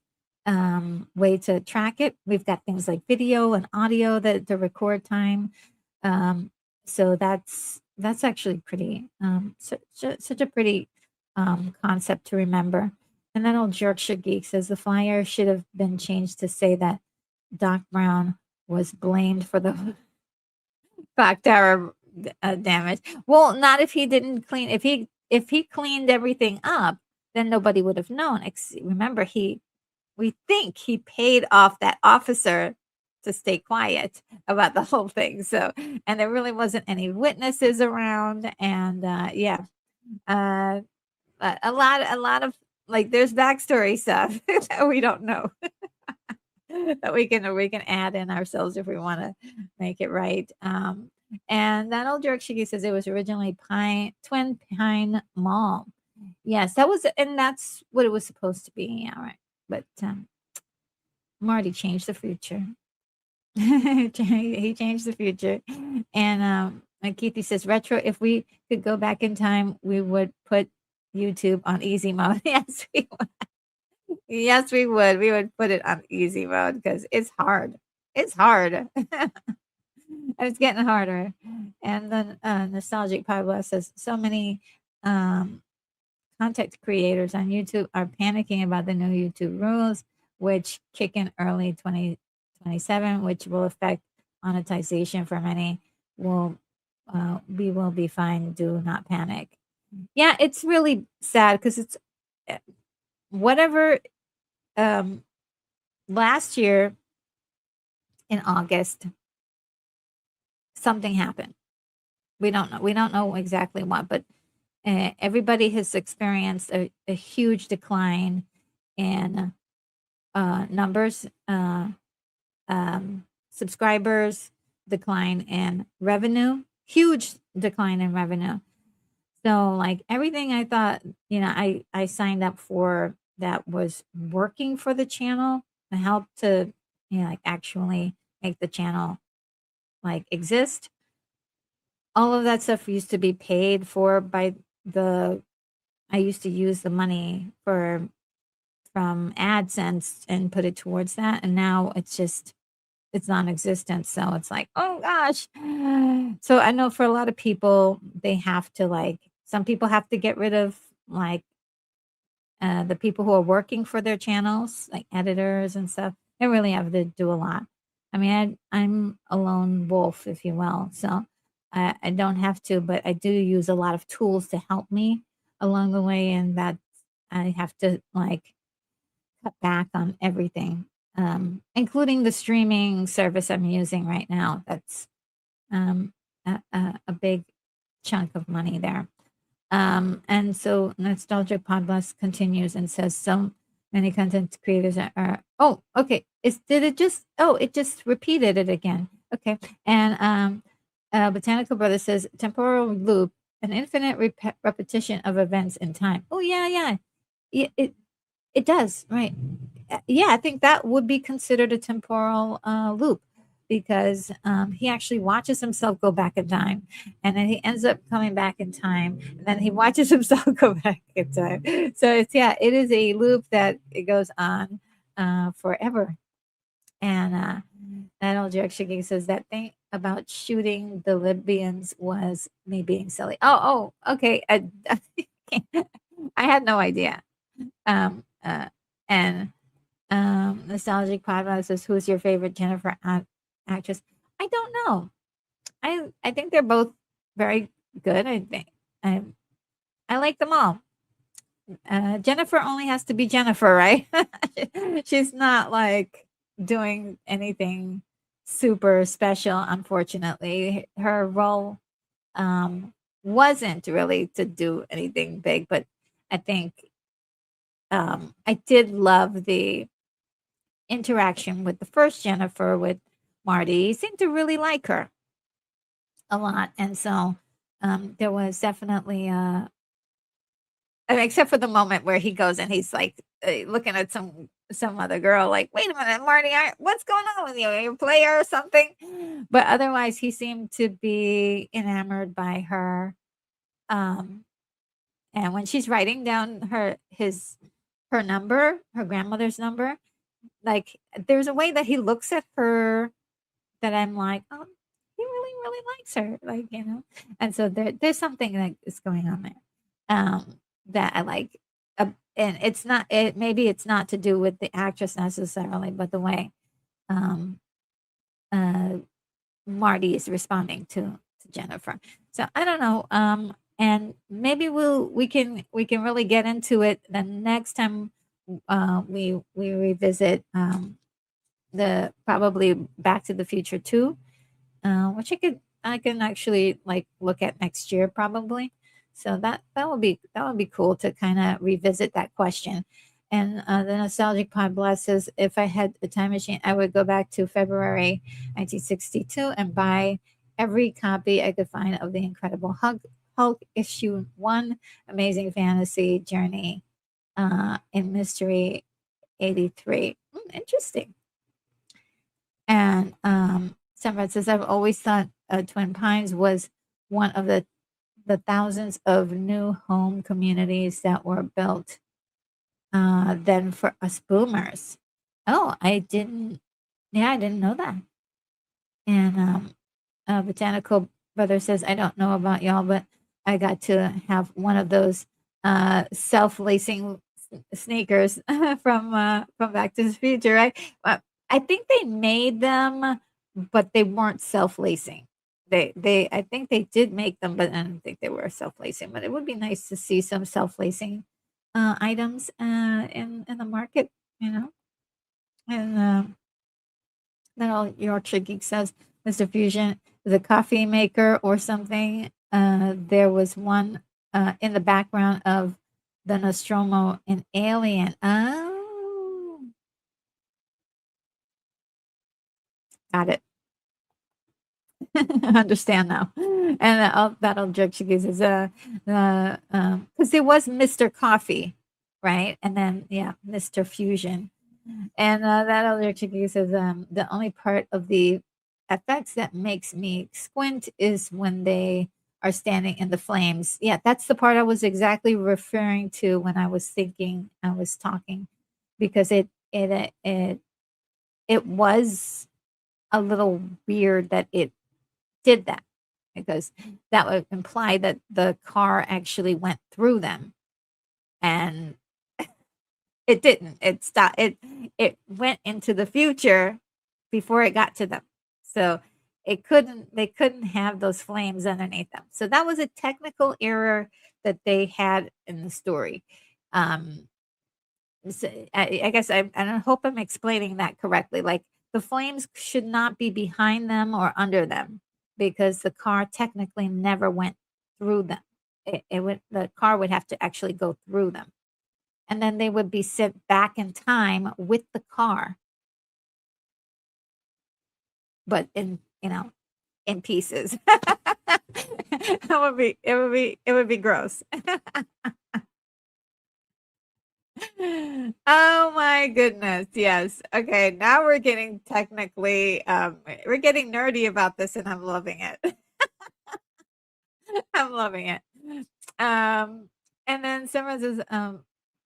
way to track it. We've got things like video and audio that to record time. Um, so that's actually pretty such a pretty concept to remember. And then old Yorkshire Geek says the flyer should have been changed to say that Doc Brown was blamed for the clock tower damage. Well, not if he didn't clean. If he cleaned everything up, then nobody would have known. Remember, we think he paid off that officer to stay quiet about the whole thing. So, and there really wasn't any witnesses around, and yeah, uh, a lot of like there's backstory stuff that we don't know that we can add in ourselves if we want to make it right. And that old jerk Shiggy says it was originally Twin Pine Mall. Yes, that was, and that's what it was supposed to be. Yeah, right. But Marty changed the future. He changed the future. And Keithy says retro. If we could go back in time, we would put YouTube on easy mode. Yes, we would. Yes, we would. We would put it on easy mode because it's hard. It's hard. And it's getting harder. And then Nostalgic Pablo says so many um, content creators on YouTube are panicking about the new YouTube rules, which kick in early 2027, which will affect monetization for many. We will be fine. Do not panic. Yeah, it's really sad because it's eh, whatever. Um, Last year in August, something happened. We don't know. We don't know exactly what, but everybody has experienced a huge decline in numbers, subscribers, decline in revenue, huge decline in revenue. So, like everything I thought, I signed up for that was working for the channel and helped to, like actually make the channel like exist. All of that stuff used to be paid for by the I used to use the money from AdSense and put it towards that, and now it's non-existent. So it's like, oh gosh. So I know for a lot of people, they have to like some people have to get rid of like the people who are working for their channels, like editors and stuff. They really have to do a lot. I mean, I'm a lone wolf, if you will. So I don't have to, but I do use a lot of tools to help me along the way, and that I have to like cut back on everything, including the streaming service I'm using right now. That's um, a big chunk of money there. And so Nostalgia Podblast continues and says so many content creators oh, okay. It just repeated it again. Okay. And Botanical Brother says temporal loop, an infinite repetition of events in time. Oh yeah, yeah. It does, right. Yeah, I think that would be considered a temporal loop because he actually watches himself go back in time, and then he ends up coming back in time, and then he watches himself go back in time. So it is a loop that it goes on forever. And that old Jerk Shiggy says that thing about shooting the Libyans was me being silly. Okay. I had no idea. And Nostalgic Podcast says, "Who's your favorite Jennifer actress. I don't know. I think they're both very good. I think I I like them all. Jennifer only has to be Jennifer, right? She's not like doing anything super special, unfortunately. Her role wasn't really to do anything big, but I think I did love the interaction with the first Jennifer with Marty. He seemed to really like her a lot. And so there was definitely I mean, except for the moment where he goes and he's like looking at some other girl, like, "Wait a minute, Marty, what's going on with you? Are you a player or something?" But otherwise, he seemed to be enamored by her. Um, and when she's writing down her number, her grandmother's number, like there's a way that he looks at her that I'm like, oh, he really, really likes her, like And so there's something that is going on there. That I like. And it's not it maybe it's not to do with the actress necessarily, but the way um uh Marty is responding to Jennifer. So I don't know. And maybe we can really get into it the next time we revisit the probably Back to the Future 2, which I can actually like look at next year probably. So that would be cool to kind of revisit that question. And the nostalgic pod blast says, if I had a time machine, I would go back to February 1962 and buy every copy I could find of the Incredible Hulk issue one, Amazing Fantasy Journey in Mystery 83. Interesting. And Sanford says, I've always thought Twin Pines was one of the thousands of new home communities that were built then for us boomers. Oh, I didn't know that. And Botanical Brother says, I don't know about y'all, but I got to have one of those self-lacing sneakers from Back to the Future, right? I think they made them, but they weren't self-lacing. They I think they did make them, but I don't think they were self-lacing. But it would be nice to see some self-lacing items in the market, you know. And then all Yorkshire Geek says, Mr. Fusion, the coffee maker or something. There was one in the background of the Nostromo in Alien. Oh, got it. Understand now. And that old joke she gives is because there was Mr. Coffee, right? And then yeah, Mr. Fusion. And that other chicky says, the only part of the effects that makes me squint is when they are standing in the flames. Yeah, that's the part I was exactly referring to when I was thinking I was talking, because it was a little weird that it did that, because that would imply that the car actually went through them, and it didn't. It stopped. It went into the future before it got to them. So they couldn't have those flames underneath them. So that was a technical error that they had in the story. Um, so I guess I hope I'm explaining that correctly. Like the flames should not be behind them or under them, because the car technically never went through them. The car would have to actually go through them, and then they would be sent back in time with the car, but in pieces. It would be gross. Oh my goodness. Yes. Okay, now we're getting technically we're getting nerdy about this, and I'm loving it. I'm loving it. And then someone says,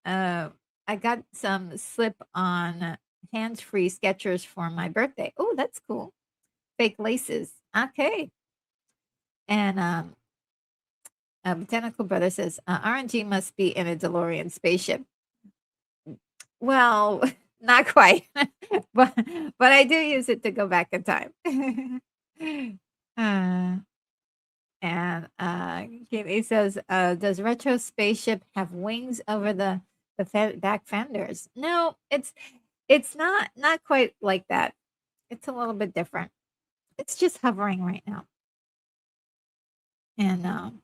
uh, I got some slip-on hands-free Skechers for my birthday. Oh, that's cool. Fake laces. Okay. And Botanical Brother says, RNG must be in a DeLorean spaceship. Well, not quite, but but I do use it to go back in time. uh, and Katie says, "Does retro spaceship have wings over the back fenders?" No, it's not quite like that. It's a little bit different. It's just hovering right now. And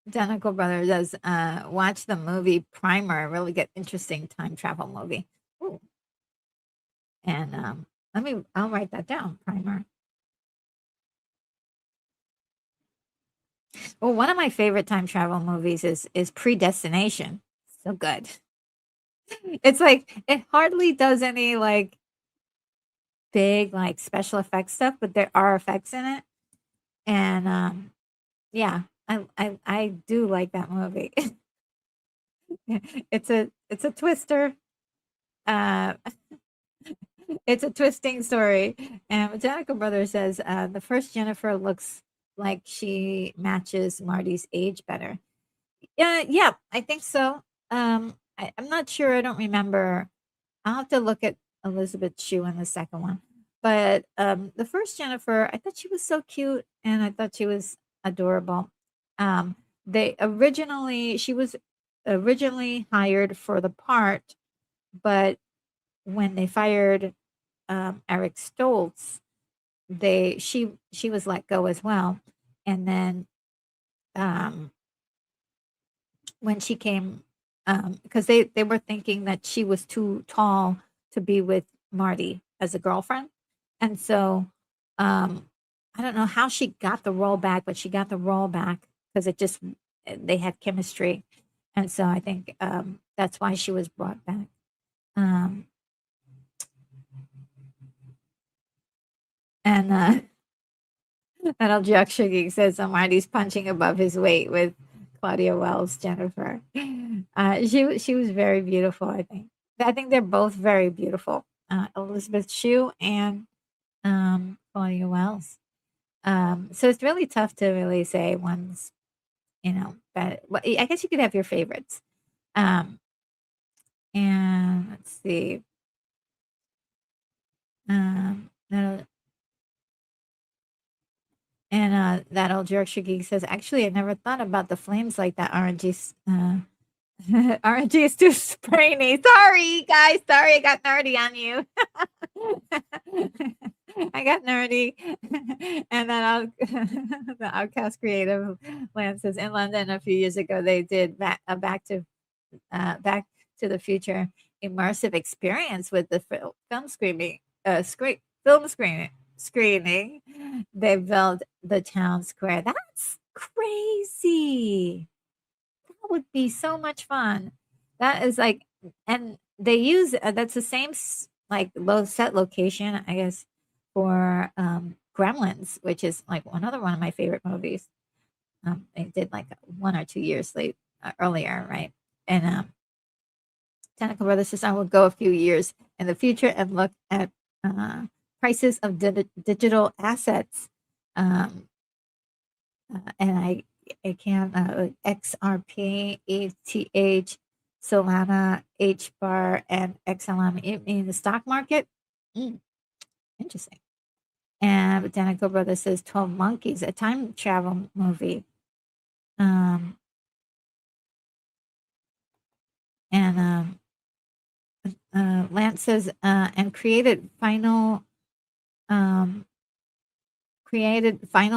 Danical Brother does watch the movie Primer, really get interesting time travel movie. Ooh. And I'll write that down, Primer. Well, one of my favorite time travel movies is Predestination. So good. It's like it hardly does any like big like special effects stuff, but there are effects in it. And yeah, I do like that movie. It's a twister. Uh it's a twisting story. And Botanical Brother says the first Jennifer looks like she matches Marty's age better. Yeah, I think so. I'm not sure. I don't remember. I'll have to look at Elizabeth Shue in the second one. But the first Jennifer, I thought she was so cute and I thought she was adorable. She was originally hired for the part, but when they fired Eric Stoltz, she was let go as well. And then um, when she came, because they were thinking that she was too tall to be with Marty as a girlfriend, and so I don't know how she got the role back, but she got the role back because they had chemistry, and so I think that's why she was brought back. Um, and that old Jack Shuggy says Marty's punching above his weight with Claudia Wells, Jennifer. She was very beautiful. I think they're both very beautiful. Elizabeth Shue and Claudia Wells. So it's really tough to really say one's, better. Well, I guess you could have your favorites. And let's see. That'll- And that old Yorkshire geek says, actually, I never thought about the flames like that. RNG is too sprainy. Sorry, guys. Sorry, I got nerdy on you. I got nerdy. And then the Outcast Creative Land says, in London a few years ago, they did back to the Future immersive experience with the film screening. They built the town square. That's crazy. That would be so much fun. That is like, and they use that's the same like low set location, I guess, for Gremlins, which is like another one of my favorite movies. They did like 1 or 2 years earlier, right? And Tentacle Brothers says I will go a few years in the future and look at prices of digital assets. And I can XRP, ETH, Solana, HBAR, and XLM in the stock market. Interesting. And Botanical Brother says 12 Monkeys, a time travel movie. Lance says, and created Final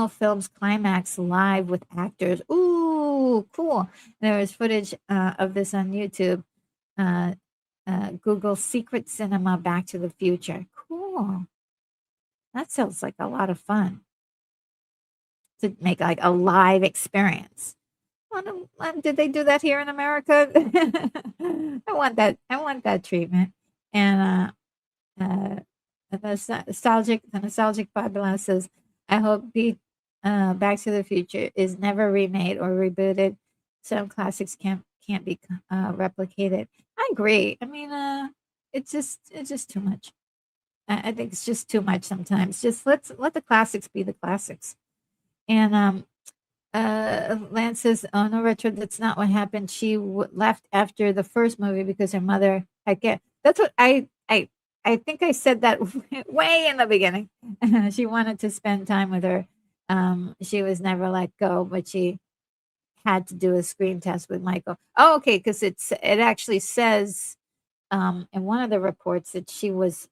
Films climax live with actors. Ooh, cool. There is footage of this on YouTube. Google Secret Cinema Back to the Future. Cool. That sounds like a lot of fun to make like a live experience. Did they do that here in America? I want that. I want that treatment. And the nostalgic Fabulous says, I hope Back to the Future is never remade or rebooted. Some classics can't be replicated. I agree. I mean, it's just too much. I think it's just too much sometimes. Just let the classics be the classics. And Lance says, "Oh no, Richard, that's not what happened. She left after the first movie because her mother had get." That's what I I think I said that way in the beginning. She wanted to spend time with her. She was never let go, but she had to do a screen test with Michael. Oh, okay, because it actually says in one of the reports that she was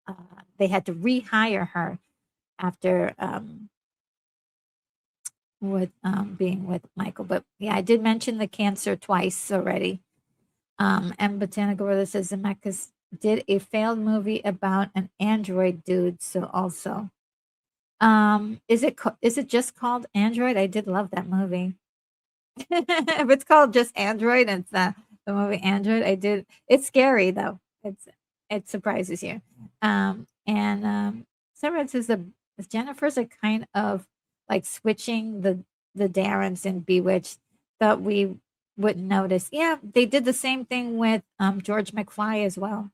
uh, they had to rehire her after with being with Michael. But yeah, I did mention the cancer twice already. And Botanical Brother says Zemeckis did a failed movie about an android dude. So also, is it just called Android? I did love that movie. If it's called just Android and it's the movie Android, I did. It's scary though. It surprises you. And Severance says the Jennifer's are kind of like switching the Darrens and Bewitched. Thought we wouldn't notice. Yeah, they did the same thing with George McFly as well.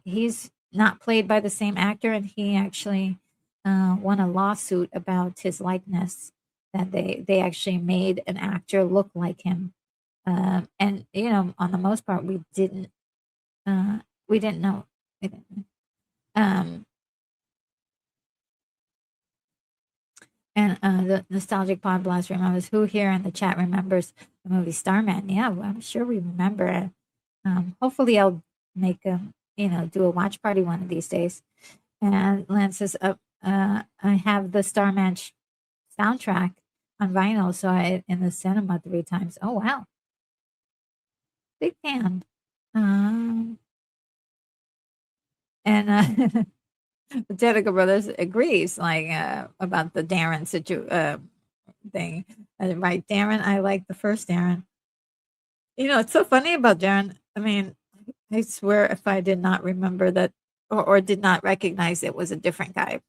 He's not played by the same actor, and he actually won a lawsuit about his likeness that they actually made an actor look like him. And on the most part, uh, we didn't know. We didn't. Um, and the nostalgic pod blast remembers. Who here in the chat remembers the movie Starman? Yeah, well, I'm sure we remember it. Hopefully, I'll make do a watch party one of these days. And Lance says, I have the Starman soundtrack on vinyl, so I in the cinema 3 times. Oh wow, big fan. And the Dedica Brothers agrees, like about the Darren thing. Right, Darren, I like the first Darren. It's so funny about Darren. I mean, I swear if I did not remember that or did not recognize it was a different guy.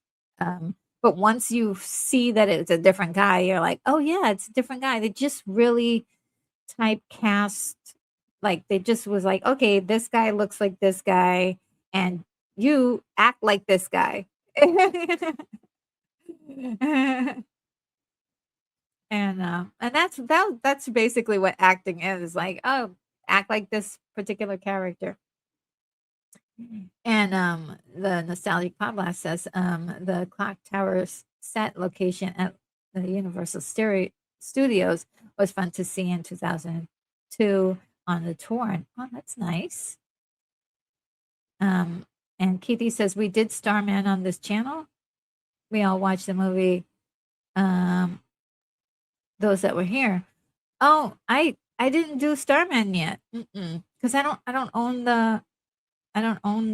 But once you see that it's a different guy, you're like, oh yeah, it's a different guy. They just really typecast, like they just was like, okay, this guy looks like this guy, and you act like this guy. And that's basically what acting is like. Oh, act like this particular character. And the nostalgic podcast says the clock tower set location at the Universal Studios was fun to see in 2002 on the tour. And, oh, that's nice. And Keithy says we did Starman on this channel. We all watched the movie. Those that were here. Oh, I didn't do Starman yet because I don't own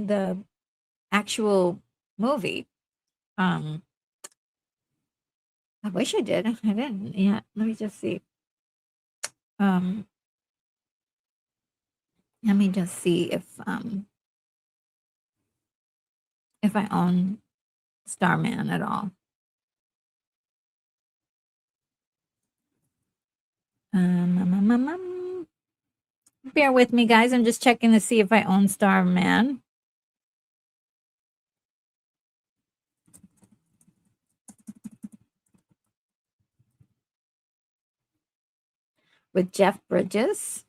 the actual movie. I wish I did. I didn't. Yeah, let me just see. Um, Let me just see if I own Starman at all. Bear with me, guys. I'm just checking to see if I own Starman. With Jeff Bridges.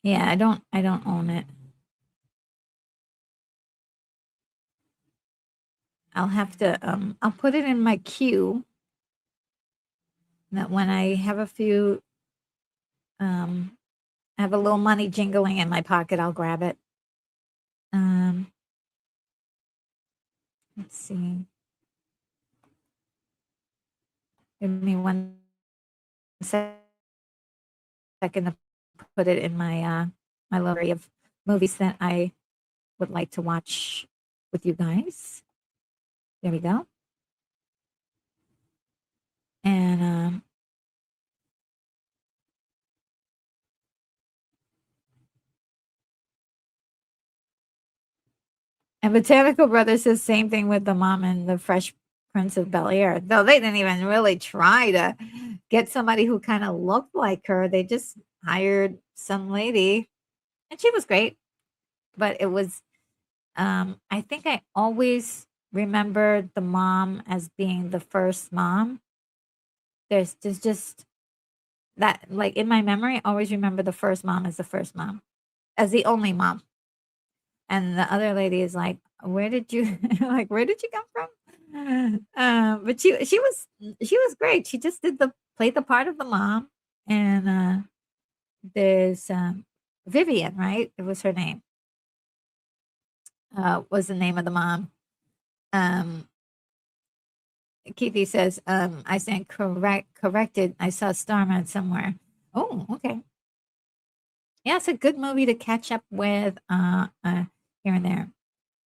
Yeah, I don't own it. I'll have to I'll put it in my queue that when I have I have a little money jingling in my pocket, I'll grab it. Let's see. Give me 1 second to put it in my my library of movies that I would like to watch with you guys. There we go. And Botanical Brothers says same thing with the mom and the Fresh Prince of Bel-Air. Though they didn't even really try to get somebody who kind of looked like her. They just hired some lady, and she was great. But it was, I think I always remembered the mom as being the first mom. There's just that, like in my memory, I always remember the first mom as the first mom. as the only mom. And the other lady is like, "Where did you like? Where did you come from?" But she was great. She just played the part of the mom, and there's Vivian, right? It was her name. Was the name of the mom. Um, Keithy says, I stand corrected. I saw Starman somewhere. Oh, okay. Yeah, it's a good movie to catch up with here and there.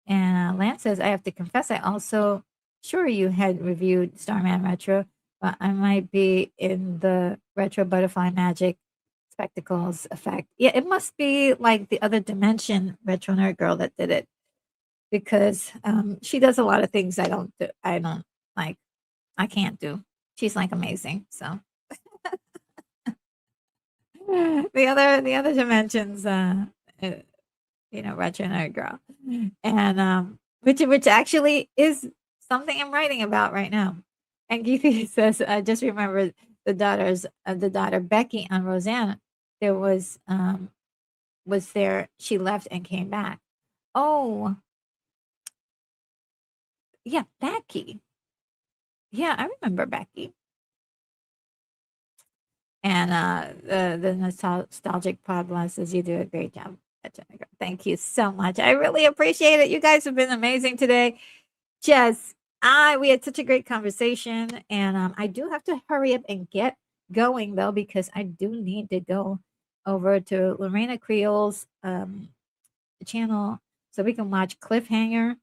And Lance says, I have to confess, I also, sure you had reviewed Starman Retro, but I might be in the Retro Butterfly Magic Spectacles effect. Yeah, it must be like the other dimension Retro Nerd Girl that did it, because she does a lot of things I don't do. I don't like, I can't do. She's like amazing. So the other dimensions, Retro Nerd Girl, and which actually is something I'm writing about right now. And Geethy says, I just remember the daughter Becky on Roseanne. There was there. She left and came back. Oh, yeah, Becky. Yeah, I remember Becky. And the nostalgic pod says you do a great job. Thank you so much. I really appreciate it. You guys have been amazing today. Just we had such a great conversation, and I do have to hurry up and get going though, because I do need to go over to Lorena Creole's channel so we can watch Cliffhanger.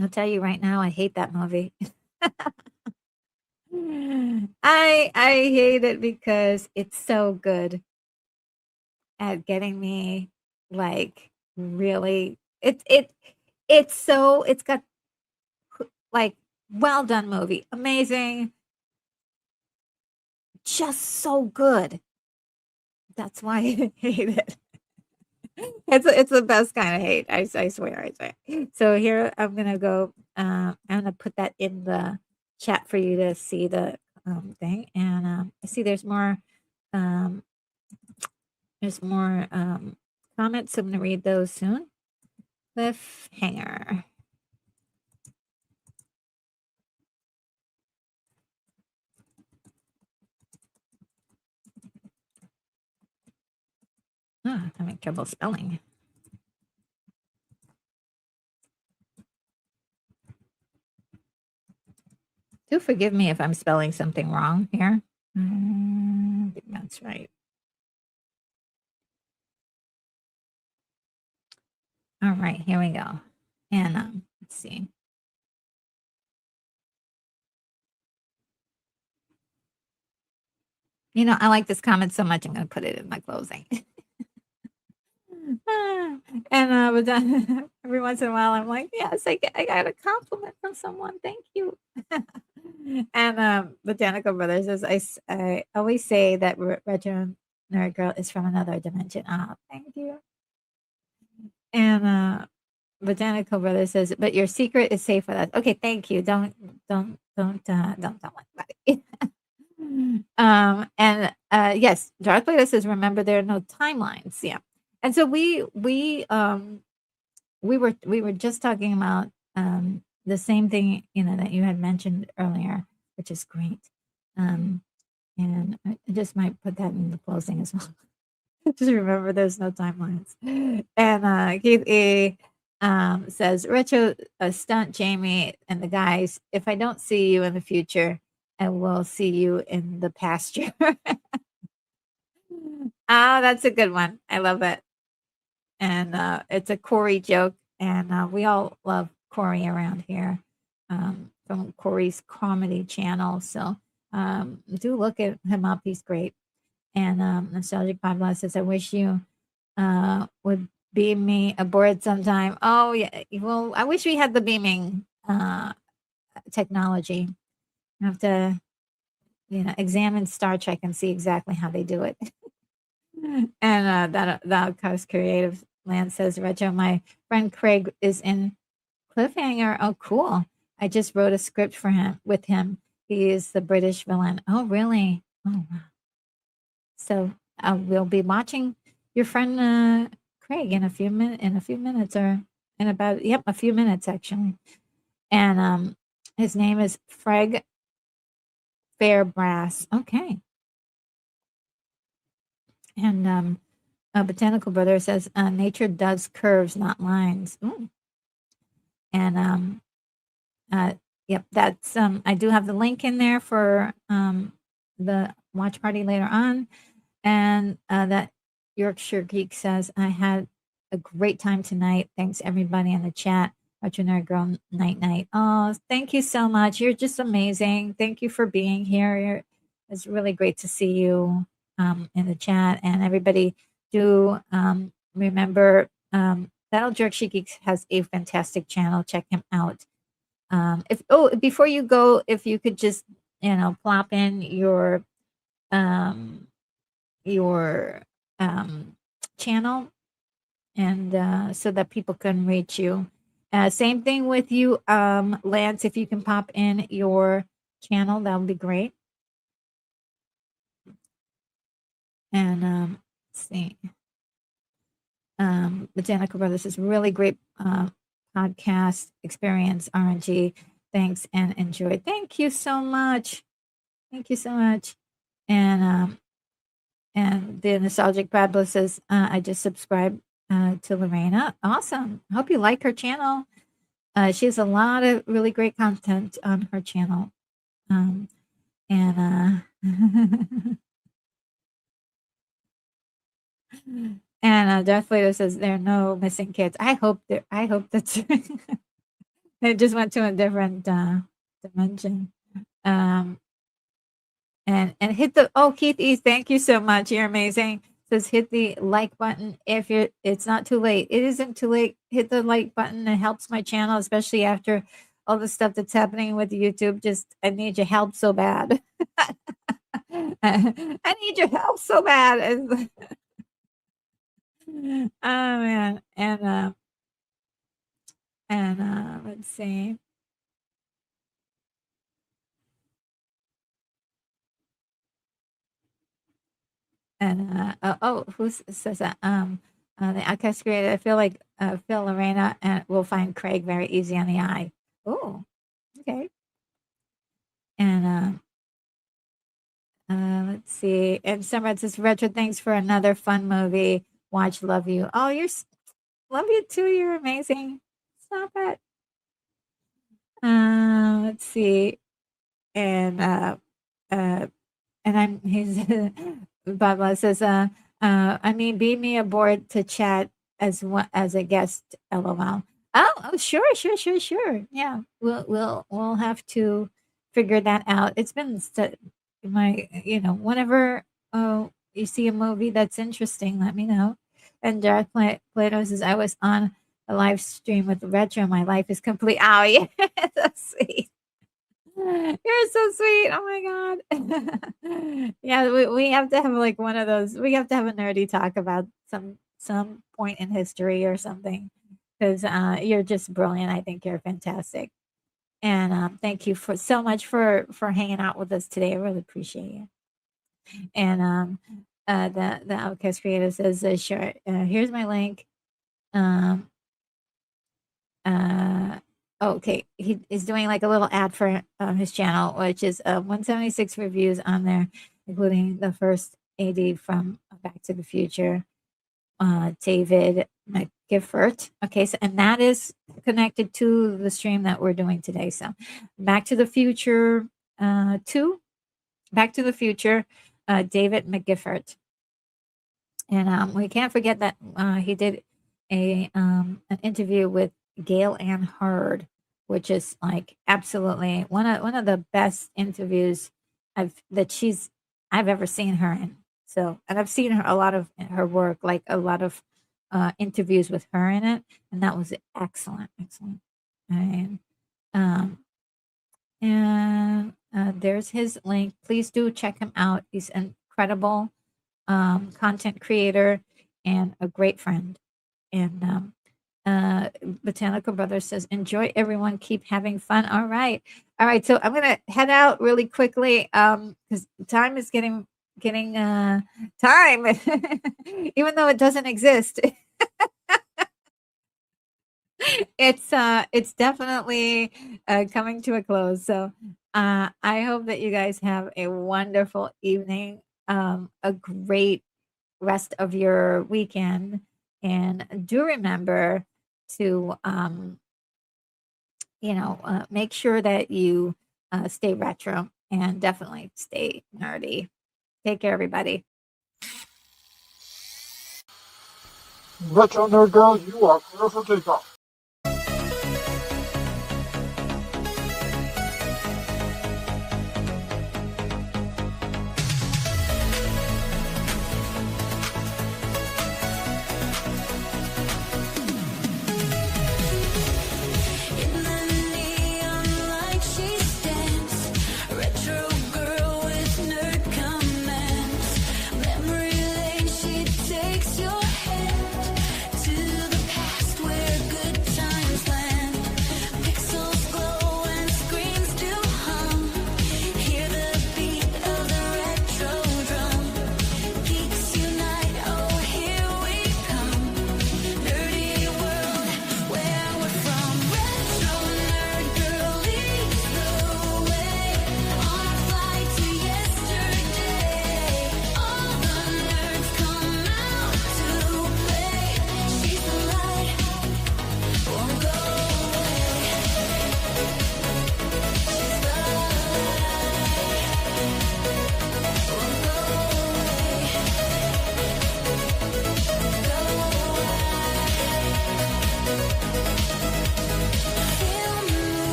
I'll tell you right now, I hate that movie. I hate it because it's so good at getting me, like, really. It's got like, well done movie, amazing, just so good. That's why I hate it. It's the best kind of hate. I swear. So here I'm gonna go. I'm gonna put that in the chat for you to see the thing. And I see there's more. Um, there's more comments. So I'm gonna read those soon. Cliffhanger. I'm having trouble spelling. Do forgive me if I'm spelling something wrong here. I think that's right. All right, here we go. And let's see. I like this comment so much, I'm going to put it in my closing. And but then every once in a while, I'm like, yes, I got a compliment from someone. Thank you. And Botanical Brothers says, I always say that Retro Nerd Girl is from another dimension. Thank you. And Botanical Brothers says, but your secret is safe with us. Okay, thank you. Don't tell anybody. And yes, Darth Vader says, remember there are no timelines. Yeah. And so we were just talking about the same thing, that you had mentioned earlier, which is great. And I just might put that in the closing as well. Just remember there's no timelines. And Keith E says, retro stunt Jamie and the guys, if I don't see you in the future, I will see you in the pasture. That's a good one. I love it. And it's a Corey joke, and we all love Corey around here, from Corey's comedy channel. So do look at him up. He's great. And Nostalgic Podcast says, I wish you would beam me aboard sometime. Oh, yeah. Well, I wish we had the beaming technology. I have to, examine Star Trek and see exactly how they do it. And that Coast Creative Land says, Retro, my friend Craig is in Cliffhanger. Oh, cool. I just wrote a script for him with him. He is the British villain. Oh, really? Oh, wow. So we'll be watching your friend Craig in a few minutes, or in about, yep, a few minutes actually. And his name is Freg Fairbrass. Okay. And Botanical Brother says, nature does curves, not lines. Ooh. And uh, yep, that's I do have the link in there for the watch party later on. And that Yorkshire Geek says, I had a great time tonight. Thanks everybody in the chat. Nerd Girl Night Night. Oh, thank you so much. You're just amazing. Thank you for being here. It's really great to see you in the chat. And everybody, do remember That'll Jerk She Geeks has a fantastic channel. Check him out. If before you go, if you could just plop in um your channel, and so that people can reach you. Same thing with you, Lance. If you can pop in your channel, that would be great. And let's see. Botanical Brothers is really great podcast experience. RNG, thanks and enjoy. Thank you so much. Thank you so much. And the Nostalgic Fabulous says, I just subscribed to Lorena. Awesome. I hope you like her channel. She has a lot of really great content on her channel. And and Darth Vader says there are no missing kids. I hope that's they just went to a different dimension. And hit the Keith E, thank you so much. You're amazing. Says hit the like button if it's not too late. It isn't too late. Hit the like button. It helps my channel, especially after all the stuff that's happening with YouTube. Just I need your help so bad. I need your help so bad. Oh man. And let's see. And who says that? The outcast creator. I feel like Phil Lorena and will find Craig very easy on the eye. Oh, okay. And let's see. And Summer says, Retro, thanks for another fun movie. Watch, love you. Oh, love you too. You're amazing. Stop it. Let's see. And he's Baba says, I mean, beam me aboard to chat as a guest, LOL. Oh, sure. Yeah, we'll have to figure that out. It's been whenever you see a movie that's interesting, let me know. And Darth Plato says, I was on a live stream with Retro. My life is complete. Oh, yeah, that's sweet. You're so sweet. Oh my god. Yeah, we have to have like one of those. We have to have a nerdy talk about some point in history or something, because you're just brilliant. I think you're fantastic. And thank you so much for hanging out with us today. I really appreciate you. And the Outcast Creator says, sure. Here's my link. Okay, he is doing like a little ad for his channel, which is 176 reviews on there, including the first AD from Back to the Future, David McGiffert. Okay, so and that is connected to the stream that we're doing today. So, Back to the Future 2, Back to the Future, David McGiffert, and we can't forget that he did an interview with Gail Ann Hurd, which is like absolutely one of the best interviews I've ever seen her in. So, and I've seen a lot of her work, like a lot of interviews with her in it, and that was excellent. And there's his link. Please do check him out. He's an incredible content creator and a great friend. And Botanical Brother says, enjoy everyone, keep having fun. All right, so I'm gonna head out really quickly because time is getting time, even though it doesn't exist. It's definitely coming to a close. So I hope that you guys have a wonderful evening, a great rest of your weekend, and do remember to make sure that you stay retro and definitely stay nerdy. Take care, everybody. Retro Nerd Girl, you are clear for takeoff.